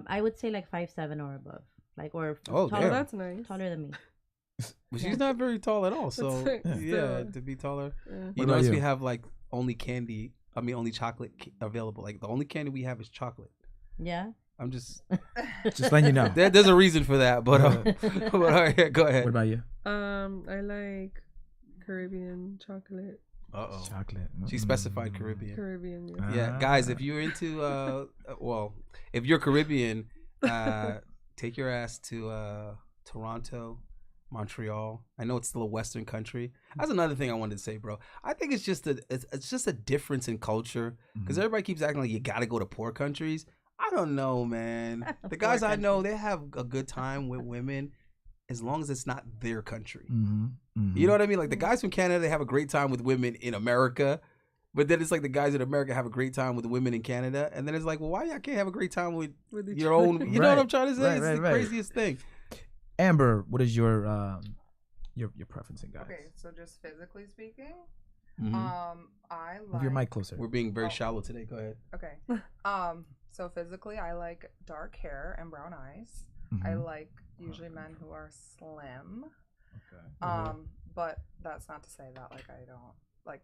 S4: I would say like 5'7" or above, like or taller,
S5: that's nice.
S4: taller than me.
S1: But she's not very tall at all. So yeah, to be taller. You notice we have like only chocolate available. Like the only candy we have is chocolate.
S4: Yeah.
S1: I'm just
S2: letting you know.
S1: There's a reason for that, but all right, go ahead.
S2: What about you?
S5: I like Caribbean chocolate.
S2: Chocolate.
S1: She specified Caribbean.
S5: Caribbean. Yeah.
S1: Yeah, guys, if you're into if you're Caribbean, take your ass to Toronto, Montreal. I know it's still a Western country. That's another thing I wanted to say, bro. I think it's just a difference in culture because everybody keeps acting like you got to go to poor countries. I don't know, man. The guys I know, they have a good time with women as long as it's not their country. You know what I mean? Like the guys from Canada, they have a great time with women in America. But then it's like the guys in America have a great time with the women in Canada. And then it's like, well, why y'all can't have a great time with your own? You know what I'm trying to say? It's the craziest thing.
S2: Amber, what is your preference in guys?
S3: Okay, so just physically speaking,
S1: Mm-hmm.
S3: I like.
S2: Move your mic closer.
S1: We're being very shallow today. Go ahead.
S3: Okay. So physically, I like dark hair and brown eyes.
S2: Mm-hmm.
S3: I like usually men who are slim.
S2: Okay.
S3: But that's not to say that like I don't like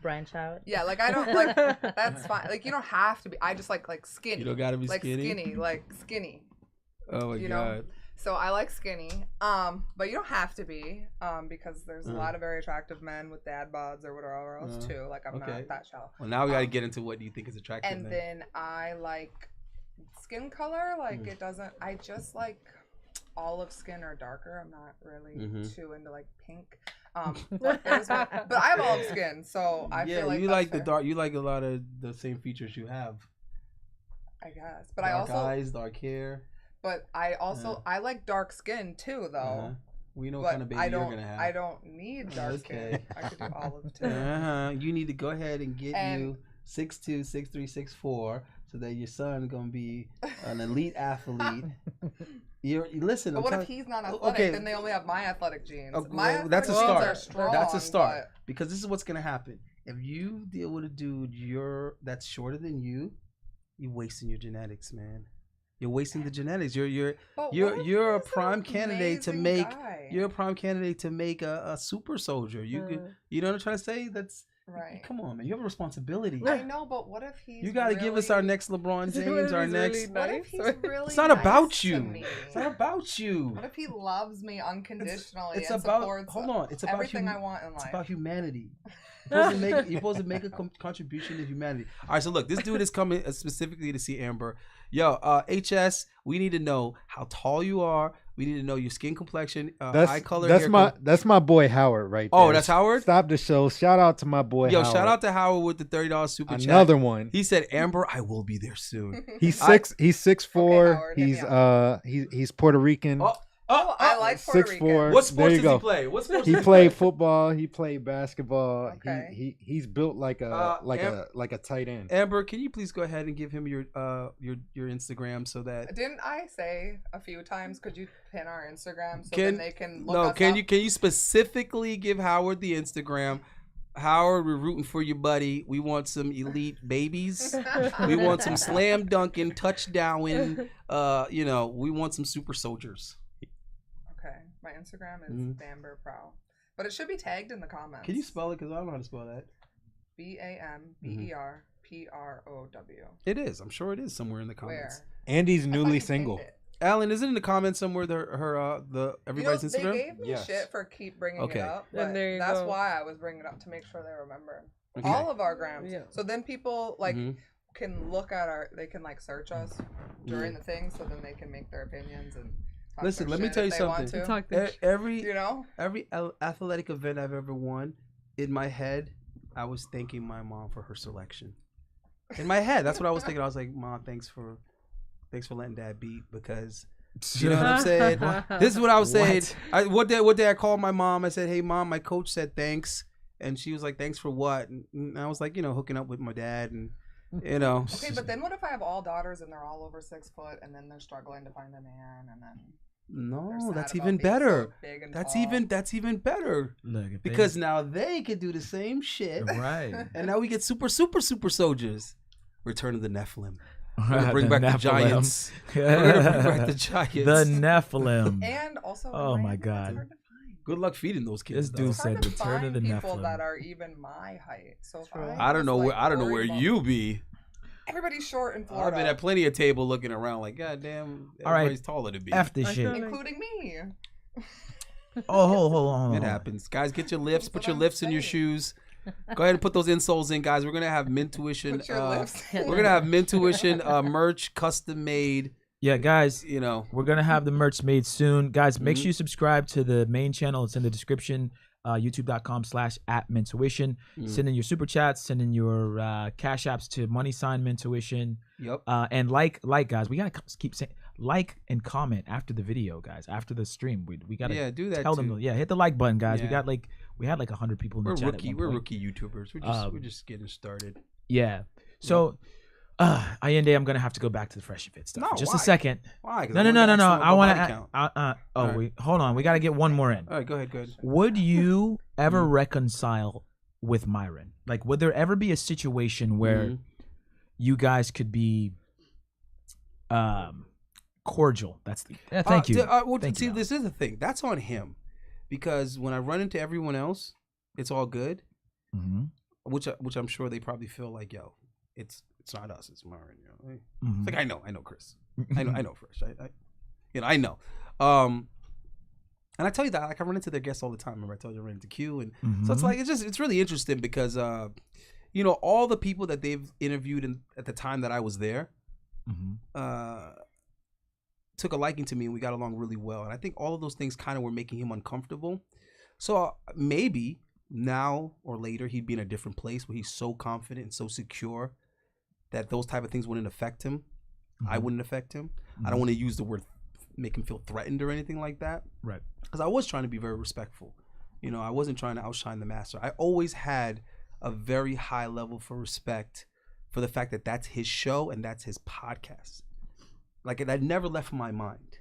S4: Branch out.
S3: Yeah, like I don't like that's fine. Like you don't have to be. I just like skinny.
S1: You don't gotta be
S3: like
S1: skinny.
S3: like skinny.
S1: Oh my
S3: you
S1: god.
S3: know? So I like skinny. But you don't have to be. Because there's a lot of very attractive men with dad bods or whatever else too. Like I'm not that shallow.
S1: Well, now we gotta get into what do you think is attractive.
S3: And then I like skin color. Like it doesn't. I just like olive skin or darker. I'm not really too into like pink. But I have olive skin, so I feel like
S1: you
S3: that's
S1: like
S3: fair.
S1: the dark. You like a lot of the same features you have.
S3: I guess, but
S1: dark
S3: I also
S1: eyes, dark hair.
S3: But I also I like dark skin too, though.
S1: We know
S3: but
S1: what kind of baby you're gonna have.
S3: I don't need dark skin. I could do olive too.
S1: You need to go ahead and get you 6'2", 6'3", 6'4", so so that your son gonna be an elite athlete. Listen.
S3: But what if he's not athletic? Then they only have my athletic genes. My athletic
S1: that's a
S3: genes
S1: start.
S3: are strong,
S1: That's a start.
S3: but-
S1: Because this is what's gonna happen. If you deal with a dude that's shorter than you're wasting your genetics, man. You're wasting the genetics. You're a prime candidate to make. You're a prime candidate to make a super soldier. You know what I'm trying to say? That's
S3: right.
S1: Come on, man. You have a responsibility.
S3: I know, but what if he's?
S1: You gotta give us our next LeBron James. Our next.
S3: What if he's really?
S1: It's not about you.
S3: Me?
S1: It's not about you.
S3: What if he loves me unconditionally?
S1: It's
S3: and
S1: about.
S3: supports
S1: Hold on. It's about
S3: everything I want in life.
S1: It's about humanity. You're supposed to make a contribution to humanity. All right, so look, this dude is coming specifically to see Amber. Yo, HS, we need to know how tall you are. We need to know your skin complexion, eye color.
S6: That's my boy Howard right there.
S1: Oh, that's Howard?
S6: Stop the show. Shout out to my boy Howard.
S1: Shout out to Howard with the $30 super chat.
S6: Another one.
S1: He said, Amber, I will be there soon.
S6: He's 6'4".
S3: Okay,
S6: he's Puerto Rican.
S3: I like Puerto Rican.
S6: 6'4".
S1: What sports does he play? What sports
S6: He
S1: does
S6: played football. He played basketball.
S3: Okay.
S6: He's built like a tight end.
S1: Amber, can you please go ahead and give him your Instagram so that
S3: Didn't I say a few times? Could you pin our Instagram so then they can look us
S1: can
S3: up?
S1: you specifically give Howard the Instagram? Howard, we're rooting for you, buddy. We want some elite babies. We want some slam dunking, touchdowning. We want some super soldiers.
S3: Okay, my Instagram is Bamber Prow, but it should be tagged in the comments.
S1: Can you spell it? Because I don't know how to spell that.
S3: BAMBERPROW.
S1: It is. I'm sure it is somewhere in the comments.
S3: Where?
S6: Andy's newly single.
S1: Alan, is it in the comments somewhere? Everybody's Instagram.
S3: They gave me shit for keep bringing it up, but
S5: And there you
S3: that's
S5: go.
S3: why I was bringing it up to make sure they remember
S1: Okay.
S3: all of our grams.
S5: Yeah.
S3: So then people can look at they can search us during the thing, so then they can make their opinions and.
S1: Listen, let me tell you something. Every athletic event I've ever won, in my head, I was thanking my mom for her selection. In my head, that's what I was thinking. I was like, Mom, thanks for letting Dad beat, because you know what I'm saying. This is what I was saying. What day I called my mom. I said, hey Mom, my coach said thanks, and she was like, thanks for what? And I was like, hooking up with my dad and.
S3: Okay, but then what if I have all daughters and they're all over 6 foot and then they're struggling to find a man and then
S1: no, that's even better. That's even better.
S2: Look,
S1: because now they can do the same shit.
S2: Right.
S1: And now we get super soldiers. Return of the Nephilim. We're gonna bring back the giants. We're gonna bring back the giants.
S2: The Nephilim.
S3: And also,
S2: oh my God.
S1: Good luck feeding those kids.
S2: This dude said return of the Nephilim.
S3: People that are even my height. So
S1: I don't know where you be.
S3: Everybody's short in Florida.
S1: I've been at plenty of table looking around like, God damn, everybody's taller than me.
S2: F this shit.
S3: Including me.
S2: Oh, hold on.
S1: It happens. Guys, get your lifts. Put your lifts in your shoes. Go ahead and put those insoles in, guys. We're going to have Mintuition. We're going to have Mintuition merch, custom made.
S2: Yeah, guys, we're going to have the merch made soon. Guys, make sure you subscribe to the main channel. It's in the description. YouTube.com/@Mintuition. Send in your super chats, send in your cash apps to #Mintuition.
S1: Yep.
S2: And like guys, we gotta keep saying like and comment after the video, guys. After the stream, we gotta
S1: do that.
S2: Tell them, hit the like button, guys.
S1: Yeah.
S2: We had like 100 people in the chat.
S1: We're rookie YouTubers. We're just getting started.
S2: Yeah. So. Allende, I'm gonna have to go back to the Fresh and Fit stuff.
S1: No,
S2: just
S1: why?
S2: a second.
S1: Why?
S2: No. I want
S1: to.
S2: Hold on. We gotta get one more in.
S1: All right, go ahead.
S2: Would you ever reconcile with Myron? Like, would there ever be a situation where you guys could be cordial? That's the. Thank you.
S1: This is the thing. That's on him, because when I run into everyone else, it's all good.
S2: Mm-hmm.
S1: Which I'm sure they probably feel like, yo, it's not us, it's Myron.
S2: Mm-hmm.
S1: It's like I know Chris, I know Fresh, I know. And I tell you that, like, I run into their guests all the time. Remember I told you I ran into Q, and so it's like it's really interesting because all the people that they've interviewed at the time that I was there, took a liking to me, and we got along really well. And I think all of those things kind of were making him uncomfortable. So maybe now or later he'd be in a different place where he's so confident and so secure that those type of things wouldn't affect him. I wouldn't affect him. I don't want to use the word make him feel threatened or anything like that.
S2: Right.
S1: Because I was trying to be very respectful. I wasn't trying to outshine the master. I always had a very high level for respect for the fact that that's his show and that's his podcast. Like, that never left my mind.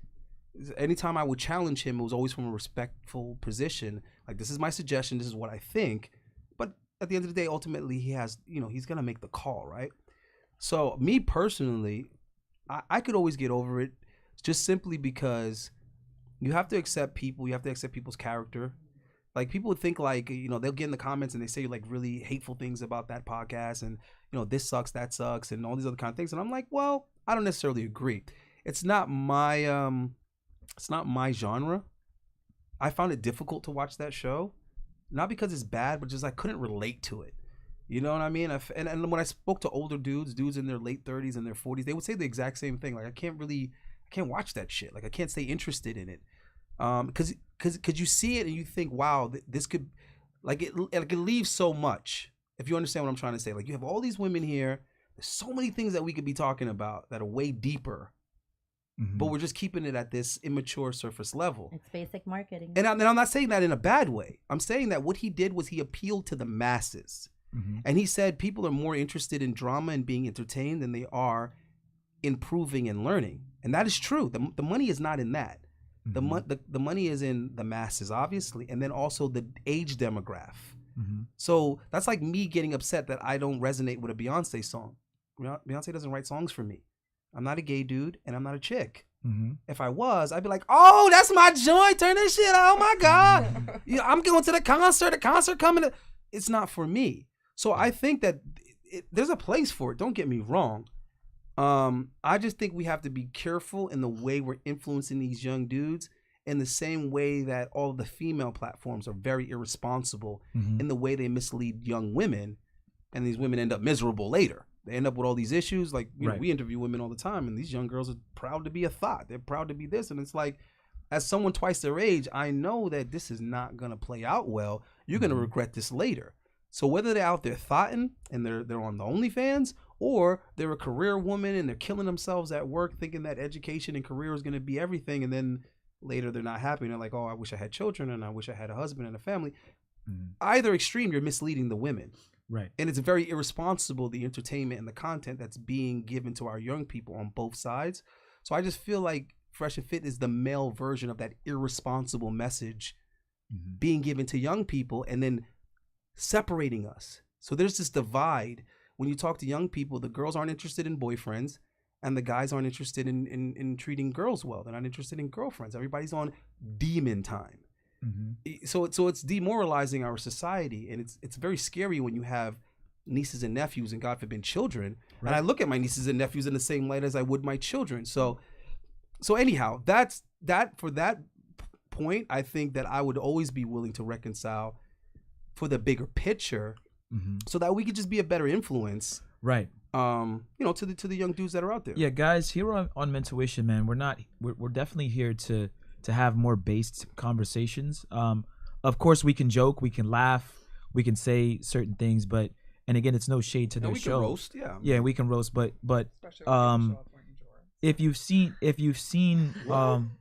S1: Anytime I would challenge him, it was always from a respectful position. Like, this is my suggestion, this is what I think. But at the end of the day, ultimately, he has, he's going to make the call, right? So, me personally, I could always get over it just simply because you have to accept people. You have to accept people's character. Like, people would think, like, they'll get in the comments and they say, like, really hateful things about that podcast and, this sucks, that sucks, and all these other kind of things. And I'm like, well, I don't necessarily agree. It's not my genre. I found it difficult to watch that show. Not because it's bad, but just I couldn't relate to it. You know what I mean? And when I spoke to older dudes in their late 30s and their 40s, they would say the exact same thing. Like, I can't watch that shit. Like, I can't stay interested in it. Because you see it and you think, wow, this could, like, it leaves so much. If you understand what I'm trying to say, like, you have all these women here. There's so many things that we could be talking about that are way deeper, but we're just keeping it at this immature surface level.
S4: It's basic marketing.
S1: And I'm not saying that in a bad way. I'm saying that what he did was he appealed to the masses. And he said people are more interested in drama and being entertained than they are improving and learning. And that is true. The money is not in that. The money is in the masses, obviously, and then also the age demographic. So that's like me getting upset that I don't resonate with a Beyonce song. Beyonce doesn't write songs for me. I'm not a gay dude, and I'm not a chick. If I was, I'd be like, oh, that's my joint. Turn this shit on. Oh, my God. I'm going to the concert coming. It's not for me. So I think that there's a place for it. Don't get me wrong. I just think we have to be careful in the way we're influencing these young dudes in the same way that all of the female platforms are very irresponsible in the way they mislead young women, and these women end up miserable later. They end up with all these issues. Like, you know, we interview women all the time, and these young girls are proud to be a thought. They're proud to be this, and it's like, as someone twice their age, I know that this is not going to play out well. You're going to regret this later. So whether they're out there thoughting and they're on the OnlyFans, or they're a career woman and they're killing themselves at work thinking that education and career is going to be everything, and then later they're not happy and they're like, oh, I wish I had children and I wish I had a husband and a family. Either extreme, you're misleading the women.
S2: Right.
S1: And it's very irresponsible, the entertainment and the content that's being given to our young people on both sides. So I just feel like Fresh and Fit is the male version of that irresponsible message being given to young people and then separating us. So there's this divide. When you talk to young people, the girls aren't interested in boyfriends and the guys aren't interested in treating girls well. They're not interested in girlfriends. Everybody's on demon time. So it's demoralizing our society, and it's very scary when you have nieces and nephews and, God forbid, children. Right. And I look at my nieces and nephews in the same light as I would my children. So anyhow, that's that. For that point, I think that I would always be willing to reconcile for the bigger picture, so that we could just be a better influence,
S2: right?
S1: To the young dudes that are out there.
S2: Yeah, guys, here on Mentuition, man, we're definitely here to have more based conversations. Of course, we can joke, we can laugh, we can say certain things, but and again, it's no shade to the show.
S1: We can roast,
S2: we can roast, but if you've seen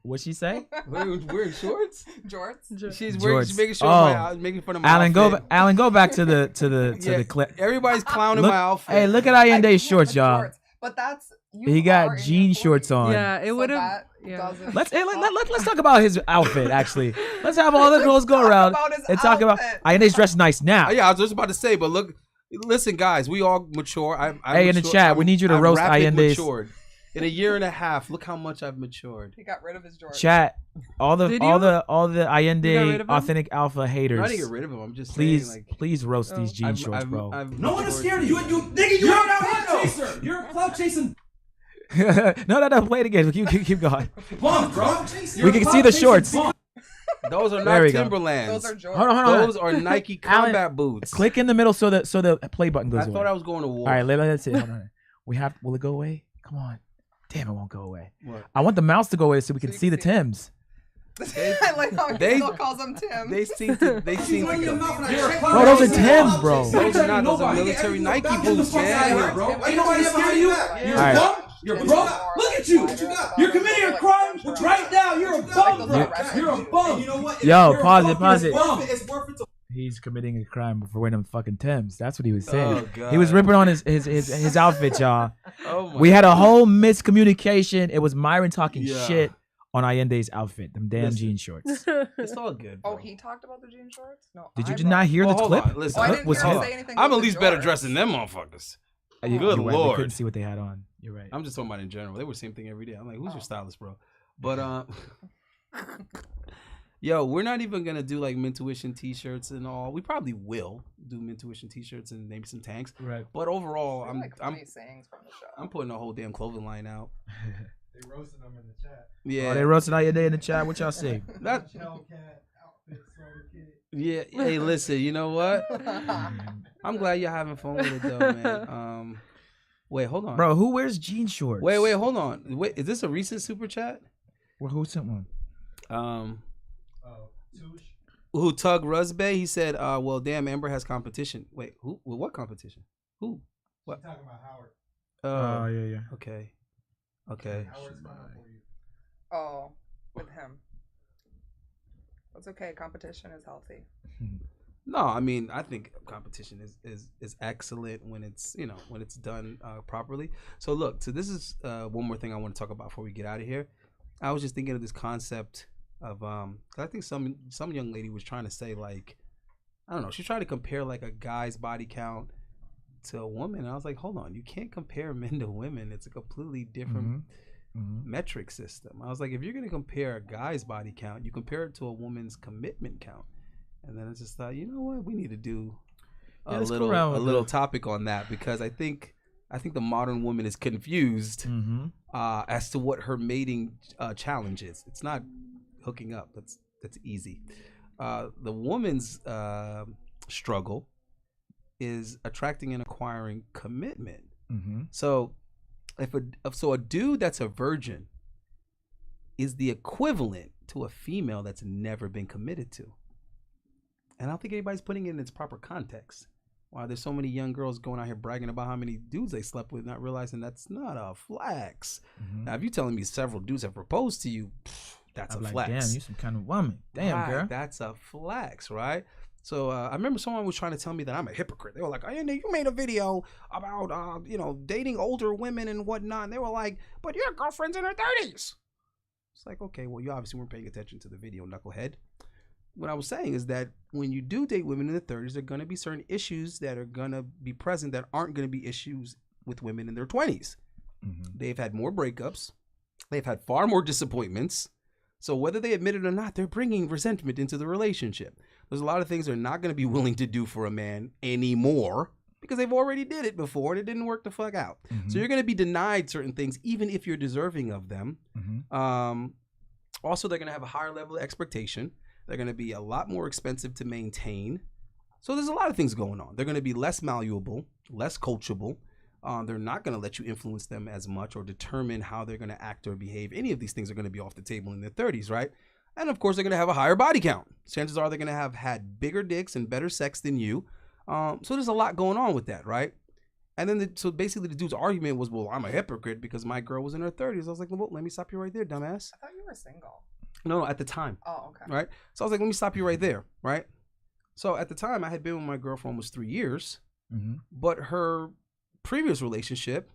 S2: what'd she say?
S1: Wearing shorts?
S3: Jorts.
S1: She's making sure making fun of my outfit.
S2: Alan, go back to the clip.
S1: Everybody's clowning my outfit.
S2: Hey, look at Allende's shorts, y'all.
S3: But that's
S2: he got jean shorts on.
S5: Yeah, it would have. Yeah.
S2: Let's talk about his outfit. Actually, let's have all the girls go around and talk about. Allende's dressed nice now.
S1: Yeah, I was just about to say, but listen, guys, we all mature.
S2: Hey, in the chat, we need you to roast Allende's.
S1: In a year and a half, look how much I've matured.
S3: He got rid of his Jordan.
S2: Chat, all the Allende authentic alpha haters.
S1: I'm not to get rid of him. I'm just
S2: saying, please roast these jean shorts, bro.
S7: No one is scared of you. Nigga, you're a clout chaser. You're a clout chasing.
S2: No, play it again. Keep going.
S7: Bum, bro.
S2: We can see the shorts.
S1: Those are not Timberlands.
S3: Those are Jordans.
S2: Hold on.
S1: Those are Nike combat boots.
S2: Click in the middle so the play button goes away.
S1: I thought I was going to war.
S2: All right, let's see. Hold on. Will it go away? Come on. Damn, it won't go away.
S1: What?
S2: I want the mouse to go away so we can see the Tims.
S3: I like how he still calls them Tim.
S1: They seem to.
S2: Bro, those are Tims, bro.
S1: Those are not. Those are military Nike boots, man.
S7: Bro, ain't nobody scared of you. You're a bum. You're broke. Look at you. You're committing a crime right now. You're a bum. You're a bum.
S2: Yo, pause it. He's committing a crime for wearing them fucking Timbs. That's what he was saying.
S1: Oh, God.
S2: He was ripping on his outfit, y'all.
S1: Oh my
S2: We had a whole miscommunication. It was Myron talking
S1: Yeah.
S2: shit on Allende's outfit, them damn
S1: Listen.
S2: jean shorts.
S1: It's all good.
S3: Oh,
S1: bro.
S3: he talked about the jean shorts? No.
S2: Did you
S3: I
S2: just not
S3: brought-
S2: hear
S1: Well,
S2: the
S1: hold
S2: clip?
S1: on, listen.
S3: Oh, I
S2: The
S3: didn't
S2: clip was
S3: hear him
S2: hit.
S3: say anything.
S1: I'm
S3: about
S1: at
S3: the
S1: least better
S3: jorts.
S1: dressed than them motherfuckers.
S2: You're
S1: Good
S2: right, we
S1: Lord.
S2: couldn't see what they had on. You're right.
S1: I'm just talking about in general. They were the same thing every day. I'm like, who's
S3: Oh.
S1: your stylist, bro? But yo, we're not even gonna do like Mintuition t-shirts and all. We probably will do Mintuition t-shirts and maybe some tanks.
S2: Right.
S1: But overall,
S3: I feel
S1: I'm
S3: like funny sayings from the show.
S1: I'm putting a whole damn clothing line out.
S9: They roasted them in the chat.
S1: Yeah.
S2: Oh, they roasted Allende in the chat. What y'all say?
S1: That-
S9: Hellcat outfit, soda kid.
S1: Yeah. Hey, listen. You know what? I'm glad you're having fun with it though, man. Wait, hold on.
S2: Bro, who wears jean shorts?
S1: Wait, hold on. Wait, is this a recent super chat?
S2: Well, who sent one?
S9: Oh, Touche.
S1: Who Tug Rusbay? He said, well, damn, Amber has competition. Wait, who? Well, what competition? Who? What?
S9: She's talking about Howard.
S2: Oh, yeah.
S1: Okay.
S9: Howard's coming for you.
S3: Oh, with him. It's okay. Competition is healthy.
S1: No, I mean, I think competition is excellent when it's, you know, when it's done properly. So look, so this is one more thing I want to talk about before we get out of here. I was just thinking of this concept of 'cause I think some young lady was trying to say, like, I don't know, she's trying to compare like a guy's body count to a woman, and I was like, hold on, you can't compare men to women. It's a completely different metric system. I was like, if you're gonna compare a guy's body count, you compare it to a woman's commitment count. And then I just thought, you know what, we need to do a
S2: let's go around with
S1: little topic on that, because I think the modern woman is confused as to what her mating challenge is. It's not hooking up. That's easy. The woman's struggle is attracting and acquiring commitment. So a dude that's a virgin is the equivalent to a female that's never been committed to. And I don't think anybody's putting it in its proper context. Why there's so many young girls going out here bragging about how many dudes they slept with, not realizing that's not a flex. Now, if you're telling me several dudes have proposed to you, that's
S2: I'm
S1: a
S2: like,
S1: flex.
S2: damn, you some kind of woman. Damn,
S1: Right,
S2: girl.
S1: that's a flex, right? So I remember someone was trying to tell me that I'm a hypocrite. They were like, you made a video about, dating older women and whatnot. And they were like, but your girlfriend's in her 30s. It's like, okay, well, you obviously weren't paying attention to the video, knucklehead. What I was saying is that when you do date women in their 30s, there are going to be certain issues that are going to be present that aren't going to be issues with women in their 20s. They've had more breakups. They've had far more disappointments. So whether they admit it or not, they're bringing resentment into the relationship. There's a lot of things they're not going to be willing to do for a man anymore because they've already did it before and it didn't work the fuck out. So you're going to be denied certain things even if you're deserving of them. Also, they're going to have a higher level of expectation. They're going to be a lot more expensive to maintain. So there's a lot of things going on. They're going to be less malleable, less coachable. They're not going to let you influence them as much or determine how they're going to act or behave. Any of these things are going to be off the table in their 30s, right? And of course, they're going to have a higher body count. Chances are they're going to have had bigger dicks and better sex than you. So there's a lot going on with that, right? And then, so basically the dude's argument was, well, I'm a hypocrite because my girl was in her 30s. I was like, well, let me stop you right there, dumbass.
S3: I thought you were single.
S1: No, at the time.
S3: Oh, okay.
S1: Right? So I was like, let me stop you right there, right? So at the time, I had been with my girl for almost 3 years, but her previous relationship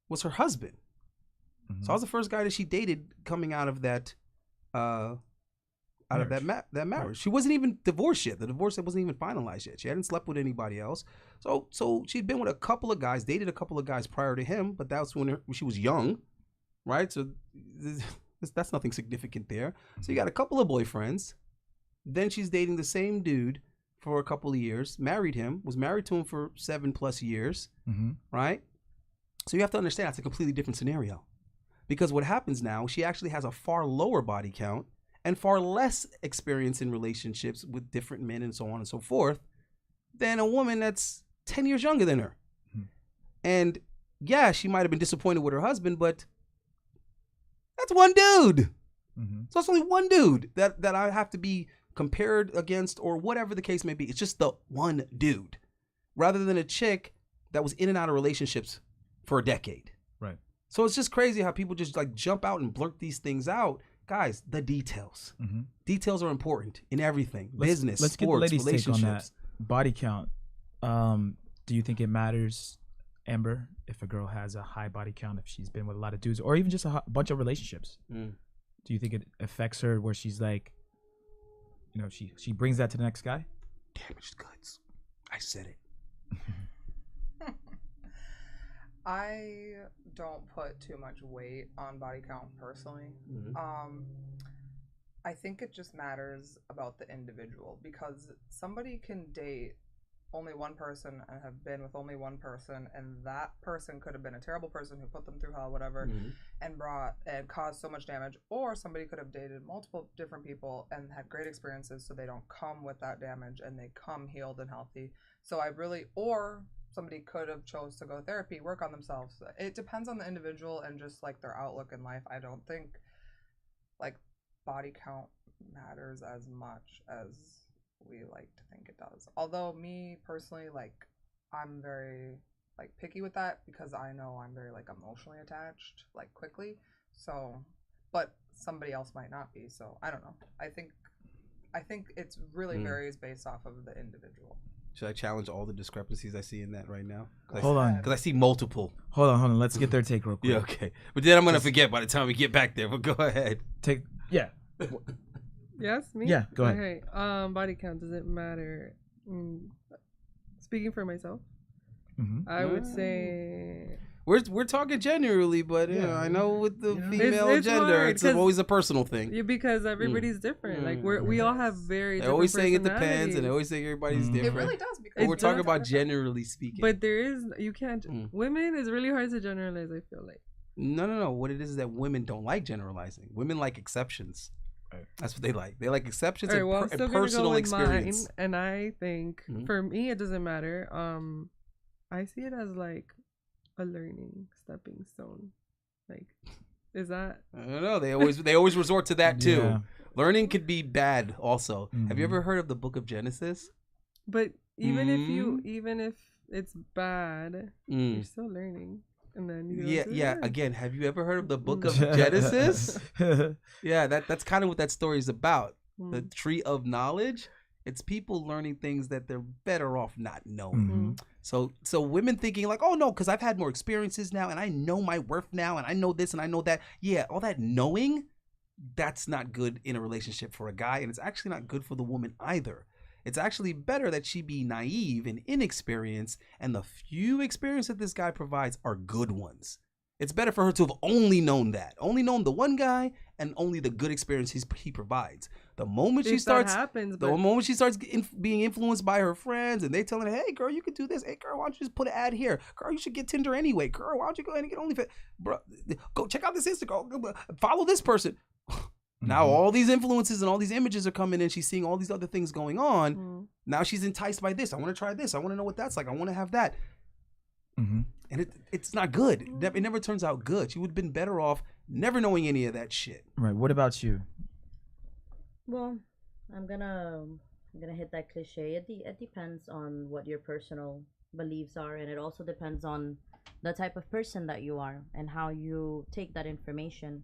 S1: was her husband. So I was the first guy that she dated coming out of that, that marriage. She wasn't even divorced yet. The divorce wasn't even finalized yet. She hadn't slept with anybody else. So she'd been with a couple of guys, dated a couple of guys prior to him, but that was when she was young, right? So that's nothing significant there. So you got a couple of boyfriends. Then she's dating the same dude for a couple of years, married him, was married to him for 7+ years, right? So you have to understand that's a completely different scenario. Because what happens now, she actually has a far lower body count and far less experience in relationships with different men and so on and so forth than a woman that's 10 years younger than her. And yeah, she might have been disappointed with her husband, but that's one dude. So it's only one dude that I have to be compared against or whatever the case may be. It's just the one dude rather than a chick that was in and out of relationships for a decade.
S2: Right.
S1: So it's just crazy how people just like jump out and blurt these things out guys, the details.
S2: Mm-hmm.
S1: Details are important in everything. Business,
S2: let's
S1: sports,
S2: get the ladies' take on
S1: relationships.
S2: that. Body count. Do you think it matters, Amber, if a girl has a high body count, if she's been with a lot of dudes, or even just a bunch of relationships? Do you think it affects her where she's like, you know, she brings that to the next guy?
S1: Damaged goods. I said it.
S3: I don't put too much weight on body count personally. I think it just matters about the individual, because somebody can date only one person and have been with only one person, and that person could have been a terrible person who put them through hell, whatever, and caused so much damage. Or somebody could have dated multiple different people and had great experiences, so they don't come with that damage and they come healed and healthy. So or somebody could have chose to go therapy, work on themselves. It depends on the individual and just like their outlook in life. I don't think like body count matters as much as we like to think it does. Although me personally, like, I'm very like picky with that, because I know I'm very like emotionally attached like quickly. So, but somebody else might not be. So I don't know. I think it's really varies based off of the individual.
S1: Should I challenge all the discrepancies I see in that right now?
S2: Hold on.
S1: Because I see multiple.
S2: Hold on. Let's get their take real quick.
S1: Yeah, okay. But then I'm going to forget by the time we get back there. But go ahead.
S2: Yeah.
S5: Yes, me?
S2: Yeah, go ahead.
S5: Okay. Body count, does it matter? Speaking for myself, I would say...
S1: We're talking generally, but you know, I know with the female
S5: It's
S1: gender,
S5: hard,
S1: it's always a personal thing.
S5: Yeah, because everybody's different. Like we all have very.
S1: They're always saying it depends, and they always saying everybody's different.
S3: It really does, because
S1: But we're talking about generally speaking.
S5: But you can't. Women is really hard to generalize. I feel like.
S1: No. What it is that women don't like generalizing. Women like exceptions. Right. That's what they like. They like exceptions and personal experience.
S5: And I think for me, it doesn't matter. I see it as like a learning stepping stone. Like, is that?
S1: I don't know. They always resort to that too. Yeah. Learning could be bad also. Have you ever heard of the Book of Genesis?
S5: But even if it's bad, you're still learning. And then
S1: Again, have you ever heard of the Book of Genesis? Yeah, that's kind of what that story is about. The tree of knowledge. It's people learning things that they're better off not knowing. So women thinking like, oh no, because I've had more experiences now and I know my worth now and I know this and I know that. Yeah, all that knowing, that's not good in a relationship for a guy, and it's actually not good for the woman either. It's actually better that she be naive and inexperienced, and the few experience that this guy provides are good ones. It's better for her to have only known the one guy and only the good experience he provides. The moment she starts being influenced by her friends and they telling her, hey girl, you could do this. Hey girl, why don't you just put an ad here? Girl, you should get Tinder anyway. Girl, why don't you go ahead and get OnlyFans? Bro, go check out this Instagram. Follow this person. Now all these influences and all these images are coming in. She's seeing all these other things going on. Now she's enticed by this. I want to try this. I want to know what that's like. I want to have that. And it's not good. It never turns out good. She would have been better off never knowing any of that shit.
S2: Right. What about you?
S4: Well, I'm gonna hit that cliche. It depends on what your personal beliefs are, and it also depends on the type of person that you are and how you take that information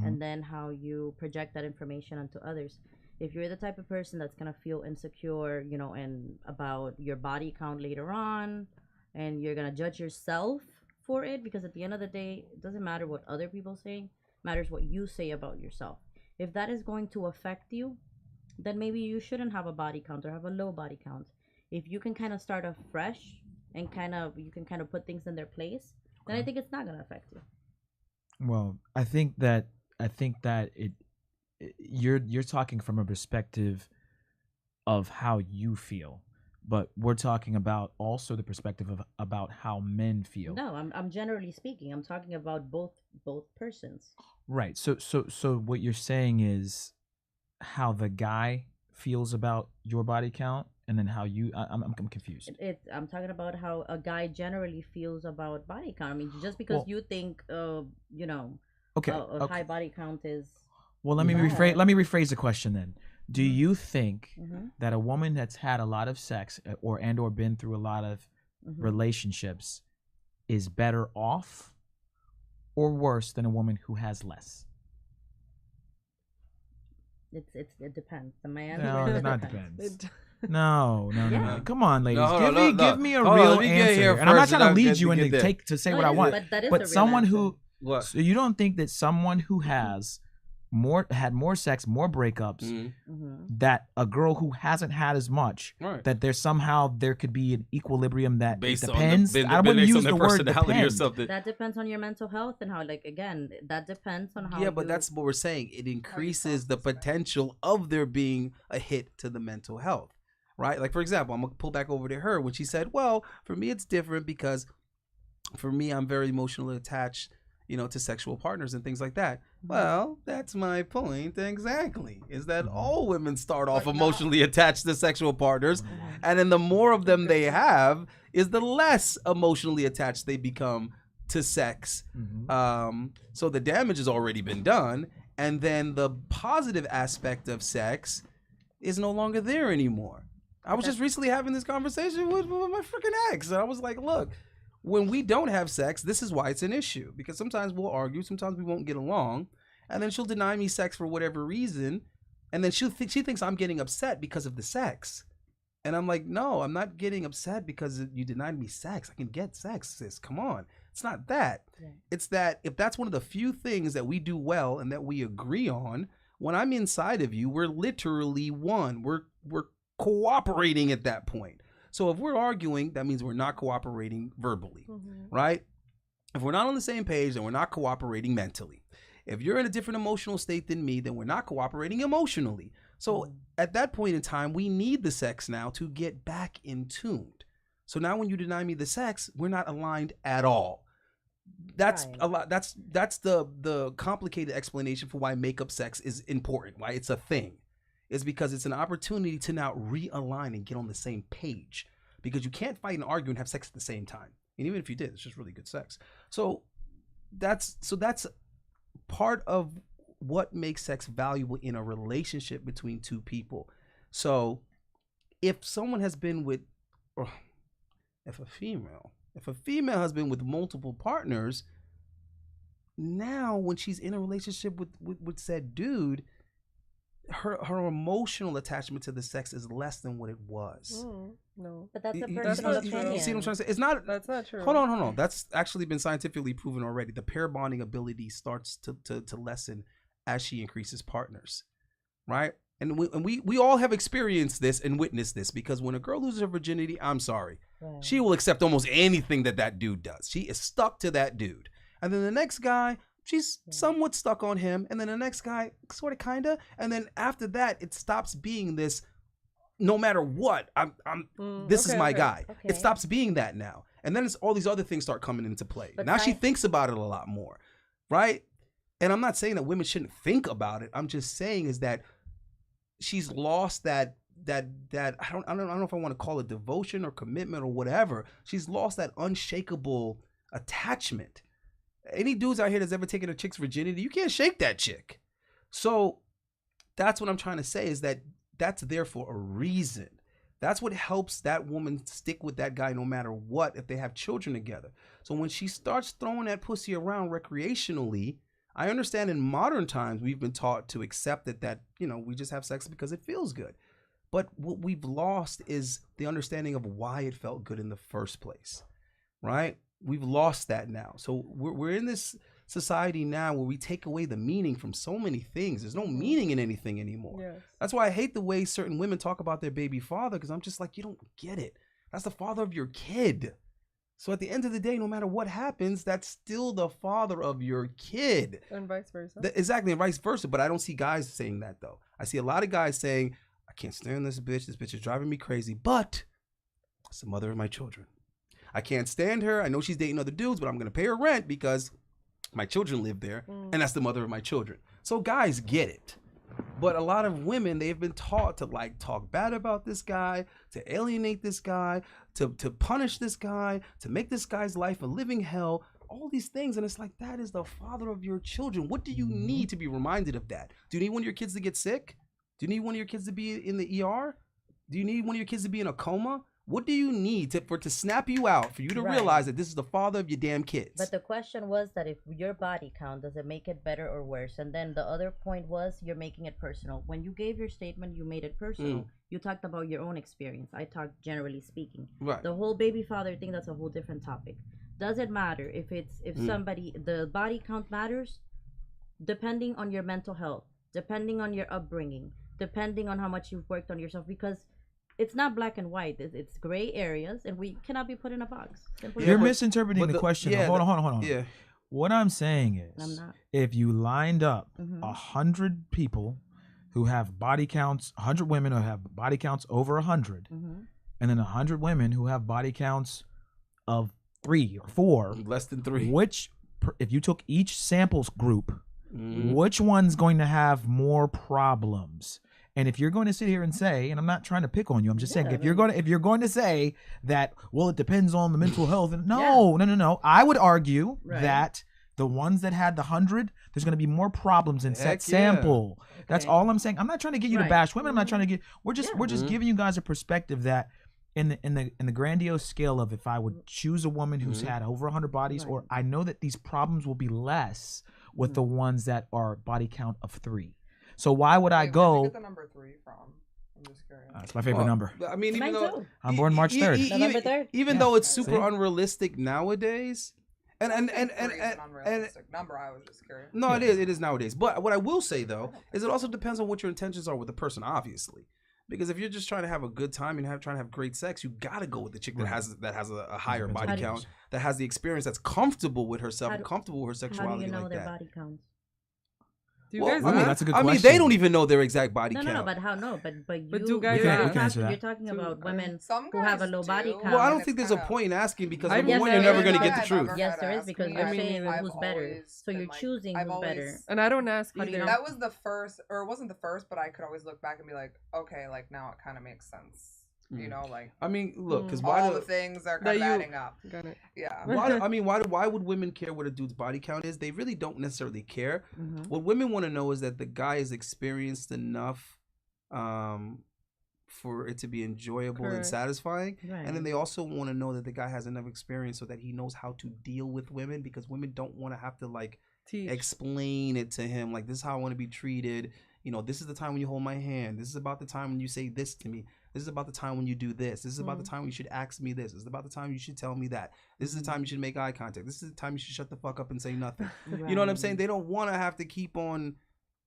S4: and then how you project that information onto others. If you're the type of person that's gonna feel insecure, you know, and about your body count later on, and you're gonna judge yourself for it, because at the end of the day, it doesn't matter what other people say, it matters what you say about yourself. If that is going to affect you, then maybe you shouldn't have a body count or have a low body count. If you can kind of start off fresh and you can kind of put things in their place, then I think it's not gonna affect you.
S2: Well, I think that you're talking from a perspective of how you feel. But we're talking about also the perspective of about how men feel.
S4: No, I'm generally speaking. I'm talking about both persons.
S2: Right. So what you're saying is how the guy feels about your body count, and then how you. I'm confused.
S4: I'm talking about how a guy generally feels about body count. I mean, just because you think, you know, a high body count is.
S2: Well, let me rephrase the question then. Do you think that a woman that's had a lot of sex or been through a lot of relationships is better off or worse than a woman who has less?
S4: It depends. The man.
S2: No,
S4: it
S2: it not
S4: depends.
S2: depends. No.
S4: Yeah.
S2: Come on, ladies.
S10: No, hold
S2: give
S10: on,
S2: me,
S10: no,
S2: give me a
S10: hold on,
S2: real
S10: let me get
S2: answer.
S10: here
S2: And I'm not
S10: first,
S2: trying to
S10: and
S2: lead
S10: I'll
S2: you
S10: get
S2: into
S10: there.
S2: to say
S4: No,
S2: what I
S4: it is,
S2: want.
S4: but that is
S2: But
S4: the real
S2: someone
S4: answer.
S2: who,
S10: What?
S2: so you don't think that someone who has had more sex, more breakups, that a girl who hasn't had as much,
S10: Right.
S2: that there could be an equilibrium that
S10: Based
S2: it
S10: on
S2: depends. I wouldn't
S10: based on
S2: use
S10: their
S2: the word
S10: personality or
S2: depend.
S10: something.
S4: That depends on your mental health and how, like, again, that depends on how.
S1: Yeah, but that's what we're saying. It increases the potential of there being a hit to the mental health, right? Like, for example, I'm gonna pull back over to her when she said, "Well, for me, it's different because for me, I'm very emotionally attached, to sexual partners and things like that." Well, that's my point exactly. Is that all women start off emotionally attached to sexual partners, and then the more of them they have, is the less emotionally attached they become to sex. So the damage has already been done, and then the positive aspect of sex is no longer there anymore. I was just recently having this conversation with my freaking ex, and I was like, look, when we don't have sex, this is why it's an issue. Because sometimes we'll argue, sometimes we won't get along, and then she'll deny me sex for whatever reason, and then she thinks I'm getting upset because of the sex. And I'm like, no, I'm not getting upset because you denied me sex. I can get sex, sis. Come on. It's not that. Yeah. It's that if that's one of the few things that we do well and that we agree on, when I'm inside of you, we're literally one. We're cooperating at that point. So if we're arguing, that means we're not cooperating verbally, right? If we're not on the same page, then we're not cooperating mentally. If you're in a different emotional state than me, then we're not cooperating emotionally. So at that point in time, we need the sex now to get back in tuned. So now when you deny me the sex, we're not aligned at all. That's a lot. That's the complicated explanation for why makeup sex is important, why it's a thing. Is because it's an opportunity to now realign and get on the same page. Because you can't fight and argue and have sex at the same time. And even if you did, it's just really good sex. So that's part of what makes sex valuable in a relationship between two people. So if someone has been with, or if a female has been with multiple partners, now when she's in a relationship with said dude, her emotional attachment to the sex is less than what it was.
S4: No, but that's a
S5: That's
S4: personal
S5: not true.
S4: opinion.
S1: You see what I'm trying to say? It's not.
S5: That's not true.
S1: Hold on. That's actually been scientifically proven already. The pair bonding ability starts to lessen as she increases partners, right? And we all have experienced this and witnessed this, because when a girl loses her virginity, I'm sorry, she will accept almost anything that dude does. She is stuck to that dude, and then the next guy, she's somewhat stuck on him, and then the next guy, sort of, kinda, and then after that, it stops being this. No matter what, this is my guy. Okay. It stops being that now, and then it's all these other things start coming into play. But now she thinks about it a lot more, right? And I'm not saying that women shouldn't think about it. I'm just saying is that she's lost that I don't know if I want to call it devotion or commitment or whatever. She's lost that unshakable attachment. Any dudes out here that's ever taken a chick's virginity, you can't shake that chick. So that's what I'm trying to say, is that that's there for a reason. That's what helps that woman stick with that guy no matter what, if they have children together. So when she starts throwing that pussy around recreationally, I understand in modern times we've been taught to accept that we just have sex because it feels good. But what we've lost is the understanding of why it felt good in the first place, right? We've lost that now. So we're in this society now where we take away the meaning from so many things. There's no meaning in anything anymore. Yes. That's why I hate the way certain women talk about their baby father, because I'm just like, you don't get it. That's the father of your kid. So at the end of the day, no matter what happens, that's still the father of your kid.
S5: And vice versa.
S1: Exactly, and vice versa. But I don't see guys saying that, though. I see a lot of guys saying, I can't stand this bitch. This bitch is driving me crazy, but it's the mother of my children. I can't stand her. I know she's dating other dudes, but I'm going to pay her rent because my children live there, and that's the mother of my children. So guys get it. But a lot of women, they've been taught to talk bad about this guy, to alienate this guy, to punish this guy, to make this guy's life a living hell, all these things. And it's like, that is the father of your children. What do you need to be reminded of that? Do you need one of your kids to get sick? Do you need one of your kids to be in the ER? Do you need one of your kids to be in a coma? What do you need to snap you out for you to
S4: Right.
S1: realize that this is the father of your damn kids?
S4: But the question was that if your body count, does it make it better or worse? And then the other point was you're making it personal. When you gave your statement, you made it personal. You talked about your own experience. I talked generally speaking.
S1: Right.
S4: The whole baby father thing, that's a whole different topic. Does it matter if somebody, the body count matters? Depending on your mental health, depending on your upbringing, depending on how much you've worked on yourself, because it's not black and white. It's gray areas, and we cannot be put in a box. Simply
S2: You're
S4: put.
S2: misinterpreting the question. Hold on.
S1: Yeah.
S2: What I'm saying is,
S4: I'm not.
S2: if you lined up 100 people who have body counts, 100 women who have body counts over 100, and then 100 women who have body counts of 3 or 4,
S1: less than 3,
S2: if you took each samples group, which one's going to have more problems? And if you're going to sit here and say, and I'm not trying to pick on you, I'm just saying, if you're going to say that, well, it depends on the mental health, and no, I would argue that the ones that had the 100, there's going to be more problems in set sample. That's all I'm saying. I'm not trying to get you to bash women. I'm not trying to get. We're just giving you guys a perspective that in the grandiose scale of, if I would choose a woman who's had over 100 bodies, or I know that these problems will be less with the ones that are body count of 3. So why would I go?
S3: Where'd you get the number 3 from? I'm just curious.
S2: It's my favorite number.
S1: I mean, even though
S2: I'm born March 3rd.
S4: November 3rd.
S1: Even though it's super unrealistic nowadays, and
S3: an unrealistic number. I was just curious.
S1: No, it is nowadays. But what I will say though is it also depends on what your intentions are with the person, obviously. Because if you're just trying to have a good time and trying to have great sex, you gotta go with the chick that has a higher body count, that has the experience, that's comfortable with herself and comfortable with her sexuality.
S4: How do you know
S1: like
S4: their
S1: that.
S4: body counts?
S5: Do you guys
S2: that's a good question.
S1: I mean, they don't even know their exact body count.
S4: No, but how? No, but you.
S5: do guys
S2: we can answer that.
S4: You're talking about women
S3: Some
S4: who have a
S3: guys
S4: low body
S3: do.
S4: count.
S1: Well, I don't think there's a point in asking because
S5: I
S1: number
S5: mean,
S1: one,
S5: yes,
S1: you're never
S5: there
S1: going to
S5: is.
S1: get the truth.
S4: Yes, there is, because you're saying
S3: I've
S4: who's better. So you're
S3: been, like,
S4: choosing
S3: I've
S4: who's
S3: always-
S4: better.
S5: And I don't ask
S4: How do you
S5: either.
S4: know?
S3: That was the first, or it wasn't the first, but I could always look back and be like, okay, like now it kind of makes sense. You know, like
S1: I mean, look, because
S3: all the things are kind of adding up.
S5: Got it.
S3: Yeah.
S1: why would women care what a dude's body count is? They really don't necessarily care. What women want to know is that the guy is experienced enough for it to be enjoyable and satisfying.
S4: Right.
S1: And then they also want to know that the guy has enough experience so that he knows how to deal with women, because women don't want to have to like explain it to him. Like, this is how I want to be treated. You know, this is the time when you hold my hand. This is about the time when you say this to me. This is about the time when you do this. This is about the time when you should ask me this. This is about the time you should tell me that. This is the time you should make eye contact. This is the time you should shut the fuck up and say nothing. You know what I'm saying? They don't want to have to keep on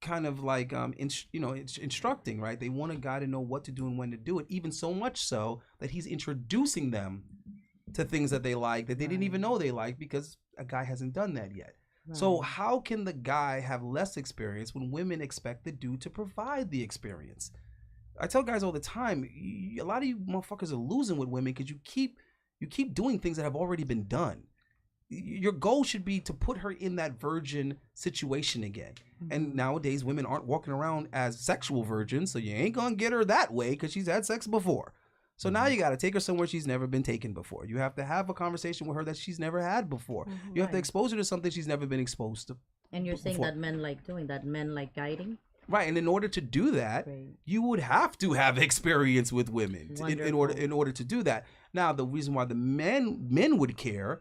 S1: kind of like instructing, right? They want a guy to know what to do and when to do it, even so much so that he's introducing them to things that they like that they didn't even know they like, because a guy hasn't done that yet. So how can the guy have less experience when women expect the dude to provide the experience? I tell guys all the time, a lot of you motherfuckers are losing with women because you keep doing things that have already been done. Your goal should be to put her in that virgin situation again. And nowadays, women aren't walking around as sexual virgins, so you ain't gonna get her that way because she's had sex before. So now you got to take her somewhere she's never been taken before. You have to have a conversation with her that she's never had before. You have to expose her to something she's never been exposed to.
S4: And you're saying that men like doing that, men like guiding?
S1: Right, and in order to do that, you would have to have experience with women in order to do that. Now, the reason why the men would care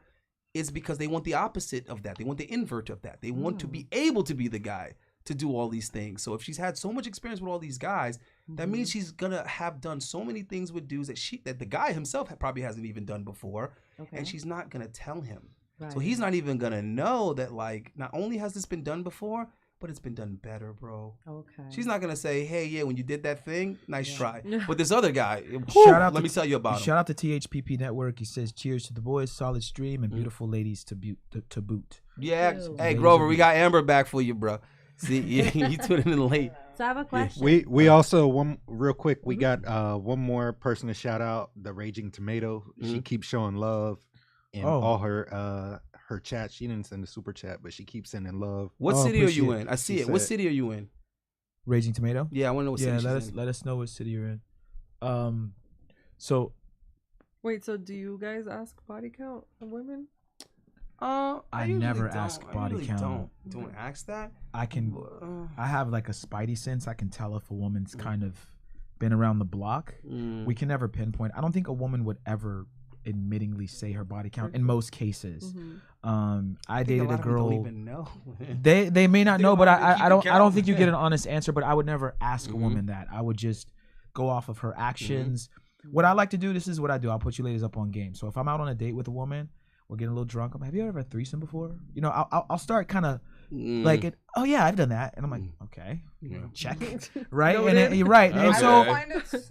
S1: is because they want the opposite of that. They want the invert of that. They want to be able to be the guy to do all these things. So if she's had so much experience with all these guys, that means she's gonna have done so many things with dudes that the guy himself probably hasn't even done before, and she's not gonna tell him. So he's not even gonna know that, like, not only has this been done before, but it's been done better, bro.
S4: Okay.
S1: She's not gonna say, "Hey, yeah, when you did that thing, nice try." But this other guy, let me tell you about him.
S2: Shout out to THPP Network. He says, "Cheers to the boys, solid stream, and beautiful ladies to boot."
S1: Yeah. Hey, Grover, we got Amber back for you, bro. See, you tuned in late.
S4: So I have a question.
S6: We also, one real quick, we got one more person to shout out, the Raging Tomato. She keeps showing love in all her chat. She didn't send a super chat, but she keeps sending love.
S1: What city are you in? I see it. What city are you in?
S2: Raging Tomato?
S1: Yeah, I want to know what city she's in.
S2: Let us know what city you're in. So
S5: wait, so do you guys ask body count of women?
S2: I never ask body count.
S1: Don't ask that.
S2: I can. I have like a spidey sense. I can tell if a woman's kind of been around the block, we can never pinpoint. I don't think a woman would ever admittingly say her body count in most cases. I dated a girl.
S1: Don't even know.
S2: They may not know, but I don't think you get an honest answer. But I would never ask a woman that. I would just go off of her actions. What I like to do, this is what I do. I'll put you ladies up on game. So if I'm out on a date with a woman, we're getting a little drunk. Have you ever had a threesome before? You know, I'll start kind of like, oh yeah, I've done that, and I'm like, okay, check, right? And then, you're right, and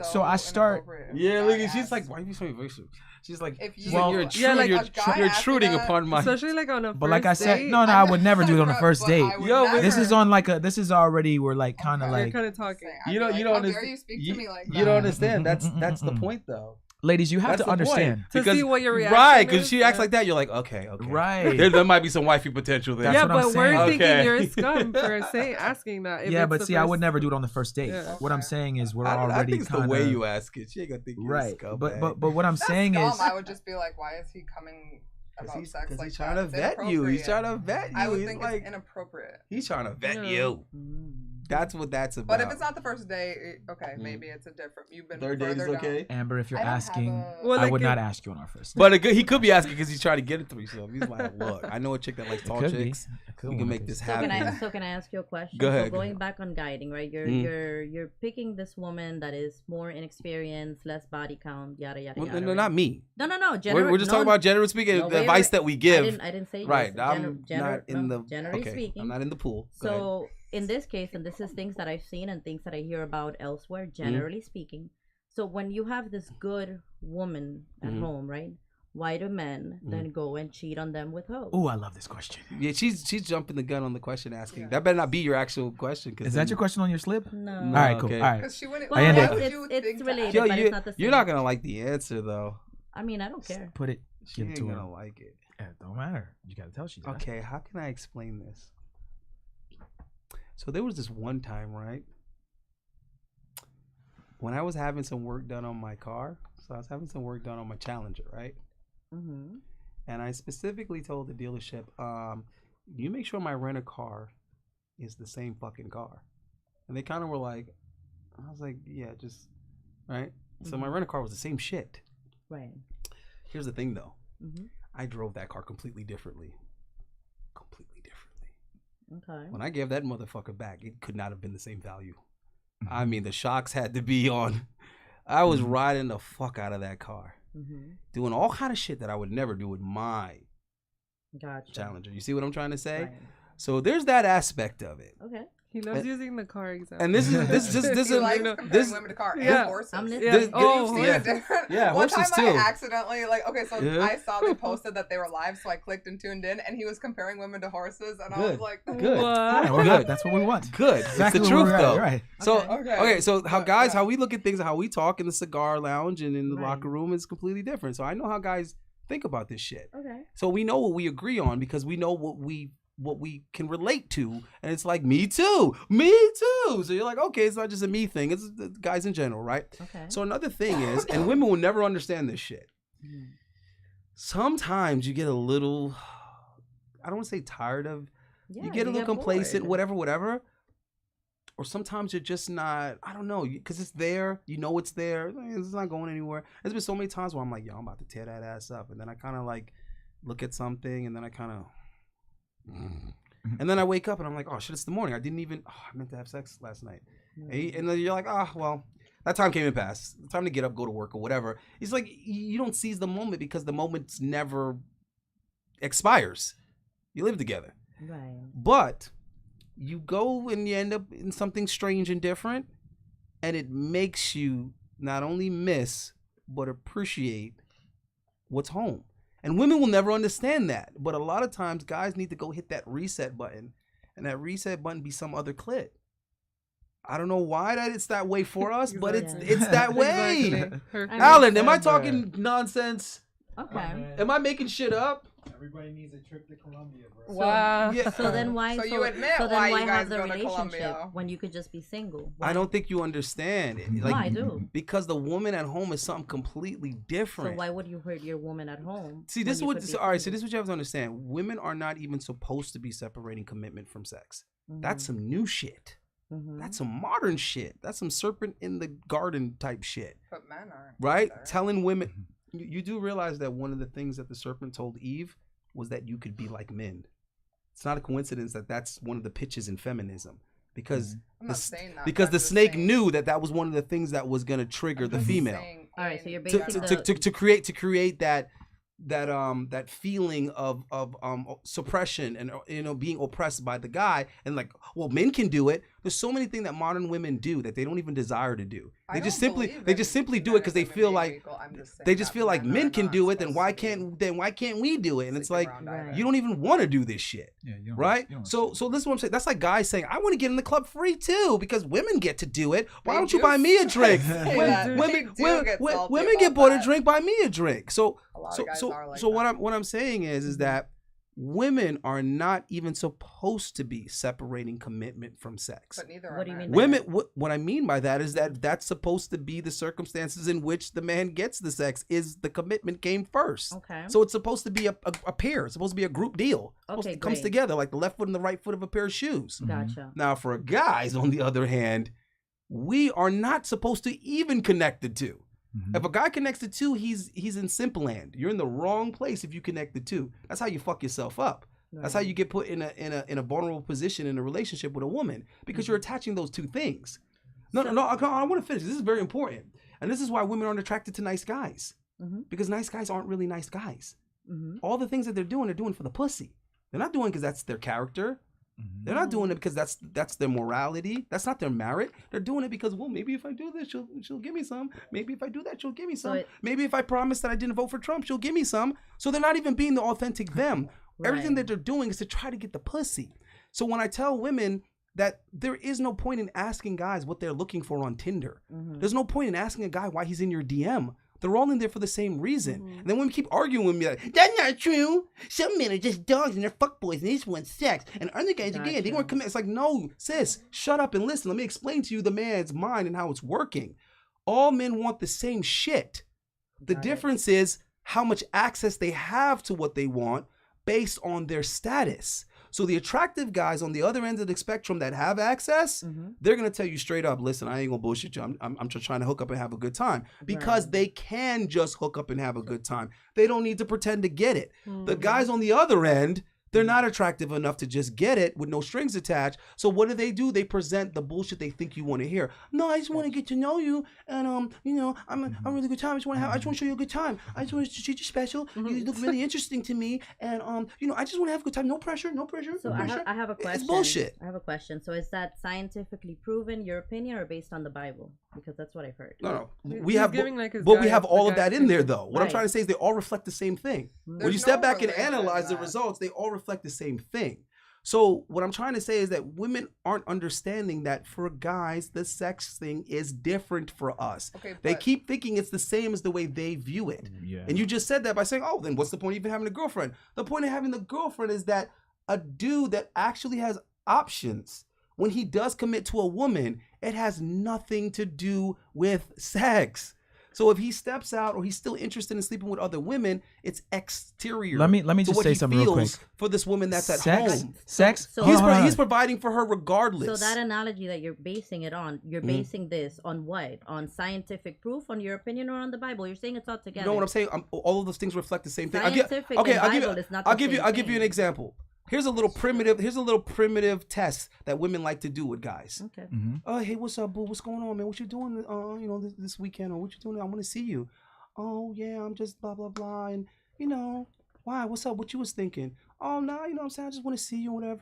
S2: so I start.
S1: Yeah, look, she's like, why are you so evasive? She's like,
S3: you're
S1: intruding upon my.
S5: Especially like on a first
S2: but like I said,
S5: date.
S2: no, I would never do it on a first date.
S3: Yo,
S2: this is on like this is already we're like kind of
S5: You're
S2: like.
S5: kind of talking.
S1: You don't understand.
S3: You speak to me like
S1: you don't understand. That's the point, though.
S2: Ladies, you have to understand.
S5: To see what your reaction
S1: right,
S5: is.
S1: because she acts like that, you're like, okay.
S2: Right.
S1: There might be some wifey potential there.
S2: That's
S5: yeah,
S2: what I'm
S5: but we're
S2: saying.
S5: thinking you're a scum for asking that. If
S2: Yeah,
S5: it's
S2: but
S5: the
S2: see, I would
S5: first-
S2: never do it on the first date.
S5: Yeah.
S2: What I'm saying is we're
S1: I
S2: already
S1: think it's
S2: kind
S1: the
S2: of
S1: way you ask it. She ain't gonna think you're a
S2: right.
S1: scumbag.
S2: But what I'm saying is,
S3: I would just be like, why is he coming about sex like
S1: he's trying
S3: that?
S1: to
S3: It's
S1: vet you. He's trying to
S3: inappropriate.
S1: vet you.
S3: I would
S1: He's
S3: think
S1: like,
S3: it's inappropriate.
S1: he's trying to vet
S5: Yeah.
S1: you. That's what that's about.
S3: But if it's not the first day, okay, maybe it's a different. You've been
S1: third date is
S3: further down.
S1: okay.
S2: Amber, if you're
S3: I don't have
S2: asking,
S3: a-
S5: Well,
S2: I
S5: like
S2: would
S5: if-
S2: not ask you on our first date.
S1: But he could be asking because he's trying to get a threesome. He's like, look, I know a chick that likes tall
S2: could be.
S1: chicks.
S2: I could
S1: We
S2: want
S1: can
S2: a
S1: make this
S2: threesome.
S1: happen.
S4: So can I ask you a question?
S1: Go ahead,
S4: So
S1: go
S4: going
S1: ahead.
S4: back on guiding, right? You're picking this woman that is more inexperienced, less body count, yada yada
S1: Well,
S4: yada.
S1: no,
S4: right?
S1: not me.
S4: No.
S1: We're just talking about generally speaking,
S4: No,
S1: the
S4: wait,
S1: advice
S4: wait.
S1: that we give.
S4: I didn't say
S1: Right.
S4: this.
S1: I'm not in the.
S4: Generally
S1: Okay.
S4: speaking.
S1: I'm not in the pool. Go ahead.
S4: So in this case, and this is things that I've seen and things that I hear about elsewhere, generally speaking. So when you have this good woman at home, right? Why do men then go and cheat on them with hoes?
S2: Oh, I love this question.
S1: Yeah, she's jumping the gun on the question asking. That better not be your actual question.
S2: Is that your question on your slip?
S4: No.
S2: All right, cool.
S1: okay.
S2: All right.
S3: Because she wouldn't.
S2: I end it.
S3: Why would you
S4: It's
S3: think that?
S4: related.
S1: Yo,
S4: but it's not the
S1: you're
S4: same.
S1: not gonna like the answer though.
S4: I mean, I don't care.
S2: Put it.
S1: She
S2: Give it
S1: ain't
S2: to her.
S1: gonna like it.
S2: Yeah, it don't matter. You gotta tell she does.
S1: Okay, how can I explain this? So there was this one time, right? When I was having some work done on my car. So I was having some work done on my Challenger, right?
S4: Mm-hmm.
S1: And I specifically told the dealership, you make sure my rent-a-car is the same fucking car. And they kind of were like, I was like, yeah, just, right? So my rent-a-car was the same shit.
S4: Right.
S1: Here's the thing, though.
S4: Mm-hmm.
S1: I drove that car completely differently. Completely differently.
S4: Okay.
S1: When I gave that motherfucker back, it could not have been the same value. I mean, the shocks had to be on. I was riding the fuck out of that car. Doing all kind of shit that I would never do with my
S4: Gotcha.
S1: Challenger. You see what I'm trying to say?
S4: Right.
S1: So there's that aspect of it.
S4: Okay.
S5: He loves using the car example.
S1: And this
S3: He
S1: is
S3: likes comparing
S1: this
S3: women to cars
S5: yeah.
S3: and horses.
S4: I'm
S5: Yeah.
S1: This-
S5: Oh,
S3: You've seen
S1: yeah.
S3: it different.
S1: Yeah,
S3: One
S1: horses
S3: time
S1: too.
S3: I accidentally I
S1: Yeah.
S3: saw they posted that they were live, so I clicked and tuned in, and he was comparing women to horses, and I was
S1: Good.
S3: like,
S1: Good.
S2: Yeah,
S5: What?
S2: we're
S1: Good.
S2: good. That's what we want.
S1: good.
S2: Exactly
S1: It's the
S2: where
S1: truth
S2: we're at,
S1: though.
S2: right.
S1: So
S3: Okay.
S1: okay, so how
S3: Yeah,
S1: guys,
S3: yeah.
S1: how we look at things, how we talk in the cigar lounge and in the
S4: Right.
S1: locker room is completely different. So I know how guys think about this shit.
S4: Okay.
S1: So we know what we agree on because we know what we can relate to, and it's like me too. So you're like, okay, it's not just a me thing; it's the guys in general, right?
S4: Okay.
S1: So another thing is, and women will never understand this shit. Sometimes you get a little, I don't want to say tired of,
S4: Yeah,
S1: you get a little complacent,
S4: bored.
S1: whatever. Or sometimes you're just not, I don't know, because it's there, you know it's there, it's not going anywhere. There's been so many times where I'm like, yo, I'm about to tear that ass up. And then I kind of like look at something and then I kind of, and then I wake up and I'm like, oh shit, it's the morning. I meant to have sex last night. And then you're like, well, that time came and passed. Time to get up, go to work or whatever. It's like, you don't seize the moment because the moment never expires. You live together.
S4: Right.
S1: But you go and you end up in something strange and different, and it makes you not only miss, but appreciate what's home. And women will never understand that. But a lot of times, guys need to go hit that reset button, and that reset button be some other clit. I don't know why it's that way for us, but it's that way.
S5: Exactly. Perfect.
S1: Alan, am I talking nonsense?
S4: Okay.
S1: Am I making shit up?
S9: Everybody needs a trip to Colombia, bro.
S5: Wow.
S1: Yeah.
S4: So then why?
S3: So you admit
S4: so then
S3: why
S4: why
S3: you
S4: have
S3: guys
S4: the
S3: go to
S4: relationship
S3: Colombia.
S4: when you could just be single?
S1: I don't think you understand it.
S4: No, I do.
S1: Because the woman at home is something completely different.
S4: So why would you hurt your woman at home?
S1: See, this is what. All right, so this is what you have to understand. Women are not even supposed to be separating commitment from sex. That's some new shit. That's some modern shit. That's some serpent in the garden type shit.
S3: But men aren't.
S1: Right?
S3: either.
S1: Telling women, you do realize that one of the things that the serpent told Eve was that you could be like men. It's not a coincidence that that's one of the pitches in feminism. Because
S3: I'm not saying that.
S1: because
S3: but
S1: the
S3: I'm just
S1: snake
S3: saying-
S1: knew that was one of the things that was going to trigger
S3: I'm
S1: the
S3: just
S1: female.
S3: saying
S4: All right, so you're
S3: in
S4: basically
S3: general-
S1: To create that feeling of suppression and being oppressed by the guy, and like, well, men can do it. There's so many things that modern women do that they don't even desire to do.
S3: I
S1: They just
S3: don't
S1: simply
S3: believe in
S1: do it
S3: men
S1: because they
S3: and
S1: feel
S3: women
S1: like
S3: being equal. I'm just saying
S1: they just
S3: that
S1: feel like
S3: men
S1: men
S3: are
S1: can
S3: not
S1: do it. Then
S3: supposed to
S1: why can't we do it? And it's
S3: sleep
S1: like
S3: around either.
S1: you don't even want to do this shit.
S2: Yeah, you don't,
S1: Right?
S2: you don't
S1: So this is what I'm saying. That's like guys saying, I want to get in the club free too because women get to do it. Why
S3: They
S1: don't you
S3: do
S1: buy me a drink?
S3: say
S1: Women,
S3: that. They
S1: women,
S3: do
S1: women,
S3: get salty
S1: women
S3: about
S1: get bought a
S3: that.
S1: drink, buy me a drink. So
S3: A lot
S1: so
S3: of guys
S1: so
S3: are like
S1: so
S3: that.
S1: what I'm saying is that women are not even supposed to be separating commitment from sex.
S3: But neither are
S4: What do you
S3: men.
S4: mean by
S1: Women, what I mean by that is that that's supposed to be the circumstances in which the man gets the sex. Is the commitment came first?
S4: Okay.
S1: So it's supposed to be a pair. It's supposed to be a group deal.
S4: Okay,
S1: It comes
S4: great.
S1: together like the left foot and the right foot of a pair of shoes.
S4: Gotcha.
S1: Now, for guys, on the other hand, we are not supposed to even connect the two. If a guy connects the two, he's in simple land. You're in the wrong place if you connect the two. That's how you fuck yourself up. That's how you get put in a vulnerable position in a relationship with a woman because you're attaching those two things. No, I want to finish. This is very important, and this is why women aren't attracted to nice guys because nice guys aren't really nice guys. All the things that they're doing for the pussy. They're not doing because that's their character. They're not doing it because that's their morality. That's not their merit. They're doing it because, well, maybe if I do this, she'll give me some. Maybe if I do that, she'll give me some. Maybe if I promise that I didn't vote for Trump, she'll give me some. So they're not even being the authentic them. Everything that they're doing is to try to get the pussy. So when I tell women that there is no point in asking guys what they're looking for on Tinder, there's no point in asking a guy why he's in your DM. They're all in there for the same reason. And then women keep arguing with me like, that's not true. Some men are just dogs and they're fuckboys and they just want sex. And other guys, again, they want to commit. It's like, no, sis, shut up and listen. Let me explain to you the man's mind and how it's working. All men want the same shit. The difference is how much access they have to what they want based on their status. So the attractive guys on the other end of the spectrum that have access, they're gonna tell you straight up, listen, I ain't gonna bullshit you. I'm just trying to hook up and have a good time because they can just hook up and have a good time. They don't need to pretend to get it. The guys on the other end, they're not attractive enough to just get it with no strings attached. So what do? They present the bullshit they think you want to hear. No, I just want to get to know you, and I'm a really good time. I just want to show you a good time. I just want to treat you special. You look really interesting to me, and I just want to have a good time. No pressure, no pressure.
S4: So
S1: no pressure.
S4: I have a question.
S1: It's bullshit.
S4: I have a question. So is that scientifically proven, your opinion, or based on the Bible? Because that's what I've heard.
S1: No.
S5: He's
S1: We have,
S5: giving, like, his
S1: but we
S5: guy-
S1: have all
S5: the
S1: of
S5: guy
S1: that in there,
S5: thing.
S1: though. What I'm trying to say is they all reflect the same thing. When you
S3: There's
S1: step
S3: no
S1: back and
S3: religion
S1: analyze the
S3: that-
S1: results, they all reflect the same thing. So what I'm trying to say is that women aren't understanding that for guys, the sex thing is different for us.
S3: Okay,
S1: They
S3: but-
S1: keep thinking it's the same as the way they view it.
S2: Yeah.
S1: And you just said that by saying, oh, then what's the point of even having a girlfriend? The point of having the girlfriend is that a dude that actually has options, when he does commit to a woman, it has nothing to do with sex. So if he steps out or he's still interested in sleeping with other women, it's exterior.
S2: Let me
S1: to
S2: just
S1: what
S2: say
S1: he
S2: something real quick.
S1: feels for this woman that's at
S2: Sex,
S1: home.
S2: sex.
S4: So-
S1: He's,
S2: hold on.
S1: he's providing for her regardless.
S4: So that analogy that you're basing it on, you're basing this on what? On scientific proof, on your opinion, or on the Bible? You're saying it's all
S1: You
S4: together.
S1: know what I'm saying? all of those things reflect the same thing.
S4: Scientific and Bible is not the
S1: I'll give
S4: same
S1: you an
S4: thing.
S1: example. Here's a little primitive test that women like to do with guys.
S4: Okay.
S1: Oh, hey, what's up, boo? What's going on, man? What you doing? This weekend, or what you doing? I want to see you. Oh yeah, I'm just blah blah blah, and why? What's up? What you was thinking? Oh no, what I'm saying, I just want to see you, whatever.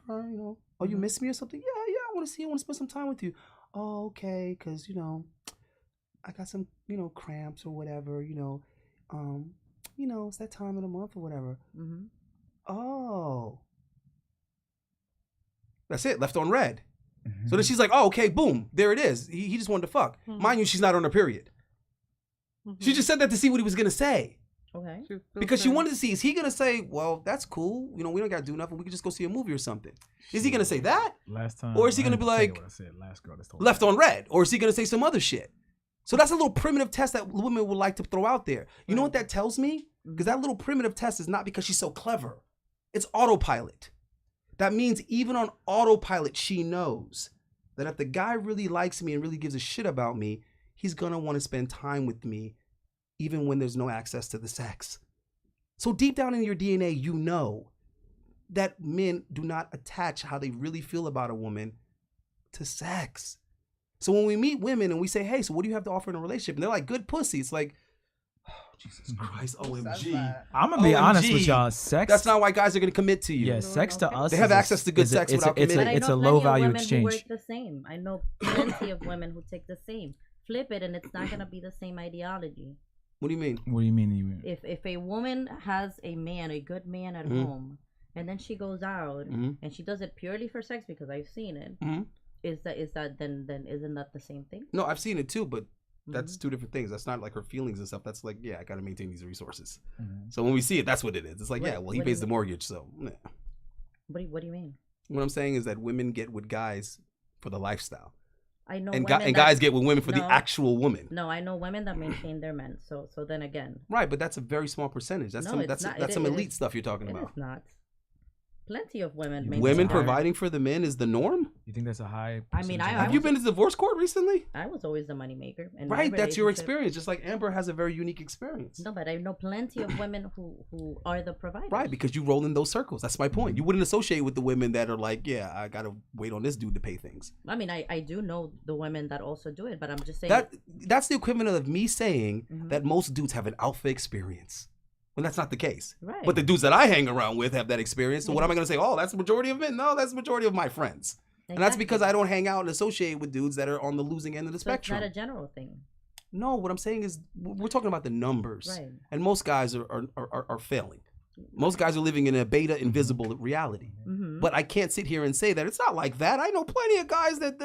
S1: Oh, you miss me or something? Yeah, I want to see you. I want to spend some time with you. Oh, okay, cause I got some cramps or whatever. It's that time of the month or whatever. Oh. That's it, left on red. So then she's like, oh, okay, boom, there it is. He just wanted to fuck. Mind you, she's not on her period. She just said that to see what he was going to say.
S4: Okay.
S1: Because she wanted to see, is he going to say, well, that's cool. We don't got to do nothing. We can just go see a movie or something. Is he going to say that?
S2: Last time.
S1: Or is he going to be like, left on red? Or is he going to say some other shit? So that's a little primitive test that women would like to throw out there. You know what that tells me? Because that little primitive test is not because she's so clever. It's autopilot. That means even on autopilot, she knows that if the guy really likes me and really gives a shit about me, he's gonna want to spend time with me, even when there's no access to the sex. So deep down in your DNA, you know that men do not attach how they really feel about a woman to sex. So when we meet women and we say, hey, so what do you have to offer in a relationship? And they're like, good pussy. It's like, oh, Jesus Christ, OMG.
S2: I'm going to be honest with
S1: OMG.
S2: y'all. Sex.
S1: That's not why guys are going to commit to you.
S2: Yeah, sex to us.
S1: They have access to good sex without committing.
S2: It's a low value exchange.
S4: Who work the same. I know plenty of women who take the same. Flip it, and it's not going to be the same ideology.
S1: What do you mean?
S2: What do you mean?
S4: If a woman has a man, a good man at home, and then she goes out and she does it purely for sex, because I've seen it, is that then isn't that the same thing?
S1: No, I've seen it too, but that's two different things. That's not like her feelings and stuff. That's like, yeah, I got to maintain these resources. So when we see it, that's what it is. It's like, yeah, well, he pays the mortgage, so. Yeah.
S4: What do you mean?
S1: What I'm saying is that women get with guys for the lifestyle.
S4: I know,
S1: and guys get with women for the actual woman.
S4: No, I know women that maintain their men. So then again.
S1: Right, but that's a very small percentage. That's some elite stuff you're talking about.
S4: It's not. Plenty of women.
S1: Women providing for the men is the norm?
S2: You think that's a high
S4: percentage? I mean,
S1: have you been to divorce court recently?
S4: I was always the moneymaker.
S1: Right, that's your experience. Just like Amber has a very unique experience.
S4: No, but I know plenty of women who are the providers.
S1: Right, because you roll in those circles. That's my point. You wouldn't associate with the women that are like, yeah, I got to wait on this dude to pay things.
S4: I mean, I do know the women that also do it, but I'm just saying.
S1: That's the equivalent of me saying that most dudes have an alpha experience. When that's not the case.
S4: Right.
S1: But the dudes that I hang around with have that experience. So what am I going to say? Oh, that's the majority of men? No, that's the majority of my friends. Exactly. And that's because I don't hang out and associate with dudes that are on the losing end of the spectrum.
S4: It's not a general thing.
S1: No, what I'm saying is we're talking about the numbers. Right. And most guys are failing. Most guys are living in a beta invisible reality. But I can't sit here and say that it's not like that. I know plenty of guys that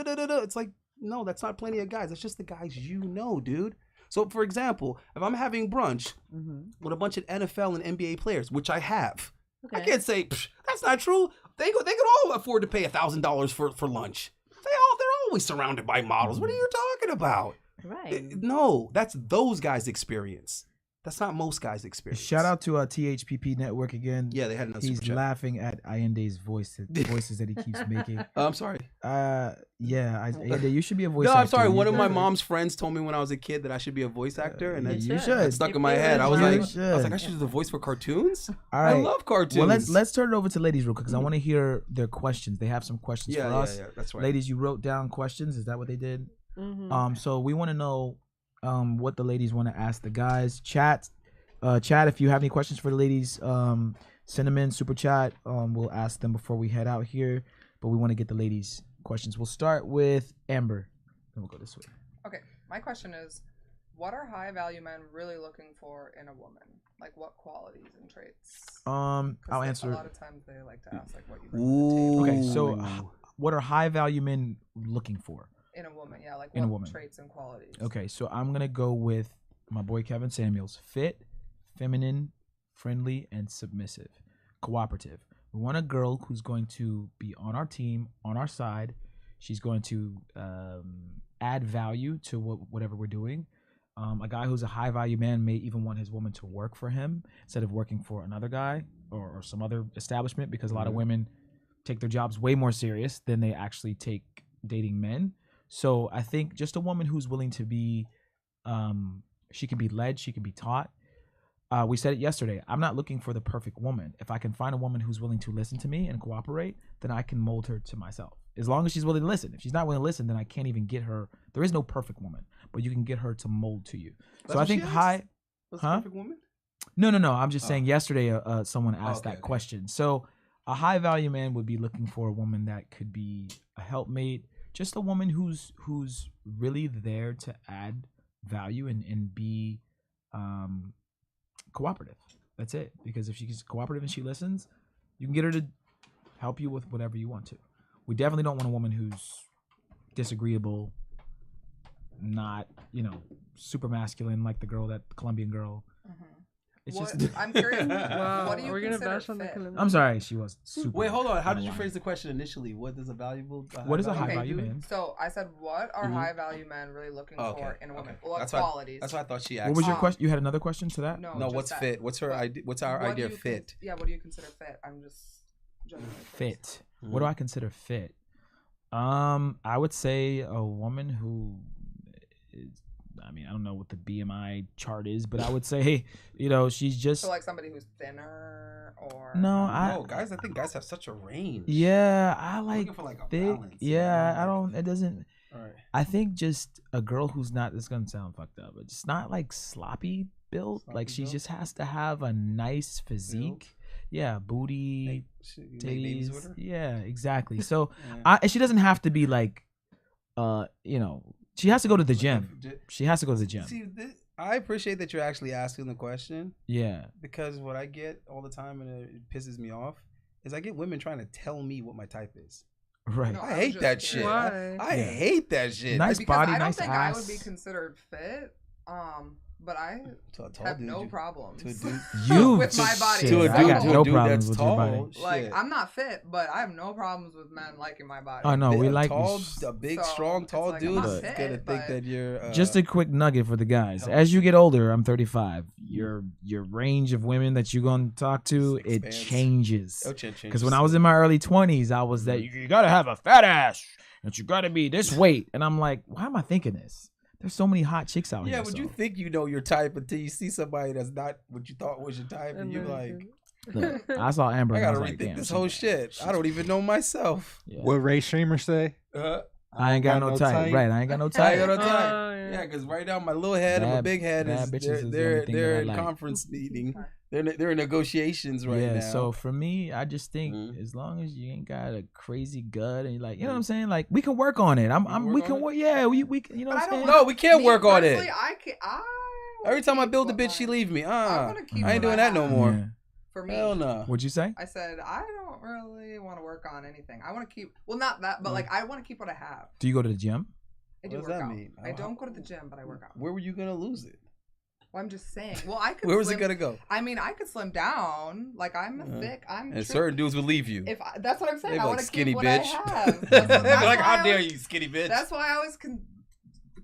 S1: It's like, no, that's not plenty of guys. That's just the guys you know, dude. So, for example, if I'm having brunch with a bunch of NFL and NBA players, which I have, I can't say that's not true. They could all afford to pay $1,000 for lunch. They're always surrounded by models. What are you talking about?
S4: Right.
S1: No, that's those guys' experience. That's not most guys' experience.
S2: Shout out to THPP Network again.
S1: Yeah, they had another
S2: He's laughing at Ayende's voices that he keeps making.
S1: I'm sorry.
S2: Yeah, Ayende, you should be a voice
S1: actor.
S2: No,
S1: I'm sorry. One of my mom's friends told me when I was a kid that I should be a voice actor, and
S2: you should.
S1: That stuck in my head. I was like, I should do the voice for cartoons.
S2: All right.
S1: I love cartoons.
S2: Well, let's turn it over to ladies real quick because I want to hear their questions. They have some questions for us.
S1: Yeah, that's right.
S2: Ladies, you wrote down questions. Is that what they did? So we want to know what the ladies want to ask the guys. Chat, if you have any questions for the ladies, send them in super chat. We'll ask them before we head out here, but we want to get the ladies' questions. We'll start with Amber, then we'll go this way.
S3: Okay, my question is, what are high value men really looking for in a woman? Like what qualities and traits?
S2: I'll answer.
S3: A lot of times they like to ask like what you bring to the table.
S2: Okay, so what are high value men looking for
S3: in a woman? Yeah, like
S2: in
S3: what
S2: a woman.
S3: Traits and qualities.
S2: Okay, so I'm gonna go with my boy Kevin Samuels. Fit, feminine, friendly, and submissive. Cooperative. We want a girl who's going to be on our team, on our side. She's going to add value to whatever we're doing. A guy who's a high value man may even want his woman to work for him instead of working for another guy or some other establishment, because a lot of women take their jobs way more serious than they actually take dating men. So I think just a woman who's willing to be, she can be led, she can be taught. We said it yesterday. I'm not looking for the perfect woman. If I can find a woman who's willing to listen to me and cooperate, then I can mold her to myself. As long as she's willing to listen. If she's not willing to listen, then I can't even get her. There is no perfect woman, but you can get her to mold to you.
S1: That's
S2: so I think
S1: perfect woman?
S2: No. I'm just saying yesterday someone asked that question. So a high value man would be looking for a woman that could be a helpmate, just a woman who's really there to add value and be cooperative. That's it. Because if she's cooperative and she listens, you can get her to help you with whatever you want to. We definitely don't want a woman who's disagreeable, not, super masculine like the Colombian girl. It's
S3: I'm curious.
S5: Wow,
S3: what do you
S5: we're gonna
S3: consider
S5: bash on the
S3: fit?
S5: Colombian?
S2: I'm sorry, she was super.
S1: Wait, hold on. How did you phrase the question initially? What is a
S2: What is a high
S3: Okay,
S2: value man?
S3: So I said, what are high value men really looking for in a woman? What qualities?
S1: That's what I thought she asked.
S2: What was your question? You had another question to that?
S3: No,
S1: what's
S3: that.
S1: fit? What's her idea? What's our idea of fit?
S3: What do you consider fit? I'm just generally
S2: fit. What do I consider fit? I would say a woman who is, I mean, I don't know what the BMI chart is, but I would say, she's just.
S3: So like somebody who's thinner or.
S2: No,
S1: guys. I think guys have such a range.
S2: Yeah, I
S1: I'm
S2: like
S1: looking for like a
S2: thick.
S1: balance.
S2: Yeah, I don't. It doesn't.
S1: All right.
S2: I think just a girl who's not. This is gonna sound fucked up, but just not like sloppy built. Like she just has to have a nice physique. Yeah, booty, titties. Yeah, exactly. So, she doesn't have to be like, she has to go to the gym. She has to go to the gym.
S1: See, I appreciate that you're actually asking the question.
S2: Yeah.
S1: Because what I get all the time, and it pisses me off, is I get women trying to tell me what my type is.
S2: Right.
S1: I hate that shit. I hate that shit.
S2: Nice body,
S3: I don't
S2: nice
S3: think
S2: ass.
S3: I would be considered fit. But I have no problems with my body.
S2: I got no problems with your body.
S3: Like, I'm not fit, but I have no problems with men liking my body.
S2: Oh no, we like
S1: a big, strong, tall dude is gonna think that you're.
S2: Just a quick nugget for the guys. As you get older, I'm 35. Your range of women that you're gonna talk to, it changes. Because when I was in my early 20s, I was that you gotta have a fat ass and you gotta be this weight, and I'm like, why am I thinking this? There's so many hot chicks out here.
S1: Yeah, but you think you know your type until you see somebody that's not what you thought was your type, and you're like,
S2: look, I saw Amber.
S1: I gotta
S2: rethink
S1: like, this whole shit. I don't even know myself.
S2: Yeah.
S6: What Ray Streamer say?
S2: I ain't got no type. Right, I ain't got no type.
S1: I ain't got no type. Yeah, because right now my little head and my big head they're in conference meeting. They're in negotiations right now.
S2: Yeah, so for me, I just think as long as you ain't got a crazy gut and you're like, you know what I'm saying? Like, we can work on it. We can work. Yeah, we you know what I'm saying?
S1: No, we can't work on it.
S3: Every
S1: time I build a bitch, she leave me. I ain't doing that no more.
S2: Yeah.
S3: For me,
S1: hell no.
S2: What'd you say?
S3: I said I don't really want to work on anything. I want to keep, well, not that, but like I want to keep what I have.
S2: Do you go to the gym?
S3: I do work out. I don't go to the gym, but I work out.
S1: Where were you gonna lose it?
S3: Well, I'm just saying. Well, I could.
S1: Where was it gonna go?
S3: I mean, I could slim down. Like I'm thick.
S1: And certain dudes will leave you.
S3: That's what I'm saying. I want to
S1: skinny
S3: keep
S1: bitch.
S3: what I have.
S1: Like, how dare you, skinny bitch?
S3: That's why I was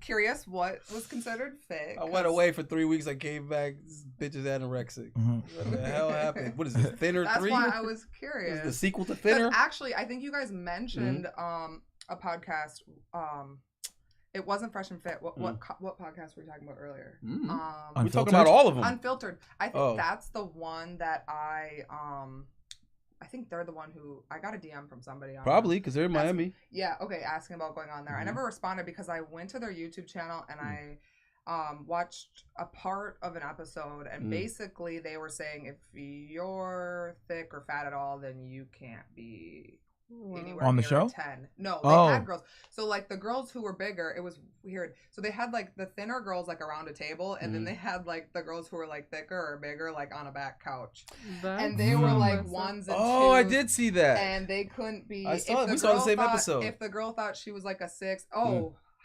S3: curious what was considered fit.
S1: I went away for 3 weeks. I came back. This bitch is anorexic. What the hell happened? What is this? Thinner 3?
S3: That's why I was curious.
S1: Is the sequel to Thinner?
S3: Actually, I think you guys mentioned a podcast. It wasn't Fresh and Fit. What podcast were we talking about earlier?
S1: We're talking about all of them.
S3: Unfiltered. I think that's the one that I think they're the one who I got a DM from somebody on.
S1: Probably because they're in Miami.
S3: Yeah. Okay. Asking about going on there. I never responded because I went to their YouTube channel and I watched a part of an episode, and basically they were saying if you're thick or fat at all, then you can't be anywhere
S2: on the
S3: near
S2: show.
S3: 10. No, they had girls. So like the girls who were bigger, it was weird. So they had like the thinner girls like around a table, and then they had like the girls who were like thicker or bigger like on a back couch, and they were like ones and twos.
S1: Oh, I did see that.
S3: And they couldn't be.
S1: I saw it. We saw the same episode.
S3: If the girl thought she was like a 6,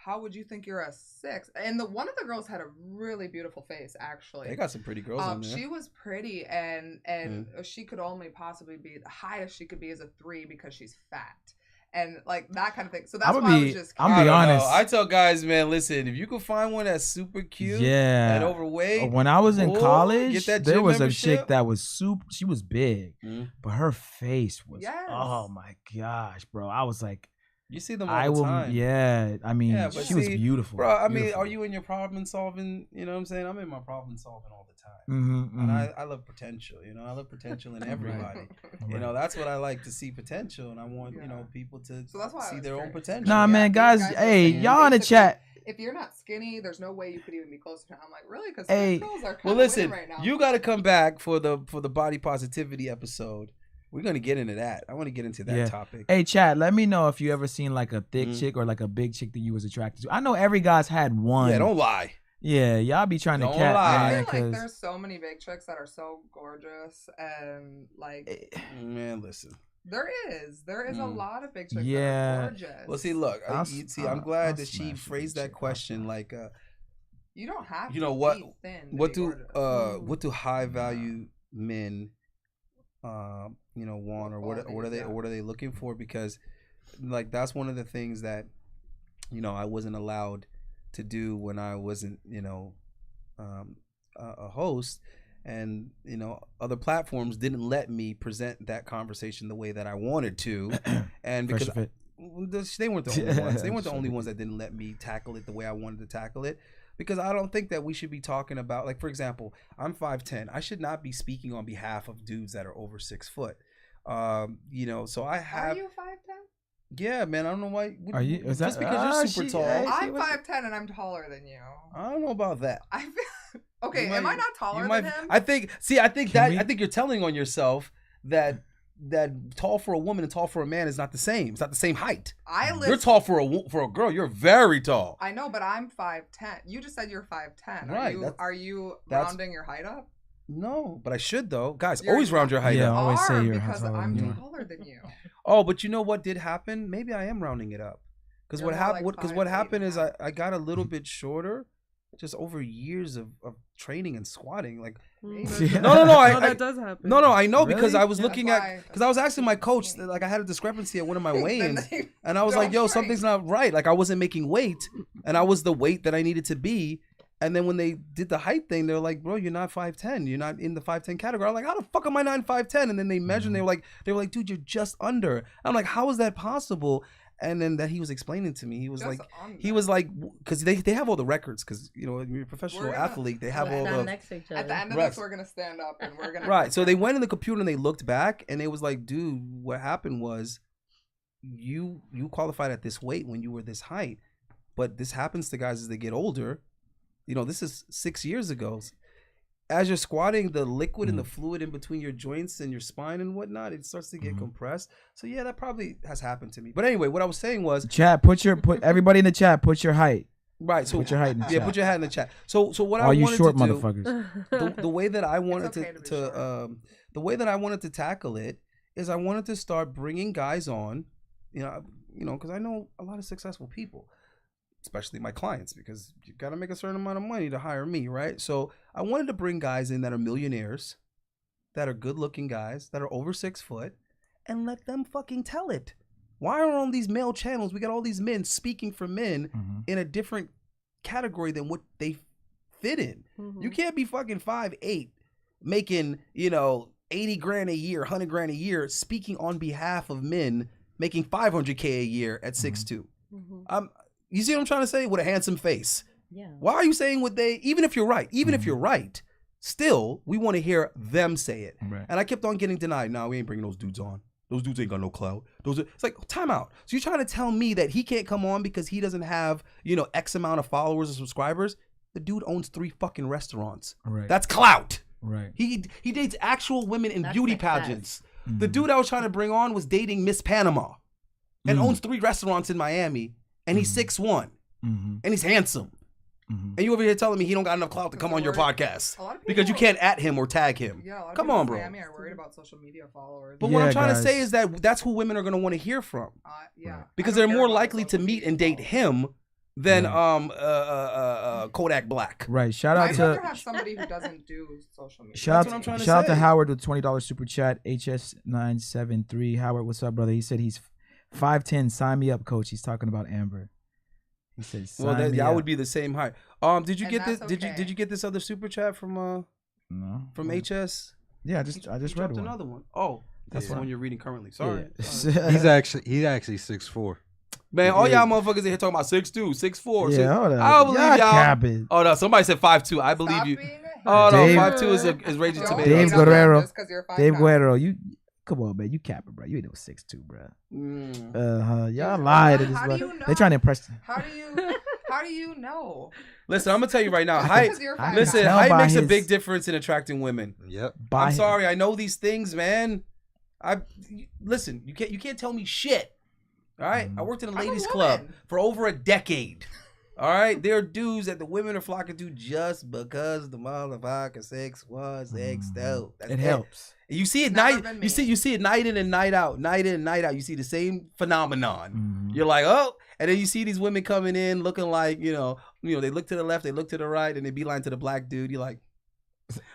S3: how would you think you're a 6? And one of the girls had a really beautiful face, actually.
S1: They got some pretty girls on there.
S3: She was pretty, and she could only possibly be, the highest she could be is a 3 because she's fat. And like that kind of thing. So that's why I was just
S2: I'm be honest.
S1: I tell guys, man, listen, if you can find one that's super cute and overweight.
S2: When I was in college, there was
S1: membership.
S2: A chick that was she was big, but her face was, oh my gosh, bro. I was like,
S1: you see them all the time.
S2: Yeah, I mean, she was beautiful.
S1: Bro, I mean,
S2: beautiful.
S1: are you in your problem solving? You know what I'm saying? I'm in my problem solving all the time. And I love potential. You know, I love potential in everybody. You know, that's what I like to see potential, and I want you know people to see their own potential.
S2: Nah, man, guys, hey, y'all in the chat.
S3: If you're not skinny, there's no way you could even be closer to. I'm like, really? Because girls are kind of
S1: listen,
S3: right now.
S1: You got to come back for the body positivity episode. We're gonna get into that. I want to get into that topic.
S2: Hey, Chad, let me know if you ever seen like a thick chick or like a big chick that you was attracted to. I know every guy's had one.
S1: Yeah, don't lie.
S2: Yeah, y'all be trying to cat.
S3: I feel like there's so many big chicks that are so gorgeous and like.
S1: Man, listen.
S3: There is a lot of big chicks that are gorgeous.
S1: Well, see, look, I'm glad that she phrased that question like.
S3: You don't have.
S1: You know what?
S3: Be thin
S1: what do high value men? You know, want or what are they looking for? Because like that's one of the things that you know I wasn't allowed to do when I wasn't a host, and you know other platforms didn't let me present that conversation the way that I wanted to, and because they weren't the only ones. They weren't the only ones that didn't let me tackle it the way I wanted to tackle it. Because I don't think that we should be talking about, like, for example, I'm 5'10". I should not be speaking on behalf of dudes that are over 6 foot. You know, so I have.
S3: Are you 5'10"?
S1: Yeah, man. I don't know why.
S2: Are you? Is
S1: Just
S2: that,
S1: because you're super tall.
S3: I'm 5'10" and I'm taller than you.
S1: I don't know about that.
S3: I feel okay.
S1: You
S3: Am
S1: might-
S3: I not taller
S1: you
S3: than
S1: might-
S3: him?
S1: I think. See, I think
S2: Can
S1: that.
S2: we-
S1: I think you're telling on yourself that tall for a woman and tall for a man is not the same. It's not the same height. You're tall for a girl. You're very tall.
S3: I know, but I'm 5'10". You just said you're 5'10".
S1: Right,
S3: Are you
S1: that's-
S3: rounding your height up?
S1: No, but I should though. Guys,
S3: You're-
S1: always round your height
S2: Yeah,
S1: up.
S2: always say you're
S3: because
S2: taller
S3: I'm
S2: than you are.
S3: taller than you.
S1: Oh, but you know what did happen? Maybe I am rounding it up. Because
S3: You're
S1: what
S3: more
S1: happened?
S3: like
S1: Because what
S3: 5'8"
S1: happened is
S3: now.
S1: I got a little bit shorter, just over years of training and squatting. Like
S2: Yeah.
S1: no,
S5: that does happen.
S1: no, I know because
S2: Really?
S1: I was
S3: Yeah,
S1: looking
S3: that's
S1: at
S3: why-
S1: because I was asking my coach that, like I had a discrepancy at one of my weigh-ins,
S3: Then they
S1: and I was
S3: don't
S1: like, "Yo,
S3: train.
S1: something's not right." Like I wasn't making weight, and I was the weight that I needed to be. And then when they did the height thing, they're like, "Bro, you're not 5'10". You're not in the 5'10" category. I'm like, "How the fuck am I not in 5'10"? And then they measured, and they were like, "Dude, you're just under." I'm like, "How is that possible?" And then that he was explaining to me, he was
S3: Just
S1: like,
S3: under.
S1: because they have all the records, because you know, you're a professional
S3: We're gonna-
S1: athlete, they have all
S4: Stand
S1: the
S4: next to each
S3: At
S4: other.
S3: the end of
S1: Rex.
S3: this, we're gonna stand up and we're gonna.
S1: right. So they went in the computer and they looked back, and it was like, "Dude, what happened was, you qualified at this weight when you were this height, but this happens to guys as they get older. You know, this is 6 years ago." As you're squatting, the liquid and the fluid in between your joints and your spine and whatnot, it starts to get compressed. So yeah, that probably has happened to me. But anyway, what I was saying was,
S2: Chat, put everybody in the chat. Put your height.
S1: right. So
S2: Put your height in the
S1: yeah,
S2: chat.
S1: put your hat in the chat. So what
S2: All
S1: I
S2: you
S1: wanted
S2: short
S1: to do,
S2: motherfuckers.
S1: the way that I wanted
S3: okay to be
S1: the way that I wanted to tackle it is I wanted to start bringing guys on, you know, because I know a lot of successful people, especially my clients, because you got to make a certain amount of money to hire me, right? So I wanted to bring guys in that are millionaires, that are good-looking guys, that are over 6 foot, and let them fucking tell it. Why are on these male channels we got all these men speaking for men in a different category than what they fit in? You can't be fucking 5'8", making 80 grand a year, 100 grand a year, speaking on behalf of men making 500K a year at 6'2". You see what I'm trying to say? With a handsome face.
S4: Yeah.
S1: Why are you saying what they? Even if you're right, if you're right, still we want to hear them say it.
S2: Right.
S1: And I kept on getting denied. No, we ain't bringing those dudes on. Those dudes ain't got no clout. It's like, time out. So you're trying to tell me that he can't come on because he doesn't have, X amount of followers or subscribers? The dude owns 3 fucking restaurants.
S2: Right.
S1: That's clout.
S2: Right.
S1: He dates actual women in
S4: That's
S1: beauty
S4: success.
S1: pageants. The dude I was trying to bring on was dating Miss Panama and owns 3 restaurants in Miami, and he's 6'1", and he's handsome. And you over here telling me he don't got enough clout to come on your podcast
S3: A lot of
S1: because you
S3: people-
S1: can't at him or tag him.
S3: Yeah, a lot of
S1: Come
S3: people
S1: on,
S3: in
S1: bro.
S3: Miami are worried about social media followers.
S1: But what I'm
S2: Yeah,
S1: trying to say
S2: guys.
S1: is that that's who women are going to want to hear from,
S3: Yeah,
S1: because
S3: I don't
S1: they're
S3: care
S1: more
S3: about
S1: likely to
S3: social
S1: meet
S3: media
S1: and date
S3: followers.
S1: him than Kodak Black.
S2: Right. Shout out
S3: I'd rather
S2: to
S3: have somebody who doesn't do social media.
S2: shout
S1: what I'm
S2: out
S1: trying to
S2: shout out to
S1: say.
S2: Howard with $20 super chat. HS973. Howard, what's up, brother? He said he's 5'10". Sign me up, coach. He's talking about Amber. He said,
S1: Well,
S2: sign me
S1: I
S2: up.
S1: would be the same height. Did you
S3: And
S1: get this?
S3: that's
S1: Did
S3: okay.
S1: you get this other super chat from
S2: No.
S1: HS?
S2: Yeah, I just
S1: He
S2: read
S1: dropped
S2: one.
S1: another one. Oh, that's the one you're reading currently. Sorry.
S2: Yeah.
S1: Sorry.
S6: He's actually 6'4".
S1: Man, all y'all motherfuckers in here talking about 6'2", 6'4".
S2: Yeah, hold on.
S1: I don't believe y'all.
S2: Capping.
S1: Oh no, somebody said 5'2". I believe
S3: Stop
S1: you.
S3: being a
S1: Oh no,
S2: Dave-
S1: 5'2" is raging
S3: Don't
S1: tomato.
S2: Dave
S3: hate on them
S2: Guerrero.
S3: just 'cause you're
S2: Dave
S3: 5'9".
S2: Guerrero, you come on, man. You capping, bro. You ain't no 6'2", bro. Y'all
S3: Dude,
S2: lied to this.
S3: how do
S2: bro.
S3: you
S2: They trying to impress.
S3: How do you know?
S1: Listen, I'm gonna tell you right now.
S3: Just
S1: Height.
S3: because you're
S2: I can
S3: 5'9".
S1: Listen,
S2: tell
S1: height
S2: by
S1: makes a
S2: his-
S1: big difference in attracting women.
S6: Yep.
S2: By
S1: I'm
S2: him.
S1: sorry, I know these things, man. Listen. You can't tell me shit. All right, I worked in a
S3: I'm a
S1: ladies' club
S3: woman.
S1: for over a decade. All right, there are dudes that the women are flocking to just because the motherfucker 6'1", 6'2". That's
S2: It helps.
S1: And you see it
S3: Never
S1: night.
S3: been
S1: You
S3: me.
S1: see it night in and night out, night in and night out. You see the same phenomenon.
S2: Mhm.
S1: You're like, oh, and then you see these women coming in looking like, they look to the left, they look to the right, and they beeline to the black dude. You're like,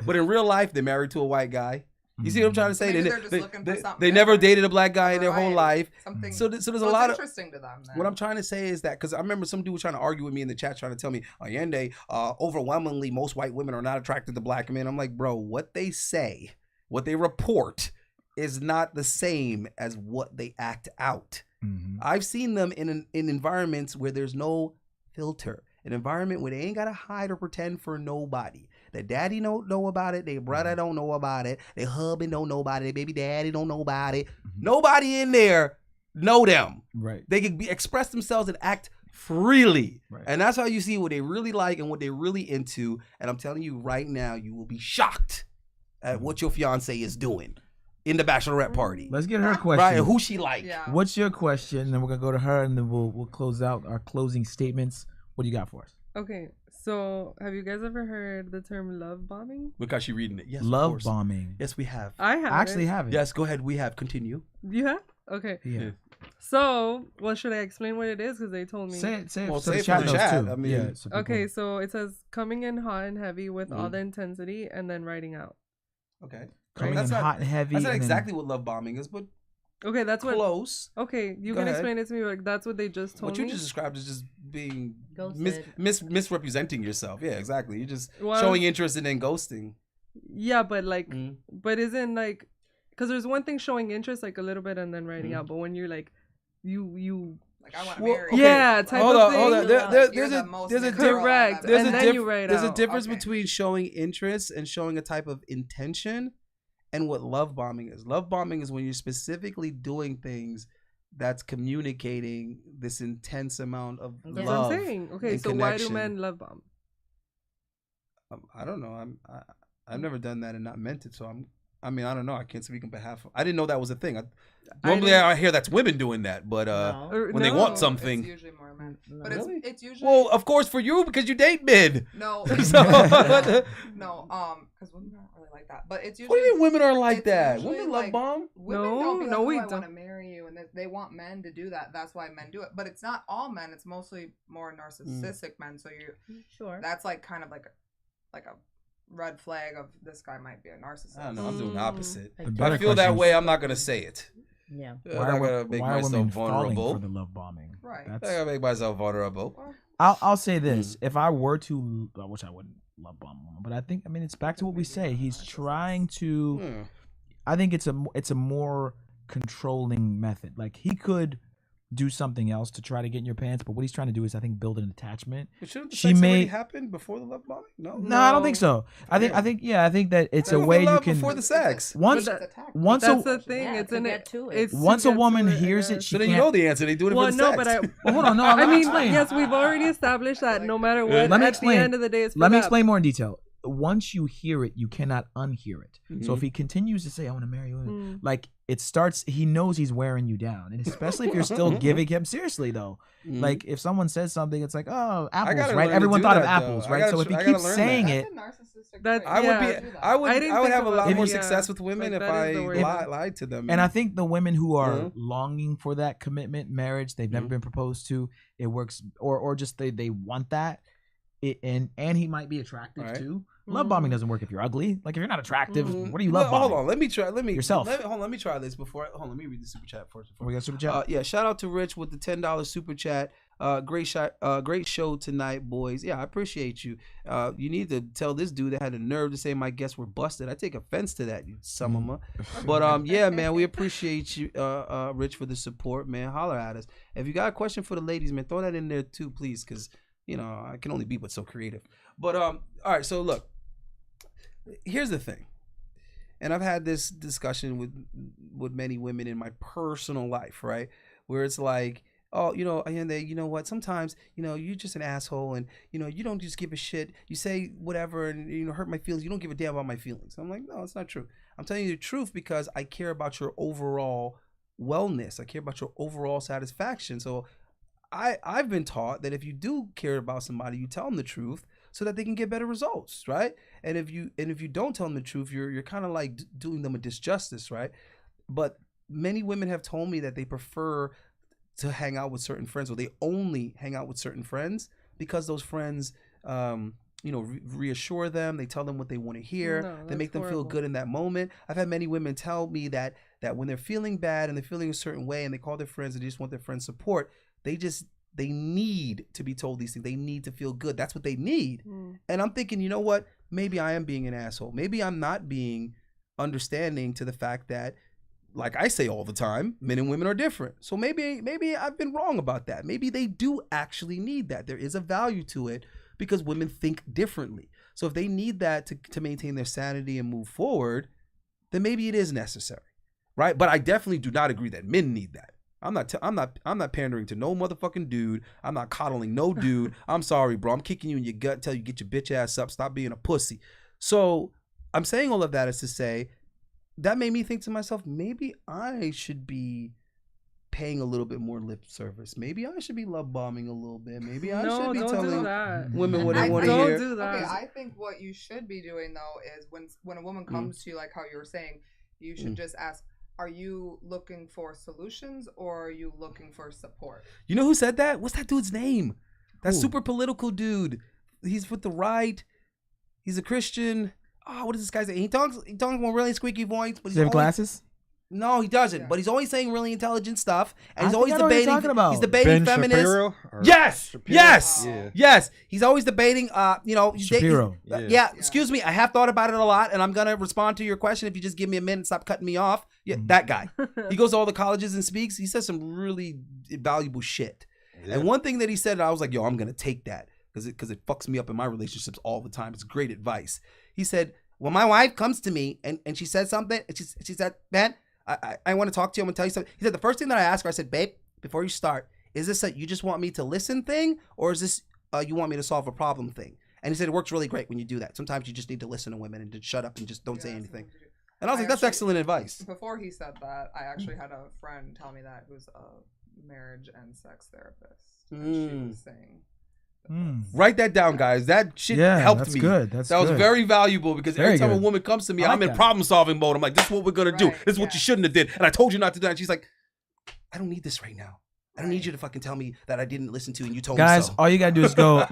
S1: but in real life, they're married to a white guy. You see what I'm trying to say?
S3: Maybe they're just looking for something
S1: they never
S3: different.
S1: dated a black guy in their whole
S3: Variety.
S1: life.
S3: Something.
S1: So there's a
S3: it's
S1: lot of.
S3: interesting to them. Then.
S1: What I'm trying to say is that, because I remember some dude was trying to argue with me in the chat, trying to tell me, Allende, overwhelmingly most white women are not attracted to black men. I'm like, bro, what they say, what they report is not the same as what they act out.
S10: I've seen them in environments where there's no filter, an environment where they ain't gotta hide or pretend for nobody. Their daddy don't know about it. Their brother don't know about it. Their husband don't know about it. Their baby daddy don't know about it. Nobody in there know them.
S2: Right.
S10: They can express themselves and act freely.
S2: Right.
S10: And that's how you see what they really like and what they're really into. And I'm telling you right now, you will be shocked at what your fiance is doing in the bachelorette party.
S2: Let's get her question.
S10: Right, and who she like.
S3: Yeah.
S2: What's your question? And then we're gonna go to her, and then we'll close out our closing statements. What do you got for us?
S5: Okay, so have you guys ever heard the term love bombing?
S10: Because she reading it. Yes, of
S2: Love
S10: course.
S2: bombing.
S10: Yes, we have.
S5: I have.
S2: I actually haven't.
S10: Yes, go ahead. We have. Continue.
S5: You have? Okay.
S2: Yeah.
S5: So, well, should I explain what it is? Because they told me.
S2: Say it. Say it.
S10: Well,
S2: so
S10: say
S2: the
S10: it for
S2: chat
S10: the
S2: knows
S10: chat.
S2: too.
S10: I mean-
S2: yeah. So people-
S5: Okay, so it says coming in hot and heavy with all the intensity and then writing out.
S10: Okay.
S2: Coming
S10: That's
S2: in
S10: not-
S2: hot and heavy.
S10: That's not
S2: and then-
S10: exactly what love bombing is, but
S5: Okay, that's what.
S10: close.
S5: Okay, you
S10: Go
S5: can
S10: ahead.
S5: explain it to me. Like that's what they just told
S10: What
S5: me.
S10: you just described is just being
S4: Ghosted.
S10: misrepresenting yourself. Yeah, exactly. You're just
S5: Well,
S10: showing interest and then ghosting.
S5: Yeah, but like,
S10: Mm.
S5: but isn't like, because there's one thing showing interest like a little bit and then writing out, but when you're like, you.
S3: Like I want to
S10: Well,
S3: marry.
S10: okay.
S3: you.
S5: Yeah, type
S10: Hold
S5: of
S10: on,
S5: thing.
S10: hold on.
S3: You're
S10: There's
S3: the
S10: a
S3: most
S10: there's a
S3: natural
S10: difference.
S5: Correct,
S3: I've
S10: There's
S3: ever
S5: and
S10: a
S5: then
S3: met.
S5: you write
S10: there's a
S5: out.
S10: difference
S3: Okay.
S10: between showing interest and showing a type of intention and what love bombing is. Love bombing is when you're specifically doing things that's communicating this intense amount of
S4: That's
S5: That's
S10: love.
S5: what I'm saying. Okay,
S10: and
S5: so why do
S10: connection.
S5: men love bomb?
S10: I don't know. I've never done that and not meant it. So I mean, I don't know. I can't speak on behalf of. I didn't know that was a thing. Normally,
S5: didn't-
S10: I hear that's women doing that, but
S4: No.
S5: Or-
S10: when they
S5: no.
S10: want something.
S3: It's usually more men. But
S10: Really?
S3: it's usually
S10: Well, of course for you because you date men.
S3: no.
S10: So,
S3: No, because women aren't really like that. But it's usually.
S10: what do you mean women are like
S3: it's
S10: that?
S3: usually
S10: Women love
S3: like-
S10: bomb.
S3: Women
S5: No,
S3: don't be like,
S5: no, we
S3: I want to
S5: don't.
S3: marry you, and they want men to do that. That's why men do it. But it's not all men. It's mostly more narcissistic men. So
S4: Sure.
S3: that's like kind of like a red flag of this guy might be a narcissist.
S10: I don't know. I'm doing the opposite.
S4: Like,
S2: The
S10: If
S2: better
S10: I feel that
S2: question
S10: way,
S2: is-
S10: I'm not gonna say it.
S4: yeah.
S10: I'm not gonna make
S2: why are
S10: myself
S2: women falling
S10: vulnerable.
S2: for the love bombing?
S3: Right.
S10: I'm
S2: That's,
S10: not gonna make myself vulnerable.
S3: Well,
S2: I'll say this: if I were to, which I wouldn't love bomb a woman, but I think it's back to what we say. He's trying to.
S10: Hmm.
S2: I think it's a more controlling method. Like he could do something else to try to get in your pants, but what he's trying to do is, I think, build an attachment.
S10: But shouldn't the
S2: She
S10: sex already
S2: may-
S10: happen before the love bombing? No.
S2: No, I don't think so. I think that it's a
S10: Love
S2: way you
S10: love
S2: can
S10: before the sex.
S2: once
S3: it's attack.
S2: once
S5: That's
S2: a
S5: the thing.
S4: Yeah,
S5: it's
S4: to
S5: in
S4: get
S5: it.
S4: to it.
S5: It's to
S2: once a
S5: get
S2: woman
S5: to it,
S2: hears
S5: I
S2: it,
S5: guess.
S2: she
S10: So then you
S2: can't.
S10: know the answer. They do it
S5: Well,
S10: for the
S5: no,
S10: sex.
S5: but I.
S2: Well, hold on, no. Let
S5: I
S2: me
S5: mean,
S2: explain.
S5: yes, we've already established that no matter what,
S2: Let me
S5: at
S2: explain.
S5: the end of the day, it's for
S2: Let me
S5: them.
S2: explain more in detail. Once you hear it, you cannot unhear it. So
S10: Mm-hmm.
S2: if he continues to say, "I want to marry you,"
S5: Mm.
S2: like it starts, he knows he's wearing you down, and especially if you're still giving him seriously though.
S10: Mhm.
S2: Like if someone says something, it's like, "Oh,
S10: I
S2: apples,
S10: gotta
S2: right?"
S10: learn to
S2: Everyone
S10: do
S2: thought of
S10: that, though.
S2: apples,
S10: I
S2: right?
S10: gotta
S2: So if
S10: tr-
S2: he
S10: I gotta
S2: keeps
S10: learn
S2: saying
S10: that.
S2: it,
S3: That's a narcissistic
S5: That's-
S3: trait.
S10: I would
S5: Yeah.
S10: be. I would.
S5: I didn't
S10: I would
S5: think
S10: have a lot
S5: about
S10: more
S5: it,
S10: success
S5: yeah.
S10: with women
S5: Like,
S10: if
S5: that is the
S10: I
S5: word.
S10: lied to them.
S2: and I think the women who are
S10: Mhm.
S2: longing for that commitment, marriage, they've never been proposed to, it works, or just they want that. And he might be attractive
S10: All right.
S2: too. Love bombing doesn't work if you're ugly. Like if you're not attractive,
S10: Mhm.
S2: what are you love bombing?
S10: Hold on. Let me try. Let me
S2: Yourself.
S10: Let me try this before. Hold on. Let me read the super chat first.
S2: We got super chat.
S10: Yeah. Shout out to Rich with the $10 super chat. Great shot. Great show tonight, boys. Yeah, I appreciate you. You need to tell this dude that had the nerve to say my guests were busted. I take offense to that, you some of them. But yeah, man, we appreciate you, Rich, for the support, man. Holler at us. If you got a question for the ladies, man, throw that in there too, please, because I can only be but so creative. But all right. So look, here's the thing, and I've had this discussion with many women in my personal life, right, where it's like, oh, and they, what, sometimes, you're just an asshole, and you don't just give a shit, you say whatever and hurt my feelings, you don't give a damn about my feelings. I'm like, no, it's not true. I'm telling you the truth because I care about your overall wellness. I care about your overall satisfaction. So I've been taught that if you do care about somebody, you tell them the truth so that they can get better results, right? And if you don't tell them the truth, you're kind of like doing them a disjustice, right? But many women have told me that they prefer to hang out with certain friends, or they only hang out with certain friends because those friends, reassure them. They tell them what they want to hear.
S5: No,
S10: They make them
S5: that's
S10: feel
S5: horrible.
S10: good in that moment. I've had many women tell me that when they're feeling bad and they're feeling a certain way and they call their friends and they just want their friends' support, they need to be told these things. They need to feel good. That's what they need. And I'm thinking, you know what? Maybe I am being an asshole. Maybe I'm not being understanding to the fact that like I say all the time, men and women are different. So maybe I've been wrong about that. Maybe they do actually need that. There is a value to it because women think differently. So if they need that to maintain their sanity and move forward, then maybe it is necessary, right? But I definitely do not agree that men need that. I'm not pandering to no motherfucking dude. I'm not coddling no dude. I'm sorry, bro. I'm kicking you in your gut, tell you get your bitch ass up, stop being a pussy. So I'm saying all of that is to say that made me think to myself, maybe I should be paying a little bit more lip service. Maybe I should be love bombing a little bit. Maybe I should be telling women what they want to hear.
S3: Don't do that. Okay, I think what you should be doing though is when a woman comes to you, like how you were saying, you should just ask, are you looking for solutions or are you looking for support?
S10: You know who said that? What's that dude's name? That super political dude. He's with the right. He's a Christian. Oh, what is this guy's name? He talks with a really squeaky voice. But
S2: Does he have glasses?
S10: No, he doesn't. Yeah. But he's always saying really intelligent stuff, and he's always
S2: debating. What you're talking about.
S10: He's debating
S6: Ben
S10: feminists.
S6: Shapiro
S10: Yes,
S6: Shapiro?
S10: yes,
S6: Yeah.
S10: yes. He's always debating.
S2: Shapiro.
S10: Yeah. Excuse me. I have thought about it a lot, and I'm gonna respond to your question if you just give me a minute. Stop cutting me off. Yeah, that guy. He goes to all the colleges and speaks. He says some really valuable shit. Yeah. And one thing that he said, I was like, yo, I'm gonna take that because it fucks me up in my relationships all the time. It's great advice. He said, when my wife comes to me and she said something, and she said, man, I want to talk to you. I'm going to tell you something. He said, the first thing that I asked her, I said, babe, before you start, is this a you just want me to listen thing? Or is this you want me to solve a problem thing? And he said, it works really great when you do that. Sometimes you just need to listen to women and just shut up and just don't say anything. And I was like, that's excellent advice.
S3: Before he said that, I actually had a friend tell me that it was a marriage and sex therapist. And she was saying...
S10: Write that down, guys. That shit helped me.
S2: Good.
S10: That was very valuable because every time a woman comes to me, I'm in problem solving mode. I'm like, this is what we're gonna do. This is what you shouldn't have did. And I told you not to do that. And she's like, I don't need this right now. I don't need you to fucking tell me that I didn't listen to and you told me so.
S2: Guys, all you gotta do is go, yep.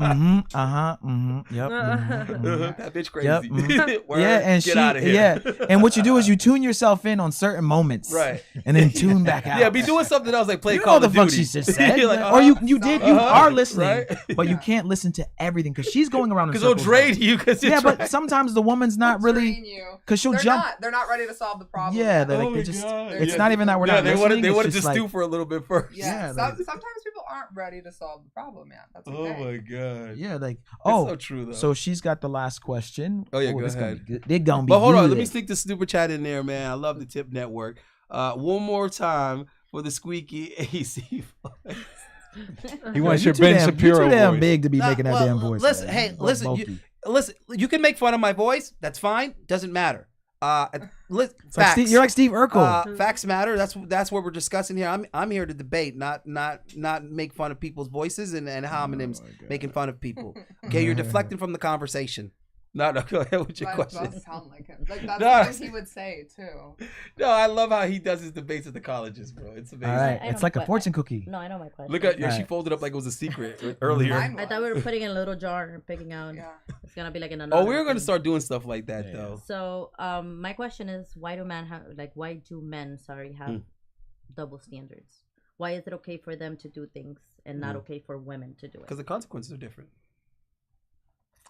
S10: That bitch crazy.
S2: Yep, yeah, and
S10: get out of here.
S2: Yeah, and what you do is you tune yourself in on certain moments,
S10: right,
S2: and then tune back out.
S10: Yeah, be doing something else like play
S2: Call
S10: of
S2: Duty. What the fuck she just said, like, or you are listening,
S10: right?
S2: But you can't listen to everything because she's going around.
S10: Because they'll drain you.
S2: But sometimes the woman's not really because she'll jump.
S3: They're not ready to solve the problem.
S2: Yeah, they're like they just. It's not even that we're not listening.
S10: They wanted to stew for a little bit first.
S3: Yeah, sometimes people aren't ready to solve the problem yet. That's okay.
S10: Oh my god.
S2: Yeah, like
S10: It's so true though.
S2: So she's got the last question.
S10: Oh yeah, go ahead.
S2: They're gonna be.
S10: But hold on,
S2: good.
S10: let me sneak the super chat in there, man. I love the Tip Network. One more time for the squeaky AC voice.
S6: He wants your Ben Shapiro
S2: You're too damn
S6: voice.
S2: big to be making that damn voice.
S10: Listen,
S2: man.
S10: hey, listen. You can make fun of my voice. That's fine. Doesn't matter. Facts.
S2: You're like Steve Urkel.
S10: Facts matter. That's what we're discussing here. I'm here to debate, not make fun of people's voices and homonyms making fun of people. Okay, you're deflecting from the conversation. No, go ahead with your question.
S3: That does sound like him. Like that's what he would say too.
S10: No, I love how he does his debates at the colleges, bro. It's amazing.
S2: All right, it's like a fortune cookie.
S4: No, I know my question.
S10: Look at she folded up like it was a secret earlier.
S4: I thought we were putting in a little jar and picking out. Yeah. It's gonna be like in another.
S10: Oh, we were gonna start doing stuff like that though.
S4: So, my question is, why do men have have double standards? Why is it okay for them to do things and not okay for women to do it?
S10: Because the consequences are different.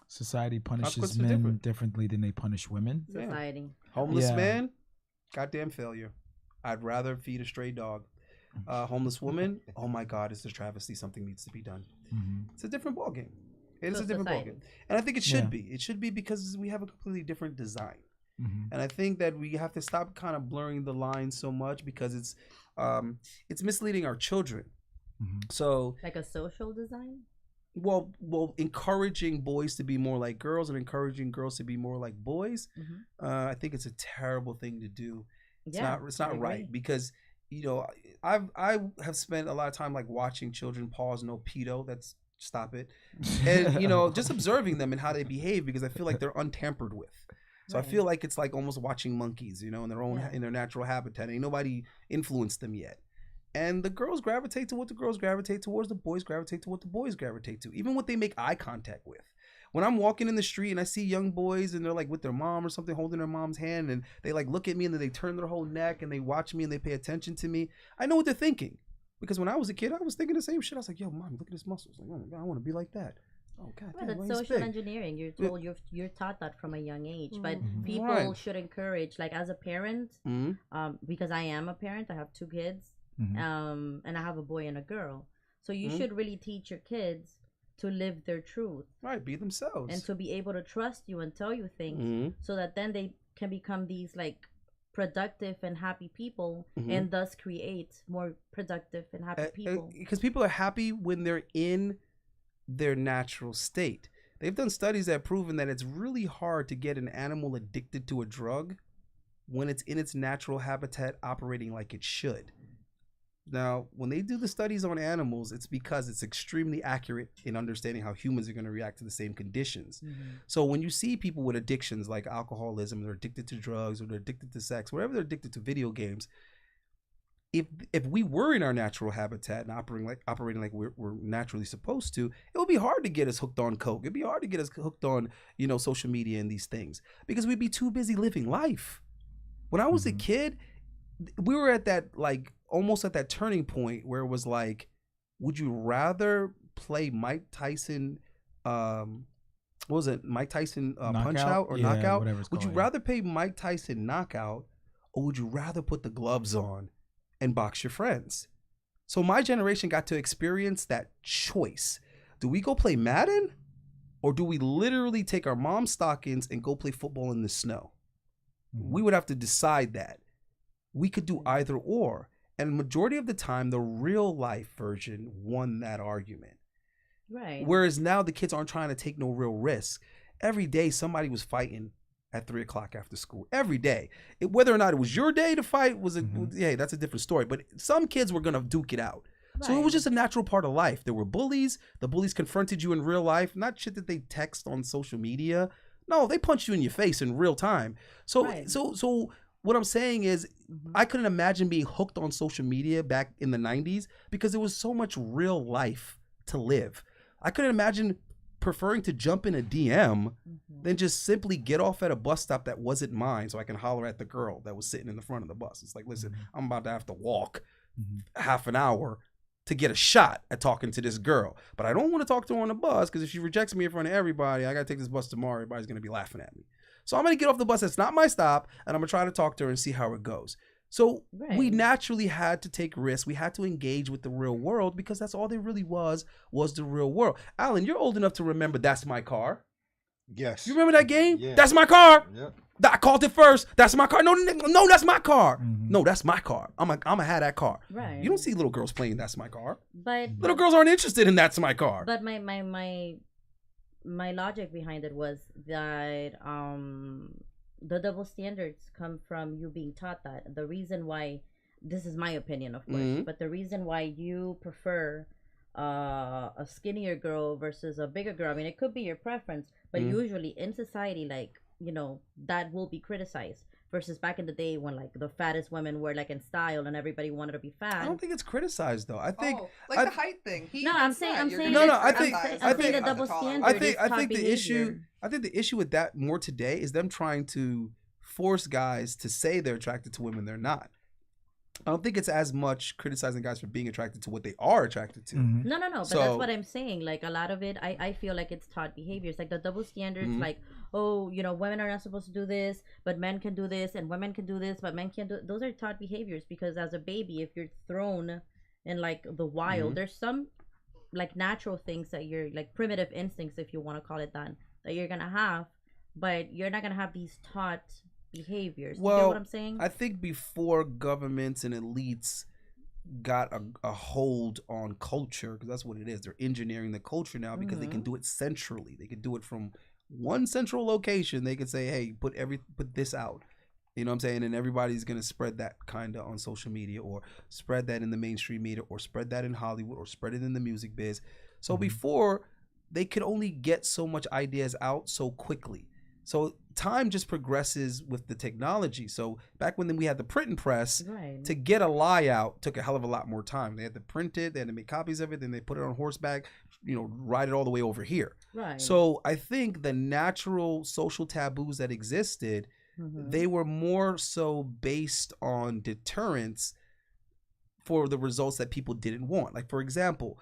S2: Society punishes men differently than they punish women.
S4: Society.
S10: Homeless man, goddamn failure. I'd rather feed a stray dog. Homeless woman, oh my God, it's a travesty. Something needs to be done. It's a different ballgame. It is a different ballgame. And I think it should be. It should be because we have a completely different design. And I think that we have to stop kind of blurring the lines so much because it's misleading our children. So
S4: like a social design?
S10: Well, encouraging boys to be more like girls and encouraging girls to be more like boys, I think it's a terrible thing to do. It's not right because I have spent a lot of time like watching children pause no pedo. That's stop it, and just observing them and how they behave because I feel like they're untampered with. So I feel like it's like almost watching monkeys, in their own in their natural habitat. Ain't nobody influenced them yet. And the girls gravitate to what the girls gravitate towards. The boys gravitate to what the boys gravitate to. Even what they make eye contact with. When I'm walking in the street and I see young boys and they're like with their mom or something holding their mom's hand and they like look at me and then they turn their whole neck and they watch me and they pay attention to me. I know what they're thinking. Because when I was a kid, I was thinking the same shit. I was like, yo, mom, look at his muscles. Like, oh my God, I want to be like that. Oh, God
S4: Well,
S10: damn,
S4: that's
S10: why you
S4: social
S10: spit?
S4: engineering. You're taught that from a young age, but people
S10: Right.
S4: should encourage, like as a parent, because I am a parent. I have 2 kids, and I have a boy and a girl. So you should really teach your kids to live their truth,
S10: Right, be themselves.
S4: and to be able to trust you and tell you things, so that then they can become these like productive and happy people, and thus create more productive and happy people.
S10: Because people are happy when they're in their natural state. They've done studies that have proven that it's really hard to get an animal addicted to a drug when it's in its natural habitat operating like it should. Now, when they do the studies on animals, it's because it's extremely accurate in understanding how humans are going to react to the same conditions. So when you see people with addictions like alcoholism, they're addicted to drugs, or they're addicted to sex, whatever they're addicted to, video games, if we were in our natural habitat and operating like we're naturally supposed to, it would be hard to get us hooked on coke. It'd be hard to get us hooked on, social media and these things, because we'd be too busy living life. When I was a kid, we were at that, like, almost at that turning point where it was like, would you rather play Mike Tyson, what was it, Mike Tyson Punch Out or Knockout? Would you rather play Mike Tyson Knockout, or would you rather put the gloves on and box your friends? So my generation got to experience that choice. Do we go play Madden, or do we literally take our mom's stockings and go play football in the snow? We would have to decide that. We could do either or. And majority of the time, the real life version won that argument.
S4: Right.
S10: Whereas now the kids aren't trying to take no real risk. Every day somebody was fighting at 3 o'clock after school. Every day. Whether or not it was your day to fight, yeah, that's a different story. But some kids were going to duke it out. Right. So it was just a natural part of life. There were bullies. The bullies confronted you in real life. Not shit that they text on social media. No, they punched you in your face in real time. So
S4: Right.
S10: so what I'm saying is, I couldn't imagine being hooked on social media back in the 90s, because there was so much real life to live. I couldn't imagine preferring to jump in a DM than just simply get off at a bus stop that wasn't mine so I can holler at the girl that was sitting in the front of the bus. It's like, listen, I'm about to have to walk half an hour to get a shot at talking to this girl. But I don't want to talk to her on the bus, because if she rejects me in front of everybody, I got to take this bus tomorrow. Everybody's going to be laughing at me. So I'm going to get off the bus that's not my stop, and I'm going to try to talk to her and see how it goes. So we naturally had to take risks. We had to engage with the real world, because that's all there really was the real world. Alan, you're old enough to remember That's My Car.
S6: Yes.
S10: You remember that game?
S6: Yeah.
S10: That's my car.
S6: Yep.
S10: I called it first. That's my car. No, that's my car. No, that's my car. I'm gonna have that car.
S4: Right.
S10: You don't see little girls playing That's My Car.
S4: But
S10: Little girls aren't interested in That's My Car.
S4: But my logic behind it was that the double standards come from you being taught that. The reason why, this is my opinion, of course, but the reason why you prefer a skinnier girl versus a bigger girl, I mean, it could be your preference, but usually in society, like, that will be criticized. Versus back in the day when, like, the fattest women were, like, in style and everybody wanted to be fat.
S10: I don't think it's criticized though. I think
S3: the height thing.
S4: I'm saying the double standard.
S10: I think the issue with that more today is them trying to force guys to say they're attracted to women they're not. I don't think it's as much criticizing guys for being attracted to what they are attracted to.
S4: No, but that's what I'm saying. Like, a lot of it, I feel like it's taught behaviors. Like the double standards, like, oh, women are not supposed to do this, but men can do this, and women can do this, but men can't do. Those are taught behaviors, because as a baby, if you're thrown in, like, the wild, there's some, like, natural things that you're, like, primitive instincts, if you want to call it that you're gonna have, but you're not gonna have these taught behaviors.
S10: Well,
S4: you know what I'm saying?
S10: I think before governments and elites got a hold on culture, because that's what it is, they're engineering the culture now, because they can do it centrally. They can do it from one central location. They can say, hey, put this out, you know what I'm saying, and everybody's gonna spread that kind of on social media, or spread that in the mainstream media, or spread that in Hollywood, or spread it in the music biz. So before, they could only get so much ideas out so quickly. So time just progresses with the technology. So back when we had the printing press, to get a lie out took a hell of a lot more time. They had to print it, they had to make copies of it, then they put it on horseback, ride it all the way over here.
S4: Right.
S10: So I think the natural social taboos that existed, they were more so based on deterrence for the results that people didn't want. Like, for example,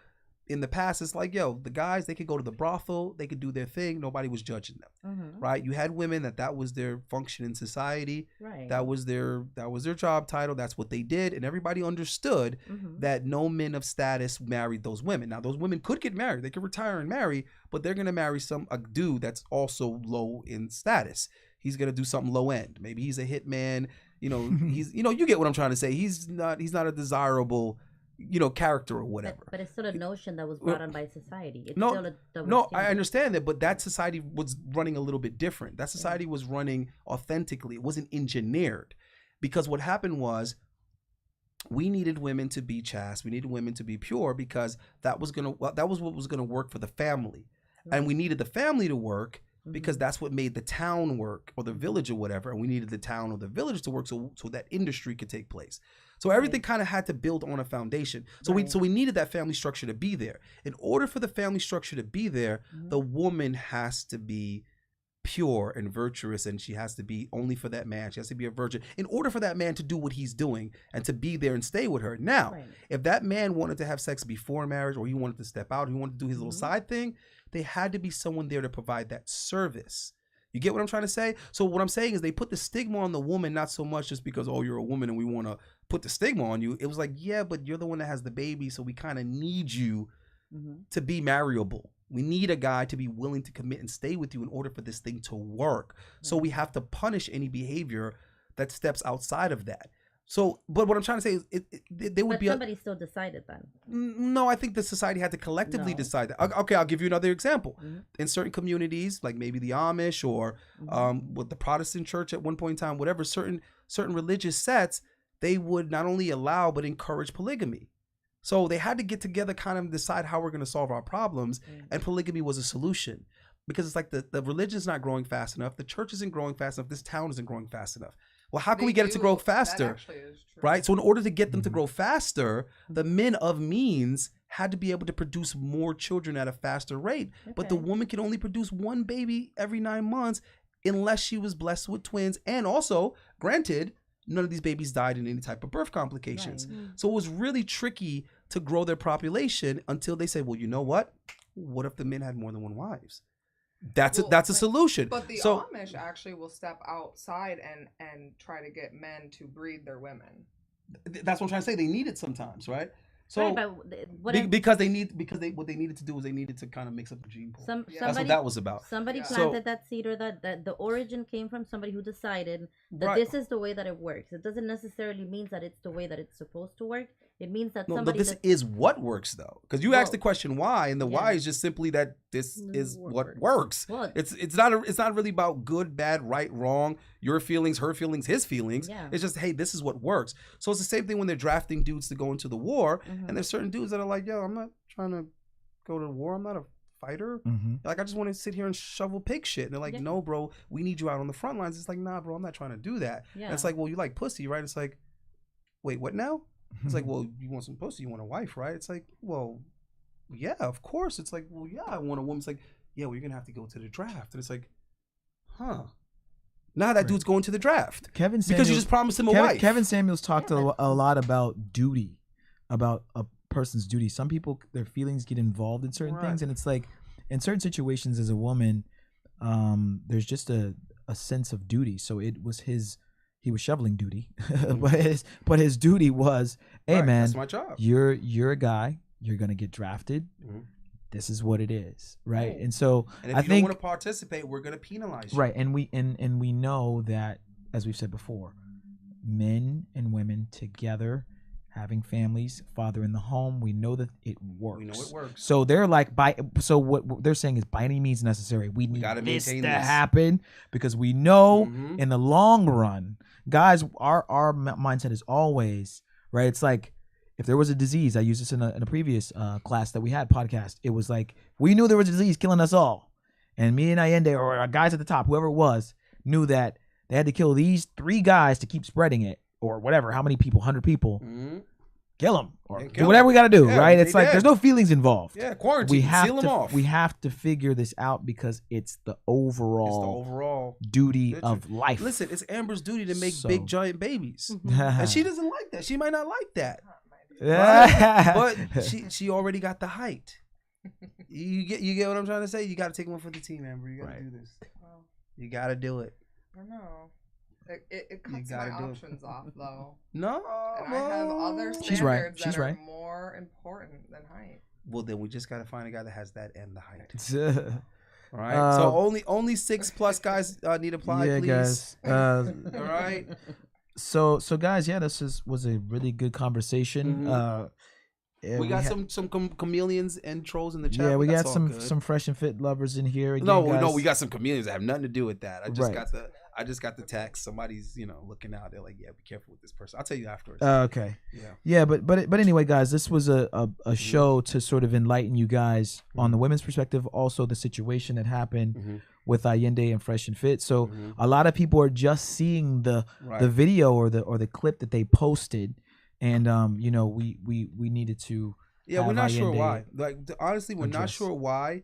S10: in the past, it's like, yo, the guys, they could go to the brothel, they could do their thing, nobody was judging them, right? You had women that was their function in society,
S4: Right.
S10: that was their job title, that's what they did, and everybody understood that no men of status married those women. Now, those women could get married, they could retire and marry, but they're gonna marry a dude that's also low in status. He's gonna do something low end. Maybe he's a hitman. You know, you get what I'm trying to say. He's not a desirable, character or whatever.
S4: But it's still a notion that was brought on by society. It's
S10: No,
S4: still a double
S10: no, I
S4: standard.
S10: understand that, but that society was running a little bit different. That society was running authentically. It wasn't engineered, because what happened was we needed women to be chaste. We needed women to be pure, because that was what was gonna work for the family, and we needed the family to work. Because that's what made the town work, or the village or whatever, and we needed the town or the village to work so that industry could take place. So everything kind of had to build on a foundation. So we needed that family structure to be there. In order for the family structure to be there, the woman has to be pure and virtuous, and she has to be only for that man. She has to be a virgin in order for that man to do what he's doing and to be there and stay with her. Now, if that man wanted to have sex before marriage, or he wanted to step out, he wanted to do his little side thing, they had to be someone there to provide that service. You get what I'm trying to say? So what I'm saying is they put the stigma on the woman, not so much just because, oh, you're a woman and we want to put the stigma on you. It was like, yeah, but you're the one that has the baby, so we kind of need you to be marriable. We need a guy to be willing to commit and stay with you in order for this thing to work. So we have to punish any behavior that steps outside of that. So, but what I'm trying to say is, they would
S4: But
S10: be.
S4: somebody still decided then.
S10: No, I think the society had to collectively decide that. Okay, I'll give you another example. In certain communities, like maybe the Amish or with the Protestant church at one point in time, whatever, certain religious sets, they would not only allow but encourage polygamy. So they had to get together, kind of decide how we're going to solve our problems, and polygamy was a solution. Because it's like the religion's not growing fast enough, the church isn't growing fast enough, this town isn't growing fast enough. Well, how can we get it to grow faster? Right? So in order to get them to grow faster, the men of means had to be able to produce more children at a faster rate. But the woman can only produce one baby every 9 months unless she was blessed with twins. And also, granted, none of these babies died in any type of birth complications. So it was really tricky to grow their population until they said, well, you know what? What if the men had more than one wives? That's a solution.
S3: But the Amish actually will step outside and try to get men to breed their women.
S10: That's what I'm trying to say. They need it sometimes, right? So
S4: Right, but
S10: because what they needed to do was they needed to kind of mix up the gene pool. That's what that was about.
S4: Somebody planted that seed, or that the origin came from somebody who decided that this is the way that it works. It doesn't necessarily mean that it's the way that it's supposed to work. It means that somebody.
S10: But this is what works, though, because you asked the question why, and the why is just simply that this is what works.
S4: Well,
S10: it's not really about good, bad, right, wrong, your feelings, her feelings, his feelings. It's just, hey, this is what works. So it's the same thing when they're drafting dudes to go into the war, and there's certain dudes that are like, yo, I'm not trying to go to the war. I'm not a fighter. Like, I just want to sit here and shovel pig shit. And they're like, no, bro, we need you out on the front lines. It's like, nah, bro, I'm not trying to do that. And it's like, well, you like pussy, right? It's like, wait, what now? It's like, well, you want some pussy, you want a wife, right? It's like, well, yeah, of course. It's like, well, yeah, I want a woman. It's like, yeah, well, you're gonna have to go to the draft. And it's like, huh. Now that dude's going to the draft. Because you just promised him a wife.
S2: Kevin Samuels talked a lot about duty, about a person's duty. Some people, their feelings get involved in certain things, and it's like, in certain situations as a woman, there's just a sense of duty. So it was he was shoveling duty, but his duty was, hey man,
S10: that's my job.
S2: You're a guy. You're gonna get drafted. This is what it is, right? And so
S10: if you don't want to participate, we're gonna penalize you,
S2: right? And we know that, as we've said before, men and women together, having families, father in the home, we know that it works. We know it works. So they're like, so what they're saying is, by any means necessary, we need this to happen, because we know in the long run, guys, our mindset is always, right? It's like, if there was a disease, I used this in a previous class that we had podcast. It was like, we knew there was a disease killing us all, and me and Allende, or our guys at the top, whoever it was, knew that they had to kill these 3 guys to keep spreading it, or whatever, how many people, 100 people, kill them, or do whatever we got to do, right? It's like, there's no feelings involved.
S10: Yeah, quarantine, seal them off.
S2: We have to figure this out, because it's the overall duty of life.
S10: Listen, it's Amber's duty to make big, giant babies. And she doesn't like that. She might not like that. Right? But she already got the height. You get what I'm trying to say? You got to take one for the team, Amber. You got to do this. You got to do it.
S3: I don't know. It cuts my options off, though.
S10: No.
S3: And I have other standards that are more important than height.
S10: Well, then we just got to find a guy that has that and the height. All right. So only 6+ guys need apply, please.
S2: Guys.
S10: All right.
S2: So guys, this was a really good conversation.
S10: We got some chameleons and trolls in the chat.
S2: Yeah, we got some fresh and fit lovers in here. Again,
S10: no, we got some chameleons that have nothing to do with that. I just got the text. Somebody's looking out. They're like, yeah, be careful with this person. I'll tell you afterwards.
S2: Okay. Yeah, but anyway, guys, this was a show to sort of enlighten you guys on the women's perspective, also the situation that happened with Allende and Fresh and Fit. So a lot of people are just seeing the video or the clip that they posted. And we needed to.
S10: Yeah, we're not sure why. Like honestly, we're not sure why.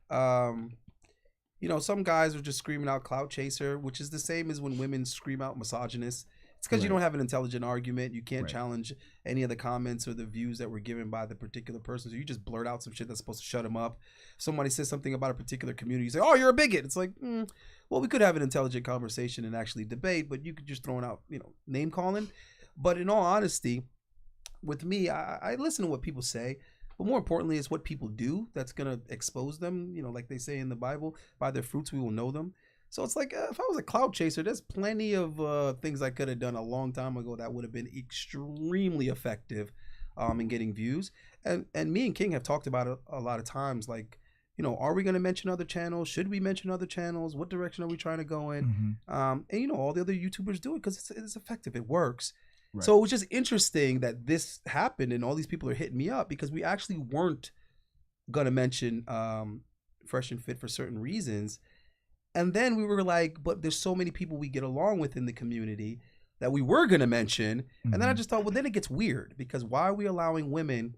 S10: Some guys are just screaming out clout chaser, which is the same as when women scream out misogynist. It's because you don't have an intelligent argument. You can't challenge any of the comments or the views that were given by the particular person. So you just blurt out some shit that's supposed to shut them up. If somebody says something about a particular community, you say, "Oh, you're a bigot." It's like, well, we could have an intelligent conversation and actually debate, but you could just throw out, name calling. But in all honesty, with me, I listen to what people say, but more importantly, it's what people do that's gonna expose them. Like they say in the Bible, by their fruits we will know them. So it's like if I was a clout chaser, there's plenty of things I could have done a long time ago that would have been extremely effective in getting views. And me and King have talked about it a lot of times. Like, are we going to mention other channels? Should we mention other channels? What direction are we trying to go in? And all the other YouTubers do it because it's effective. It works. Right. So it was just interesting that this happened and all these people are hitting me up because we actually weren't going to mention Fresh and Fit for certain reasons. And then we were like, but there's so many people we get along with in the community that we were going to mention. And then I just thought, well, then it gets weird because why are we allowing women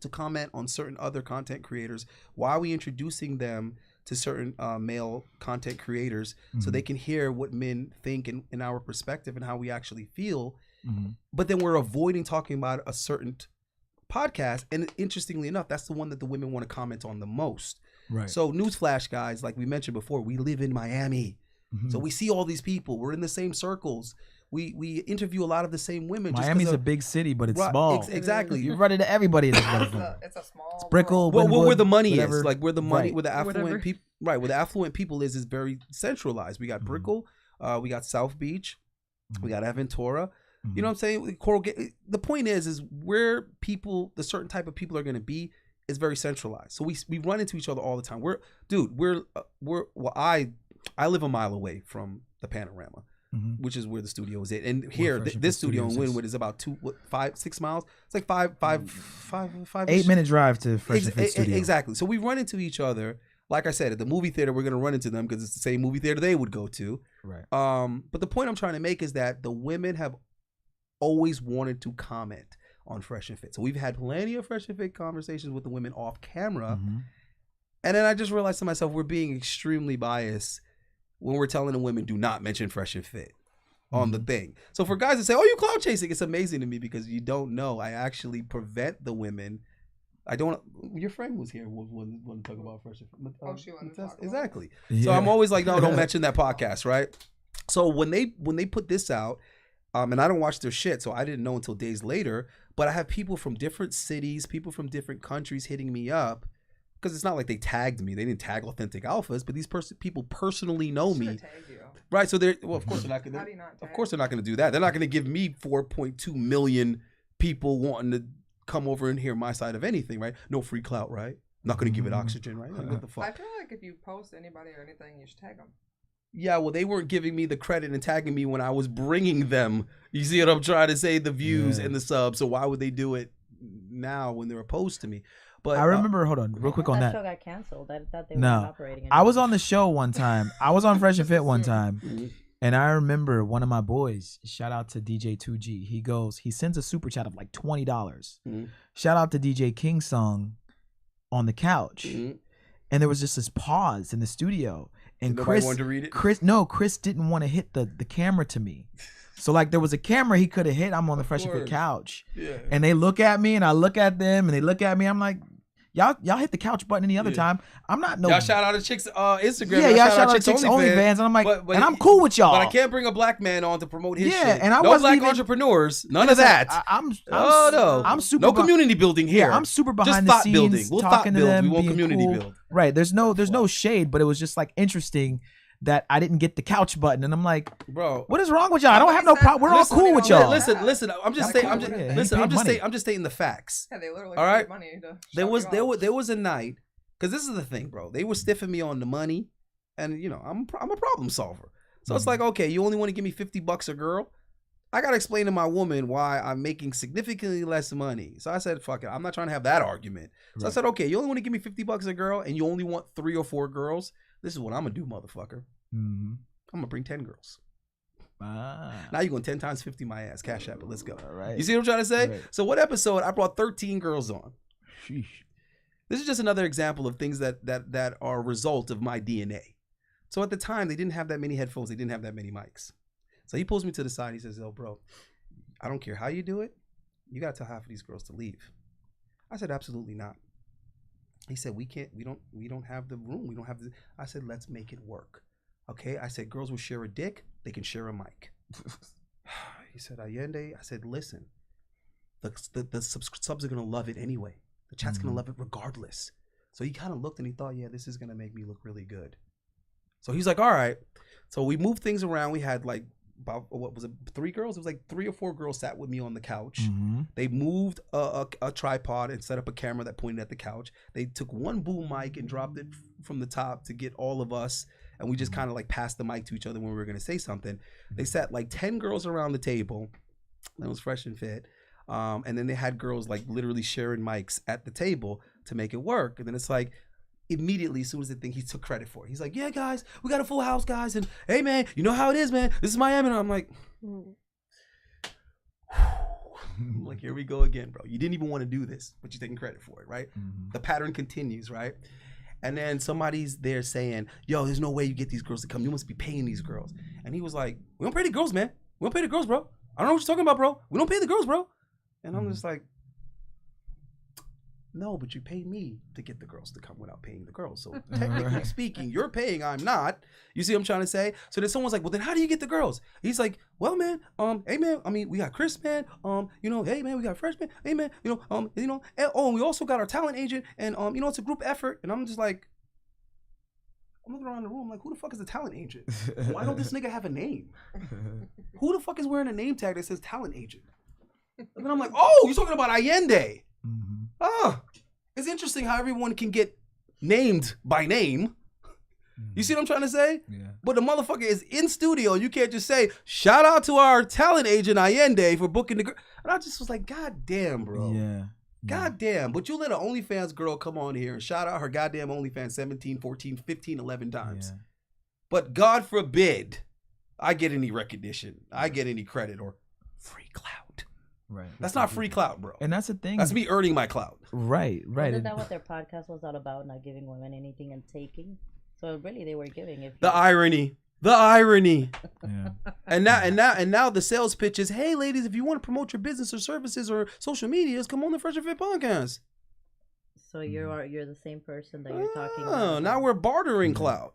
S10: to comment on certain other content creators? Why are we introducing them to certain male content creators so they can hear what men think in our perspective and how we actually feel? But then we're avoiding talking about a certain podcast. And interestingly enough, that's the one that the women want to comment on the most. Right. So newsflash, guys, like we mentioned before, we live in Miami. So we see all these people. We're in the same circles. We interview a lot of the same women.
S2: Miami's a big city, but it's small.
S10: Exactly.
S2: You run into everybody in this motherfucker.
S3: It's a small.
S2: It's Brickell.
S10: Well, where the money
S2: whatever.
S10: is, like where the money, where the affluent people, where the affluent people is very centralized. We got Brickell, we got South Beach, we got Aventura. You know what I'm saying? Coral. The point is where people, the certain type of people are going to be, is very centralized. So we run into each other all the time. I live a mile away from the Panorama, which is where the studio is at. And here, this studio in Wynwood is about 6 miles. It's like five
S2: 8-minute drive to Fresh and Fit Studio.
S10: Exactly. So we run into each other. Like I said, at the movie theater, we're going to run into them because it's the same movie theater they would go to.
S2: Right.
S10: But the point I'm trying to make is that the women have always wanted to comment on Fresh and Fit. So we've had plenty of Fresh and Fit conversations with the women off camera. And then I just realized to myself, we're being extremely biased when we're telling the women, do not mention Fresh and Fit on the thing. So for guys to say, oh, you cloud chasing, it's amazing to me because you don't know. I actually prevent the women. I don't. Your friend was here wouldn't talk about Fresh and Fit.
S3: Oh, she wanted to talk about
S10: exactly. Yeah. So I'm always like, no, don't mention that podcast, right? So when they put this out, and I don't watch their shit, so I didn't know until days later. But I have people from different cities, people from different countries hitting me up because it's not like they tagged me. They didn't tag Authentic Alphas, but these people personally know me, right? So they're of course they're not going to. Of course they're not going to do that. They're not going to give me 4.2 million people wanting to come over and hear my side of anything, right? No free clout, right? Not going to give it oxygen, right? Like, what the fuck?
S3: I feel like if you post anybody or anything, you should tag them.
S10: Yeah, well, they weren't giving me the credit and tagging me when I was bringing them. You see what I'm trying to say? The views and the subs. So why would they do it now when they're opposed to me? But
S2: I remember, hold on, real quick on that.
S4: That show got canceled. I thought they weren't operating anymore.
S2: I was on the show one time. I was on Fresh and Fit one time. And I remember one of my boys, shout out to DJ 2G. He sends a super chat of like $20. Shout out to DJ King Song on the couch. And there was just this pause in the studio. And
S10: Nobody wanted to read it?
S2: Chris didn't want to hit the camera to me. So like there was a camera he could have hit. I'm on the Fresh and Fit
S10: course.
S2: couch.
S10: Yeah.
S2: And they look at me and I look at them and they look at me. I'm like, y'all hit the couch button any other time. I'm not no.
S10: Y'all shout out to chicks Instagram.
S2: Yeah, y'all shout out to chicks OnlyFans. And I'm like, and I'm cool with y'all.
S10: But I can't bring a black man on to promote his shit.
S2: And I
S10: no
S2: wasn't
S10: black
S2: even,
S10: entrepreneurs. None of that.
S2: I'm super.
S10: No community building here.
S2: Yeah, I'm super behind
S10: just
S2: the
S10: thought
S2: scenes.
S10: building. We'll
S2: talking
S10: thought
S2: to
S10: build.
S2: them,
S10: We want
S2: being
S10: community
S2: cool.
S10: build.
S2: Right. There's no shade, but it was just like interesting that I didn't get the couch button, and I'm like,
S10: bro,
S2: what is wrong with y'all? I don't have no problem. We're all cool with y'all.
S10: Listen. I'm just saying. I'm just stating the facts.
S3: Yeah, they literally
S10: all right.
S3: money to
S10: there was a night, because this is the thing, bro. They were stiffing me on the money, and I'm a problem solver. So it's like, okay, you only want to give me $50 a girl. I gotta explain to my woman why I'm making significantly less money. So I said, fuck it. I'm not trying to have that argument. So I said, okay, you only want to give me $50 a girl, and you only want 3 or 4 girls. This is what I'm gonna do, motherfucker. I'm gonna bring 10 girls. Now you're going 10 times 50 my ass. Cash app it. Let's go.
S2: All right.
S10: You see what I'm trying to say?
S2: Right.
S10: So what episode? I brought 13 girls on.
S2: Sheesh.
S10: This is just another example of things that are a result of my DNA. So at the time, they didn't have that many headphones. They didn't have that many mics. So he pulls me to the side. He says, "Oh, bro, I don't care how you do it. You got to tell half of these girls to leave." I said, "Absolutely not." He said, "We don't have the room. We don't have the." I said, "Let's make it work." Okay. I said, "Girls will share a dick. They can share a mic." He said, "Allende." I said, "Listen, the subs are gonna love it anyway. The chat's gonna love it regardless." So he kind of looked and he thought, "Yeah, this is gonna make me look really good." So he's like, "All right." So we moved things around. We had like about 3 girls? It was like 3 or 4 girls sat with me on the couch. They moved a tripod and set up a camera that pointed at the couch. They took one boom mic and dropped it from the top to get all of us, and we just kind of like passed the mic to each other when we were gonna say something. They sat like 10 girls around the table. That was Fresh and Fit. And then they had girls like literally sharing mics at the table to make it work. And then it's like, immediately, as soon as the thing, he took credit for it. He's like, "Yeah, guys, we got a full house, guys, and hey, man, you know how it is, man. This is Miami." And I'm like, here we go again, bro. You didn't even want to do this, but you're taking credit for it, right? The pattern continues, right? And then somebody's there saying, "Yo, there's no way you get these girls to come. You must be paying these girls." And he was like, "We don't pay the girls, man. We don't pay the girls, bro. I don't know what you're talking about, bro. We don't pay the girls, bro." And I'm just like, "No, but you pay me to get the girls to come without paying the girls. So technically speaking, you're paying, I'm not." You see what I'm trying to say? So then someone's like, "Well, then how do you get the girls?" He's like, "Well, man, hey man, I mean, we got Chris, man, hey man, we got Fresh, man, hey man, and, and we also got our talent agent, and it's a group effort." And I'm just like, I'm looking around the room like, who the fuck is the talent agent? Why don't this nigga have a name? Who the fuck is wearing a name tag that says talent agent? And then I'm like, oh, you're talking about Allende. Oh, it's interesting how everyone can get named by name. You see what I'm trying to say? Yeah. But the motherfucker is in studio. You can't just say, "Shout out to our talent agent Allende for booking the girl." And I just was like, God damn, bro.
S2: Yeah.
S10: God damn. But you let an OnlyFans girl come on here and shout out her goddamn OnlyFans 17, 14, 15, 11 times. Yeah. But God forbid I get any recognition. I get any credit or free clout. Right. That's not free clout, bro.
S2: And that's the thing.
S10: That's me earning my clout.
S2: Right.
S4: Isn't that what their podcast was all about? Not giving women anything and taking. So really, they were giving.
S10: The irony. Yeah. And now the sales pitch is, "Hey, ladies, if you want to promote your business or services or social medias, come on the Fresh and Fit podcast."
S4: So you're the same person that you're talking about.
S10: Oh, now we're bartering clout.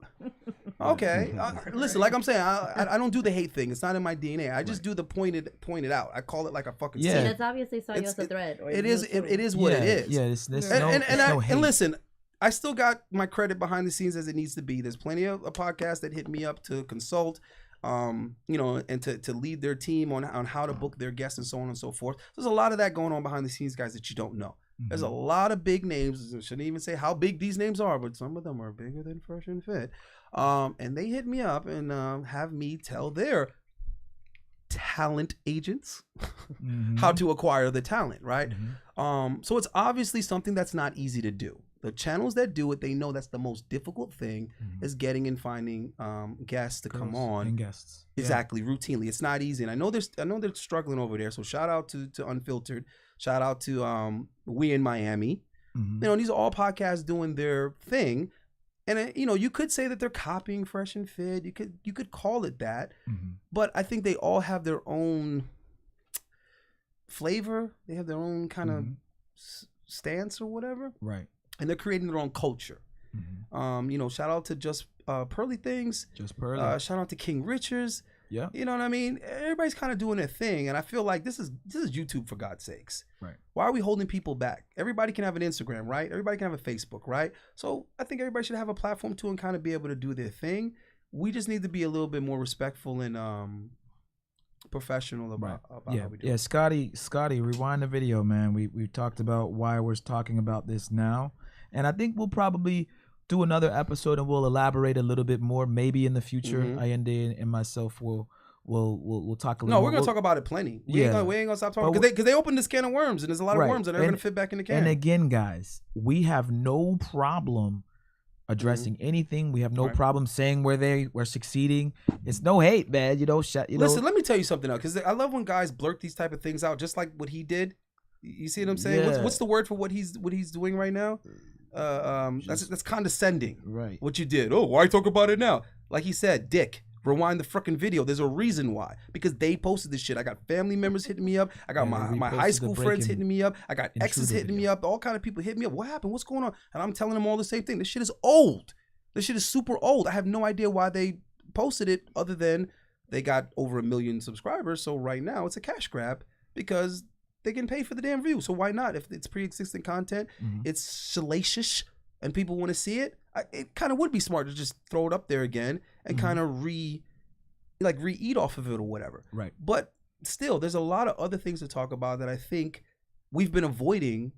S10: Okay, listen, like I'm saying, I don't do the hate thing. It's not in my DNA. I just do the pointed out. I call it like a fucking.
S4: Yeah, it's obviously saw you as a threat.
S10: It is what it is.
S2: Yeah, there's no hate.
S10: And listen, I still got my credit behind the scenes as it needs to be. There's plenty of podcasts that hit me up to consult, and to lead their team on how to book their guests and so on and so forth. There's a lot of that going on behind the scenes, guys, that you don't know. There's a lot of big names. I shouldn't even say how big these names are, but some of them are bigger than Fresh and Fit. And they hit me up and have me tell their talent agents how to acquire the talent, right? So it's obviously something that's not easy to do. The channels that do it, they know that's the most difficult thing is getting and finding guests to come on.
S2: And guests.
S10: Exactly, routinely. It's not easy. And I know they're struggling over there. So shout out to Unfiltered. Shout out to We in Miami. These are all podcasts doing their thing. And you could say that they're copying Fresh and Fit. You could call it that, but I think they all have their own flavor. They have their own kind of stance or whatever,
S2: right? And
S10: they're creating their own culture. Shout out to Just Pearly Things.
S2: Just Pearly.
S10: Shout out to King Richards.
S2: Yeah.
S10: You know what I mean? Everybody's kind of doing their thing, and I feel like this is YouTube, for God's sakes.
S2: Right.
S10: Why are we holding people back? Everybody can have an Instagram, right? Everybody can have a Facebook, right? So I think everybody should have a platform too and kind of be able to do their thing. We just need to be a little bit more respectful and professional about how we do it.
S2: Scotty, rewind the video, man. We talked about why we're talking about this now, and I think we'll probably do another episode and we'll elaborate a little bit more. Maybe in the future, Allende and myself will talk a little.
S10: No, we're gonna talk about it plenty. We ain't gonna stop talking because they opened this can of worms and there's a lot of worms that are gonna fit back in the can.
S2: And again, guys, we have no problem addressing anything. We have no problem saying where we're succeeding. It's no hate, man. Listen,
S10: let me tell you something else, because I love when guys blurt these type of things out, just like what he did. You see what I'm saying?
S2: Yeah.
S10: What's the word for what he's doing right now? That's condescending.
S2: Right.
S10: What you did. Oh, why talk about it now? Like he said, Dick, rewind the freaking video. There's a reason why. Because they posted this shit. I got family members hitting me up. I got my high school friends hitting me up. I got exes hitting me up. All kind of people hitting me up. What happened? What's going on? And I'm telling them all the same thing. This shit is old. This shit is super old. I have no idea why they posted it other than they got over 1 million subscribers. So right now it's a cash grab because they can pay for the damn view. So why not? If it's pre-existing content, it's salacious, and people want to see it, it kind of would be smart to just throw it up there again and kind of re-eat off of it or whatever.
S2: Right.
S10: But still, there's a lot of other things to talk about that I think we've been avoiding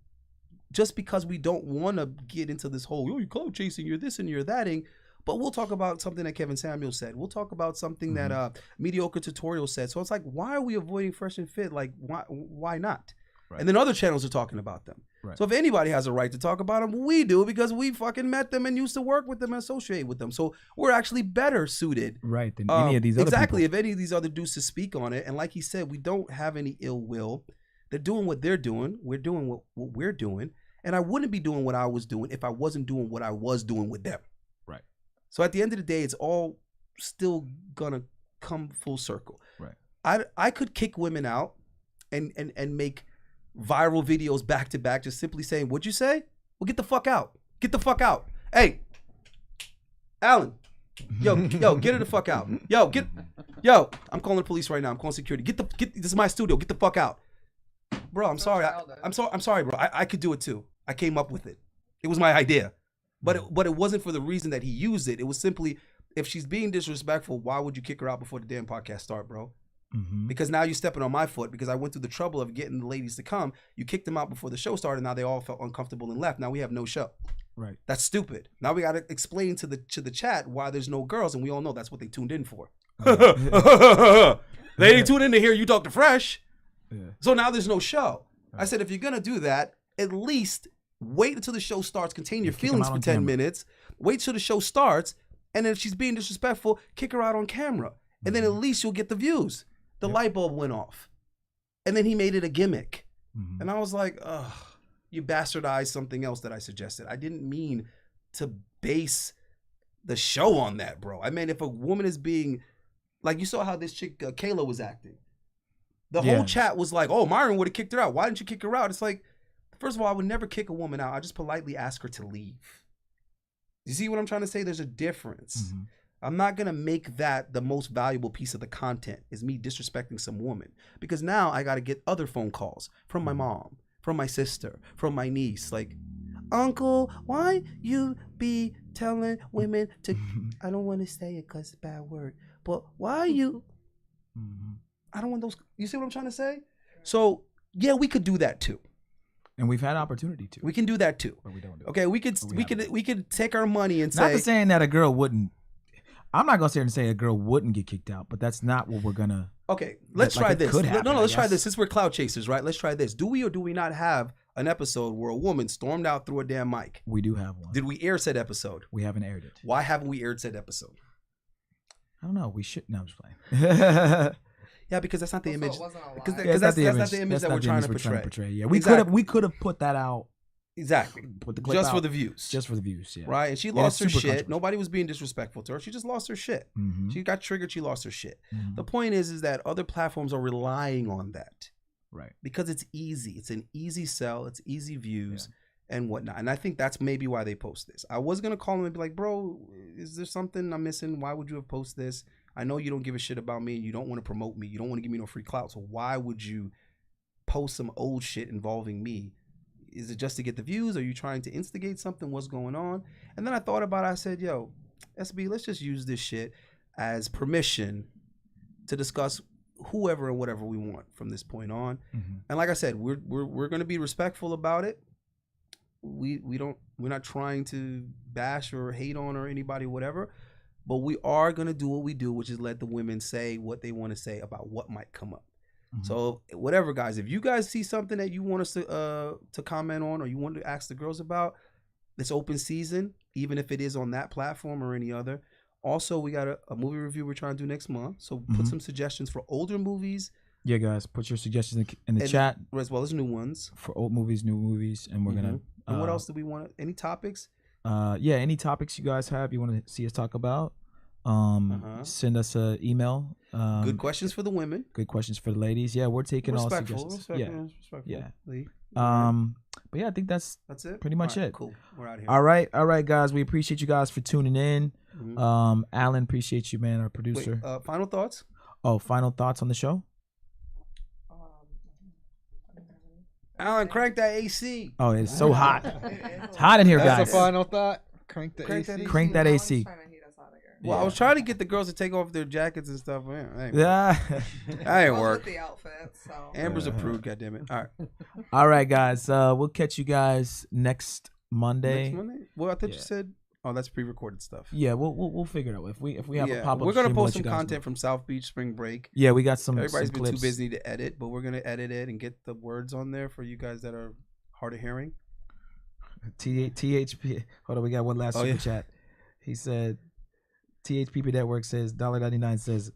S10: just because we don't want to get into this whole, you're clout chasing, you're this and you're thatting. But we'll talk about something that Kevin Samuel said. We'll talk about something that Mediocre Tutorial said. So it's like, why are we avoiding Fresh and Fit? Like, why not? Right. And then other channels are talking about them. Right. So if anybody has a right to talk about them, we do, because we fucking met them and used to work with them and associate with them. So we're actually better suited.
S2: Right, than any of these other
S10: exactly,
S2: people.
S10: If any of these other dudes to speak on it. And like he said, we don't have any ill will. They're doing what they're doing. We're doing what we're doing. And I wouldn't be doing what I was doing if I wasn't doing what I was doing with them.
S2: Right.
S10: So at the end of the day, it's all still gonna come full circle.
S2: Right.
S10: I could kick women out and make viral videos back to back, just simply saying, "What'd you say? Well, get the fuck out. Get the fuck out. Hey, Alan, yo, get her the fuck out. Yo, I'm calling the police right now. I'm calling security. This is my studio. Get the fuck out, bro. I'm sorry. I'm sorry, bro. I could do it too. I came up with it. It was my idea, but it wasn't for the reason that he used it. It was simply, if she's being disrespectful, why would you kick her out before the damn podcast start, bro? Because now you're stepping on my foot, because I went through the trouble of getting the ladies to come. You kicked them out before the show started. Now they all felt uncomfortable and left. Now we have no show.
S2: Right.
S10: That's stupid. Now we got to explain to the chat why there's no girls, and we all know that's what they tuned in for. They didn't tune in to hear you talk to Fresh. Yeah. So now there's no show. Right. I said, if you're gonna do that, at least wait until the show starts. Contain your feelings for 10 minutes. Wait till the show starts, and then if she's being disrespectful, kick her out on camera, and then at least you'll get the views. The light bulb went off. And then he made it a gimmick. And I was like, ugh, you bastardized something else that I suggested. I didn't mean to base the show on that, bro. I mean, if a woman is being, like, you saw how this chick, Kayla, was acting. The whole chat was like, oh, Myron would have kicked her out. Why didn't you kick her out? It's like, first of all, I would never kick a woman out. I just politely ask her to leave. You see what I'm trying to say? There's a difference. I'm not going to make that the most valuable piece of the content, is me disrespecting some woman. Because now I got to get other phone calls from my mom, from my sister, from my niece. Like, Uncle, why you be telling women to, I don't want to say it because it's a bad word, but why you, I don't want those, you see what I'm trying to say? So, yeah, we could do that too.
S2: And we've had opportunity to.
S10: We can do that too.
S2: But we don't do it.
S10: Okay, we could take our money and say.
S2: Not saying that a girl wouldn't. I'm not gonna sit here and say a girl wouldn't get kicked out, but that's not what we're gonna.
S10: Okay, let's try this. Let's try this. Since we're cloud chasers, right? Let's try this. Do we or do we not have an episode where a woman stormed out through a damn mic?
S2: We do have one.
S10: Did we air said episode?
S2: We haven't aired it.
S10: Why haven't we aired said episode?
S2: I don't know. We should. No, I'm just playing.
S10: Yeah, because that's not the image.
S3: So
S10: because that's not the image that we're trying to portray.
S2: Yeah, we could have put that out
S10: Exactly.
S2: Put the clip
S10: Just
S2: out.
S10: for the views.
S2: Just for the views, yeah.
S10: Right? And she
S2: Yeah,
S10: lost her
S2: it's super
S10: shit.
S2: controversial.
S10: Nobody was being disrespectful to her. She just lost her shit.
S2: Mhm.
S10: She got triggered. She lost her shit.
S2: Mhm.
S10: The point is that other platforms are relying on that.
S2: Right.
S10: Because it's easy. It's an easy sell. It's easy views and whatnot. And I think that's maybe why they post this. I was going to call them and be like, bro, is there something I'm missing? Why would you have posted this? I know you don't give a shit about me and you don't want to promote me. You don't want to give me no free clout. So why would you post some old shit involving me? Is it just to get the views? Are you trying to instigate something? What's going on? And then I thought about it. I said, yo, SB, let's just use this shit as permission to discuss whoever and whatever we want from this point on.
S2: Mm-hmm.
S10: And like I said, we're going to be respectful about it. We're not trying to bash or hate on or anybody, whatever, but we are going to do what we do, which is let the women say what they want to say about what might come up. Mm-hmm. So whatever, guys, if you guys see something that you want us to comment on or you want to ask the girls about, it's open season, even if it is on that platform or any other. Also, we got a movie review we're trying to do next month. So put some suggestions for older movies.
S2: Yeah, guys, put your suggestions in the chat.
S10: As well as new ones.
S2: For old movies, new movies. And we're going to...
S10: And what else do we want? Any topics?
S2: Yeah, any topics you guys have you want to see us talk about? Send us an email.
S10: Good questions for the women.
S2: Good questions for the ladies. Yeah, we're taking all suggestions.
S10: Respectful.
S2: Yeah.
S10: Lee.
S2: But yeah, I think that's
S10: it.
S2: Pretty much it.
S10: Cool. We're out of here.
S2: All right, guys. We appreciate you guys for tuning in. Alan, appreciate you, man, our producer.
S10: Wait, final thoughts?
S2: Oh, final thoughts on the show?
S10: Alan, crank that AC.
S2: Oh, it's so hot. It's hot in here, guys.
S6: That's a final thought. Crank the AC.
S2: Crank that AC.
S10: Well, I was trying to get the girls to take off their jackets and stuff.
S2: Yeah.
S10: That ain't work.
S3: The outfits, so.
S10: Amber's approved, goddammit. All right.
S2: All right, guys. We'll catch you guys next Monday.
S10: Next Monday? Well, I thought you said... Oh, that's pre-recorded stuff.
S2: Yeah, we'll figure it out. If we have a pop-up,
S10: we're gonna post some content from South Beach Spring Break.
S2: Yeah, we got some.
S10: Everybody's
S2: been
S10: too busy to edit, but we're gonna edit it and get the words on there for you guys that are hard of hearing.
S2: THP. Hold on, we got one last super chat. He said, THPP Network says $1.99 says,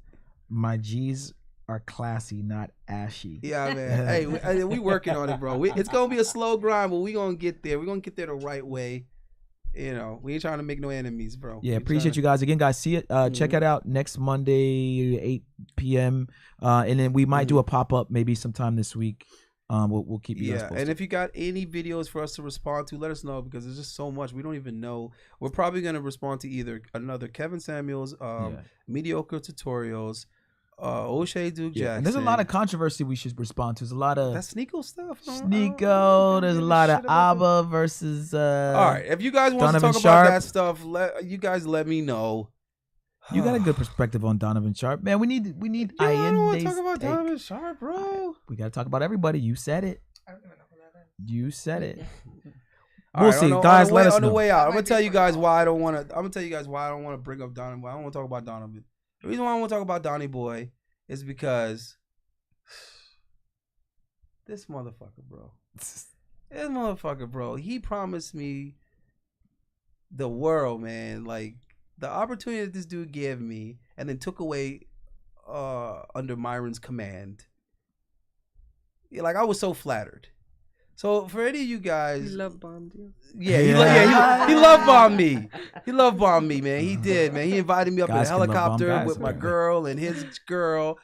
S2: my G's are classy, not ashy.
S10: Yeah, man. Hey, we working on it, bro. It's gonna be a slow grind, but we gonna get there. We're gonna get there the right way. You know, we ain't trying to make no enemies, bro.
S2: Yeah, appreciate you guys. Again, guys, see it. Check it out next Monday, 8 p.m. And then we might do a pop-up maybe sometime this week. We'll keep you guys posted.
S10: And if you got any videos for us to respond to, let us know, because there's just so much. We don't even know. We're probably going to respond to either another Kevin Samuels, Mediocre Tutorials, O'Shea Duke Jackson.
S2: And there's a lot of controversy we should respond to. There's a lot of
S10: that Sneeko stuff.
S2: Sneeko. There's a lot of ABBA versus.
S10: All right, if you guys want
S2: Donovan
S10: to talk
S2: Sharp.
S10: about that stuff, you guys let me know.
S2: You got a good perspective on Donovan Sharp, man. We need.
S10: I don't want to talk about Donovan Sharp, bro.
S2: We got to talk about everybody. You said it.
S3: I don't even know who that is.
S2: You said it.
S10: We'll
S2: see, guys. Let us know.
S10: On the way out, I'm gonna tell you guys why I don't want to. I'm gonna tell you guys why I don't want to bring up Donovan. I don't want to talk about Donovan. The reason why I want to talk about Donnie Boy is because this motherfucker, bro. He promised me the world, man. Like the opportunity that this dude gave me, and then took away under Myron's command. Yeah, like I was so flattered. So for any of you guys,
S5: he love bombed you.
S10: Yeah, he love bombed me. He love bombed me, man. He did, man. He invited me up in a helicopter with my girl and his girl,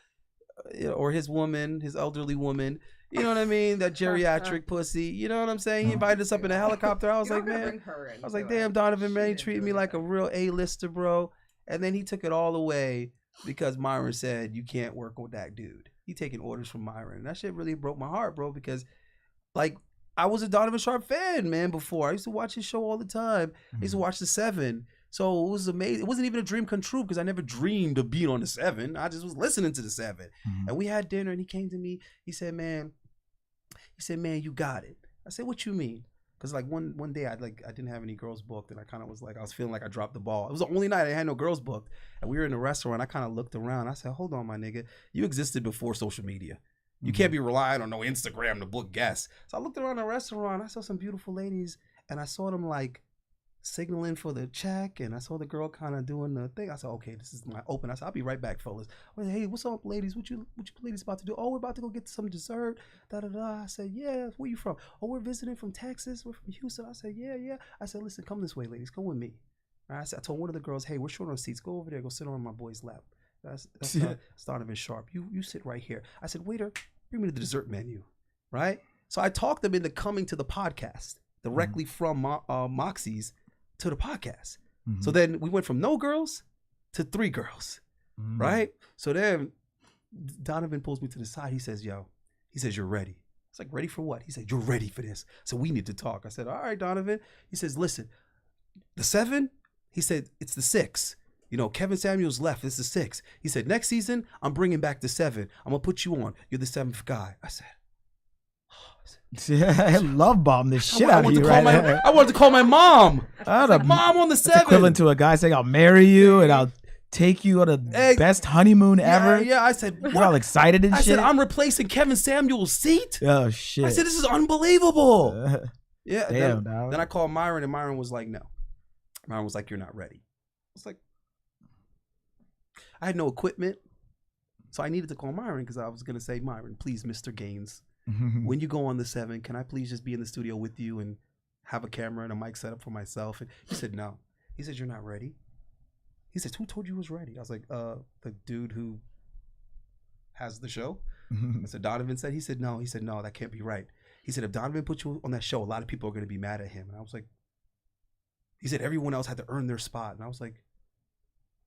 S10: or his woman, his elderly woman. You know what I mean? That geriatric pussy. You know what I'm saying? He invited us up in a helicopter. I was like, man. I was like, damn, Donovan, man, he treated me like a real A-lister, bro. And then he took it all away because Myron said you can't work with that dude. He taking orders from Myron. And that shit really broke my heart, bro, because like I was a Donovan Sharp fan, man, before. I used to watch his show all the time. I used to watch The 7. So it was amazing. It wasn't even a dream come true because I never dreamed of being on The 7. I just was listening to The 7. And we had dinner and he came to me. He said, man, you got it. I said, what you mean? Because like one day I didn't have any girls booked and I was feeling like I dropped the ball. It was the only night I had no girls booked. And we were in a restaurant. I kind of looked around. I said, hold on, my nigga. You existed before social media. You can't be relying on no Instagram to book guests. So I looked around the restaurant. I saw some beautiful ladies, and I saw them like signaling for the check, and I saw the girl kind of doing the thing. I said, okay, this is my open. I said, I'll be right back, fellas. I said, hey, what's up, ladies? What you ladies about to do? Oh, we're about to go get some dessert. Da da da. I said, yeah. Where you from? Oh, we're visiting from Texas. We're from Houston. I said, yeah. I said, listen, come this way, ladies. Come with me. I told one of the girls, hey, we're short on seats. Go over there. Go sit on my boy's lap. That's Donovan Sharp. You sit right here. I said, waiter, bring me the dessert menu. Right? So I talked them into coming to the podcast directly from Moxie's to the podcast. So then we went from no girls to 3 girls. Right? So then Donovan pulls me to the side. He says, yo, you're ready. It's like, ready for what? He said, you're ready for this. So we need to talk. I said, all right, Donovan. He says, listen, the 7, he said, it's the 6. You know, Kevin Samuels left. This is 6. He said, next season, I'm bringing back the 7. I'm going to put you on. You're the 7th guy. I said,
S2: yeah, I love bomb this shit out of you right now.
S10: I wanted to call my mom. I was like, Mom on the 7.
S2: Equivalent to a guy saying, I'll marry you and I'll take you on the best honeymoon ever.
S10: Yeah, I said,
S2: you're all excited and shit.
S10: I said, I'm replacing Kevin Samuels' seat.
S2: Oh, shit.
S10: I said, this is unbelievable. Yeah.
S2: Damn,
S10: then I called Myron, and Myron was like, no. Myron was like, you're not ready. I was like, I had no equipment. So I needed to call Myron because I was going to say, Myron, please, Mr. Gaines, when you go on the 7, can I please just be in the studio with you and have a camera and a mic set up for myself? And he said, no. He said, you're not ready. He said, who told you was ready? I was like, the dude who has the show. I said, Donovan said. He said, no. He said, no, that can't be right. He said, if Donovan put you on that show, a lot of people are going to be mad at him. And I was like, he said, everyone else had to earn their spot. And I was like,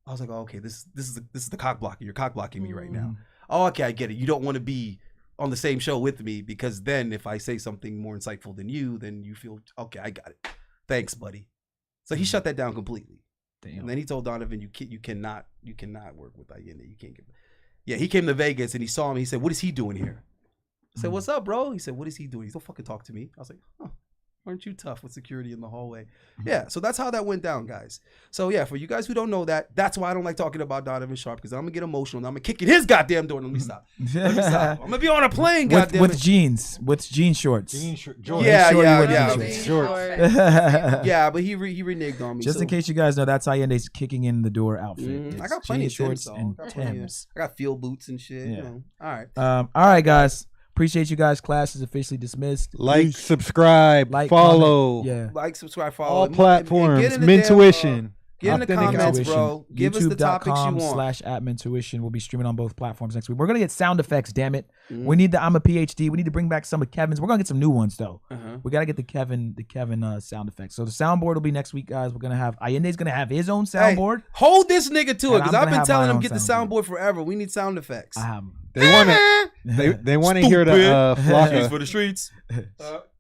S10: oh, okay, this is the cock blocking. You're cock blocking me right now. Oh, okay, I get it. You don't want to be on the same show with me because then if I say something more insightful than you, then you feel, okay, I got it. Thanks, buddy. So he shut that down completely. Damn. And then he told Donovan, you cannot work with Allende. You can't get. Yeah, he came to Vegas and he saw him. He said, what is he doing here? I said, what's up, bro? He said, what is he doing? He don't fucking talk to me. I was like, huh. Aren't you tough with security in the hallway? Yeah, so that's how that went down, guys. So yeah, for you guys who don't know that, that's why I don't like talking about Donovan Sharp, because I'm gonna get emotional and I'm gonna kick in his goddamn door. Let me stop. I'm gonna be on a plane, goddamn
S2: with jeans, with jean shorts.
S10: Yeah. Yeah, but he reneged on me.
S2: Just in case you guys know, that's Allende's kicking in the door outfit.
S10: I got plenty of
S2: shorts and Timbs.
S10: I got field boots and shit. Yeah. You know.
S2: All right, guys. Appreciate you guys. Class is officially dismissed.
S6: Like, subscribe, follow.
S2: Comment.
S10: Like, subscribe, follow.
S6: All platforms. Mintuition.
S10: Get in the comments, bro. Give us the topics you want.
S2: YouTube.com/@Mintuition. We'll be streaming on both platforms next week. We're going to get sound effects, damn it. We need the I'm a PhD. We need to bring back some of Kevin's. We're going to get some new ones, though. We got to get the Kevin sound effects. So the soundboard will be next week, guys. We're going to have, Allende's going to have his own soundboard.
S10: Hey, hold this nigga to it, because I've been telling him get the soundboard forever. We need sound effects.
S2: I have them.
S6: They want to hear the Flocka
S10: for the streets.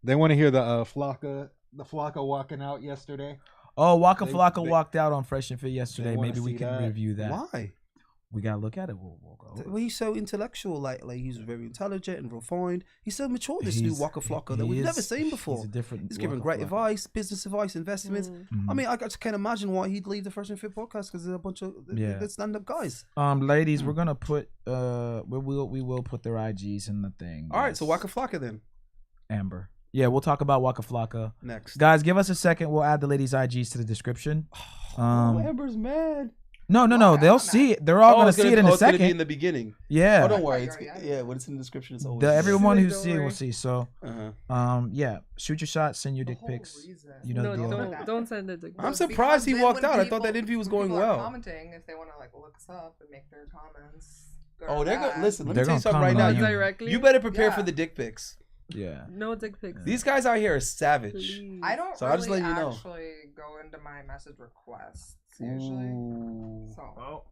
S6: They want to hear the Flocka walking out yesterday.
S2: Oh, Waka Flocka walked out on Fresh and Fit yesterday. Maybe we can review that.
S10: Why?
S2: We gotta look at it. We'll go.
S10: Well, he's so intellectual. Like he's very intelligent and refined. He's so mature. This new Waka Flocka that we've never seen before. He's giving great advice, business advice, investments. I mean, I just can't imagine why he'd leave the Fresh and Fit podcast because there's a bunch of stand-up guys.
S2: Ladies, we're gonna put we will put their IGs in the thing.
S10: All right, so Waka Flocka then.
S2: Amber. Yeah, we'll talk about Waka Flocka
S10: next.
S2: Guys, give us a second. We'll add the ladies' IGs to the description.
S10: Amber's mad.
S2: No. They'll see it. They're all gonna see it in a second.
S10: It's gonna be in the beginning.
S2: Yeah.
S10: Oh, don't worry. When it's in the description, it's always.
S2: Everyone who's seeing will see. So, yeah. Shoot your shot. Send your dick pics. You know the deal.
S5: Don't send it.
S10: I'm surprised he walked out. I thought that interview was going well.
S3: Commenting if they want to look us up and make their comments.
S10: Oh, they're gonna listen. Let me tell you something right now. You better prepare for the dick pics.
S2: Yeah.
S5: No dick pics.
S10: These guys out here are savage.
S5: Please.
S3: I don't
S10: so
S3: really
S10: I'll just let you know.
S3: actually go into my message requests usually. So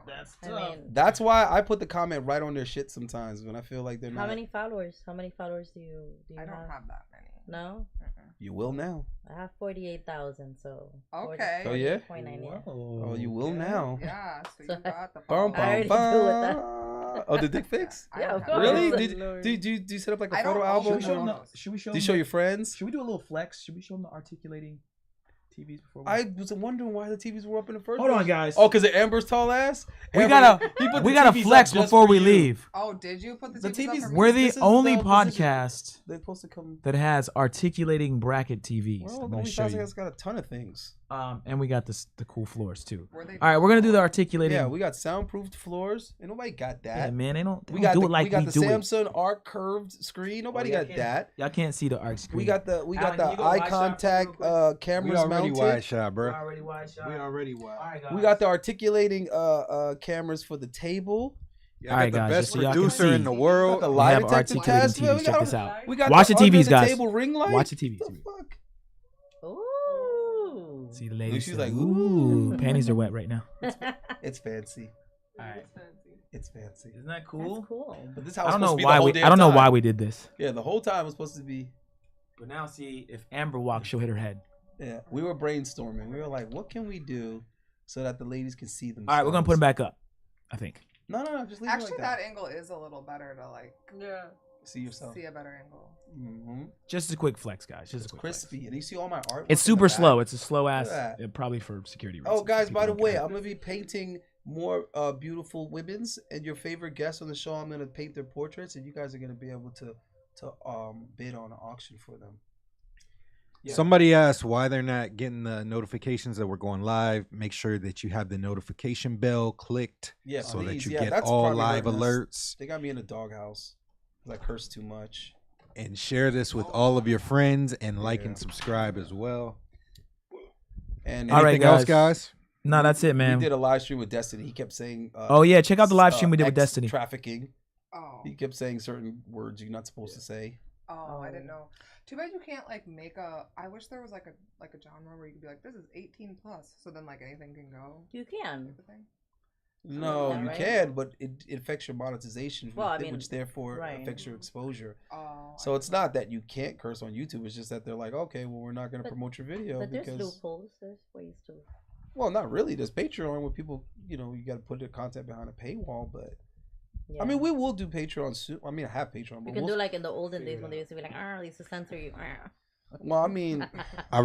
S4: that's tough.
S10: That's why I put the comment right on their shit sometimes when I feel like they're not.
S4: How many followers? How many followers do you
S3: I don't have that many.
S4: No?
S10: You will now.
S4: I have 48,000, so.
S3: Okay.
S10: Oh, yeah? Oh, you will now.
S3: Yeah, so you got the
S10: Oh, the dick pics?
S4: Yeah, of course.
S10: Really? Did you set up like a photo album?
S2: Should we show
S10: Do you show your friends?
S2: Should we do a little flex? Should we show them the articulating? TVs before?
S10: I was wondering why the TVs were up in the first.
S2: Hold on,
S10: place.
S2: guys.
S10: Oh, because of Amber's tall ass.
S2: We
S10: Amber, he put
S2: we
S10: the
S2: gotta
S10: TVs up
S2: flex
S10: just
S2: before
S10: for
S2: we
S10: you.
S2: leave.
S3: Oh, did you put the
S10: The
S3: TVs up
S10: TVs
S3: for me?
S2: We're the
S10: This is
S2: only
S10: the position.
S2: podcast
S10: They're supposed to come.
S2: that has articulating bracket TVs.
S10: Well,
S2: I'm
S10: the
S2: gonna show you.
S10: OnlyFans got a ton of things.
S2: And we got the cool floors too.
S3: Were they
S2: All right, we're gonna do the articulating.
S10: Yeah, we got soundproofed floors. And nobody got that.
S2: Yeah, man, they don't
S10: we
S2: do
S10: got
S2: it like
S10: we got the
S2: do it.
S10: Samsung arc curved screen. Nobody
S2: y'all
S10: got
S2: can't-
S10: that.
S2: Y'all can't see the arc screen.
S10: We got the
S2: Alan, can you
S10: eye
S2: go wide shot
S10: contact
S2: real
S6: We
S10: cameras
S6: already
S10: mounted.
S6: wide shot, bro.
S2: already wide shot.
S6: We already wide.
S2: All right, guys.
S10: We got the articulating cameras for the table.
S6: Yeah,
S2: All
S6: I
S2: right,
S6: got the
S2: guys,
S6: best
S2: just so y'all can
S6: producer
S2: see.
S6: in the
S10: We got
S6: world.
S10: the
S2: We
S10: lie
S2: have
S10: detector
S2: articulating
S10: test.
S2: TVs.
S10: We
S2: Check
S10: got,
S2: this out.
S10: we got
S2: Watch the
S10: under
S2: TVs, guys.
S10: Table ring light.
S2: Watch the TVs.
S10: What the fuck?
S4: Ooh.
S2: See the lady.
S10: She's
S2: said,
S10: like,
S2: ooh,
S10: ooh.
S2: panties are wet right now.
S10: It's fancy.
S2: All right,
S10: It's fancy.
S2: isn't that
S4: That's
S2: cool?
S4: cool.
S10: But this house
S2: I don't
S10: supposed
S2: know
S10: to be
S2: why
S10: the whole
S2: we.
S10: damn
S2: I don't know
S10: time.
S2: why we did this.
S10: Yeah, the whole time was supposed to be.
S2: But now, see, if Amber walks, she'll hit her head.
S10: Yeah, we were brainstorming. We were like, what can we do so that the ladies can see themselves?
S2: All right, we're gonna put him back up. I think.
S10: No, just leave it
S3: Actually,
S10: like
S3: that angle is a little better to like
S5: Yeah.
S10: See yourself.
S3: see a better angle.
S10: Mm-hmm.
S2: Just a quick flex, guys. Just
S10: It's
S2: a quick flex.
S10: crispy, and you see all my art.
S2: It's super slow. It's a slow ass.
S10: Look at
S2: Probably for security reasons.
S10: Oh, guys,
S2: People
S10: by the
S2: don't
S10: way,
S2: care.
S10: I'm gonna be painting more beautiful women's, and your favorite guests on the show. I'm gonna paint their portraits, and you guys are gonna be able to bid on an auction for them. Yeah.
S6: Somebody asked why they're not getting the notifications that we're going live. Make sure that you have the notification bell clicked
S10: Yeah,
S6: so
S10: please.
S6: that you
S10: Yeah,
S6: get
S10: that's
S6: all
S10: probably
S6: live
S10: hurting us.
S6: alerts.
S10: They got me in a doghouse because I curse too much.
S6: And share this with all of your friends and like
S10: Yeah.
S6: and subscribe as well.
S10: And
S2: All right,
S6: Anything else,
S2: guys.
S6: guys?
S2: No, that's it, man.
S10: we did a live stream with Destiny. He kept saying,
S2: Oh yeah, check out the live stream we did with
S10: ex
S2: Destiny.
S10: trafficking.
S3: Oh,
S10: He kept saying certain words you're not supposed to say.
S3: oh, I didn't know. Too bad you can't like make a. I wish there was like a genre where you could be like, this is 18 plus, so then like anything can go.
S4: You can.
S3: Type of thing.
S10: No,
S4: Yeah,
S10: you
S4: right.
S10: can, but it affects your monetization,
S4: Well, I mean,
S10: which therefore
S4: right.
S10: affects your exposure.
S3: Oh,
S10: So it's not that you can't curse on YouTube. It's just that they're like, okay, well, we're not going to
S4: But-
S10: promote your video
S4: But there's
S10: because,
S4: loopholes. There's ways to.
S10: well, not really. There's Patreon where people, you got to put their content behind a paywall. But
S4: Yeah.
S10: I mean, we will do Patreon soon. I mean, I have Patreon,
S4: You
S10: but
S4: can
S10: we'll,
S4: do like in the olden days when they used to be like, they used to censor you.
S10: well, I mean,
S6: I